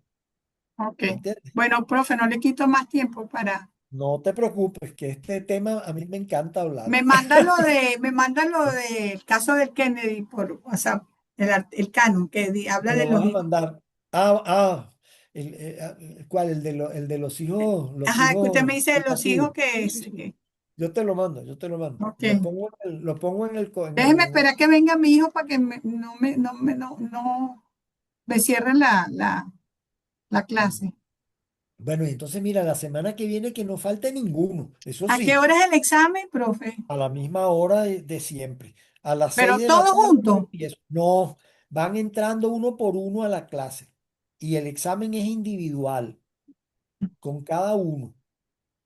S1: Ok.
S2: ¿Entiendes?
S1: Bueno, profe, no le quito más tiempo para.
S2: No te preocupes, que este tema a mí me encanta hablar.
S1: Me manda lo del caso del Kennedy por WhatsApp, el canon, que habla
S2: Me
S1: de
S2: lo
S1: los
S2: vas a
S1: hijos.
S2: mandar. ¿Cuál? El de los
S1: Ajá, que usted me
S2: hijos
S1: dice de los hijos
S2: putativos.
S1: que
S2: Sí,
S1: es.
S2: sí, sí. Yo te lo mando, yo te lo mando.
S1: Ok.
S2: Lo pongo
S1: Déjeme esperar que venga mi hijo para que no me cierre la clase.
S2: Bueno, y entonces mira, la semana que viene que no falte ninguno. Eso
S1: ¿A qué
S2: sí,
S1: hora es el examen, profe?
S2: a la misma hora de siempre. A las 6
S1: Pero
S2: de la
S1: todos
S2: tarde yo
S1: juntos.
S2: empiezo. No, van entrando uno por uno a la clase. Y el examen es individual, con cada uno.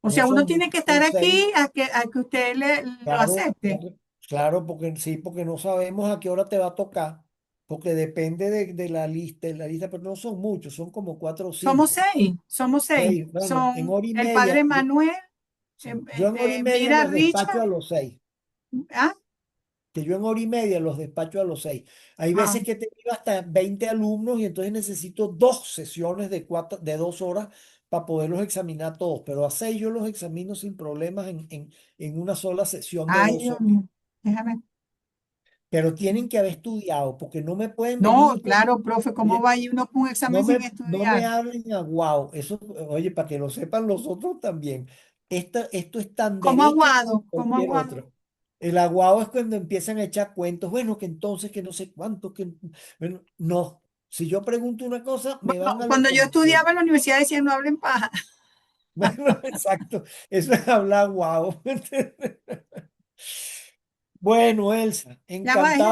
S1: O
S2: No
S1: sea, uno
S2: son
S1: tiene que
S2: muchos,
S1: estar
S2: son
S1: aquí
S2: 6.
S1: a que usted lo
S2: Claro,
S1: acepte.
S2: claro, claro, porque sí, porque no sabemos a qué hora te va a tocar, porque depende de la lista, pero no son muchos, son como cuatro o
S1: Somos
S2: cinco.
S1: seis, somos seis.
S2: Seis, bueno, en
S1: Son
S2: hora y
S1: el padre
S2: media,
S1: Manuel,
S2: yo en hora y media
S1: Mira
S2: los despacho
S1: Richard.
S2: a los 6,
S1: Ah,
S2: que yo en hora y media los despacho a los 6. Hay
S1: ah,
S2: veces que tengo hasta 20 alumnos y entonces necesito 2 sesiones de 2 horas para poderlos examinar todos, pero a 6 yo los examino sin problemas en una sola sesión de
S1: ay,
S2: dos
S1: Dios
S2: horas.
S1: mío. Déjame.
S2: Pero tienen que haber estudiado, porque no me pueden
S1: No,
S2: venir con,
S1: claro, profe, ¿cómo
S2: oye,
S1: va a ir uno con un examen sin
S2: no me
S1: estudiar?
S2: hablen a guau, eso, oye, para que lo sepan los otros también. Esto es tan
S1: ¿Cómo
S2: derecho
S1: aguado?
S2: como
S1: ¿Cómo
S2: cualquier
S1: aguado?
S2: otro. El aguado es cuando empiezan a echar cuentos, bueno, que entonces, que no sé cuánto, que, bueno, no. Si yo pregunto una cosa, me van
S1: Bueno,
S2: a lo
S1: cuando yo
S2: concreto.
S1: estudiaba en la universidad decían no hablen paja.
S2: Bueno, exacto, eso es hablar guau. Bueno, Elsa,
S1: Ya va,
S2: encantado.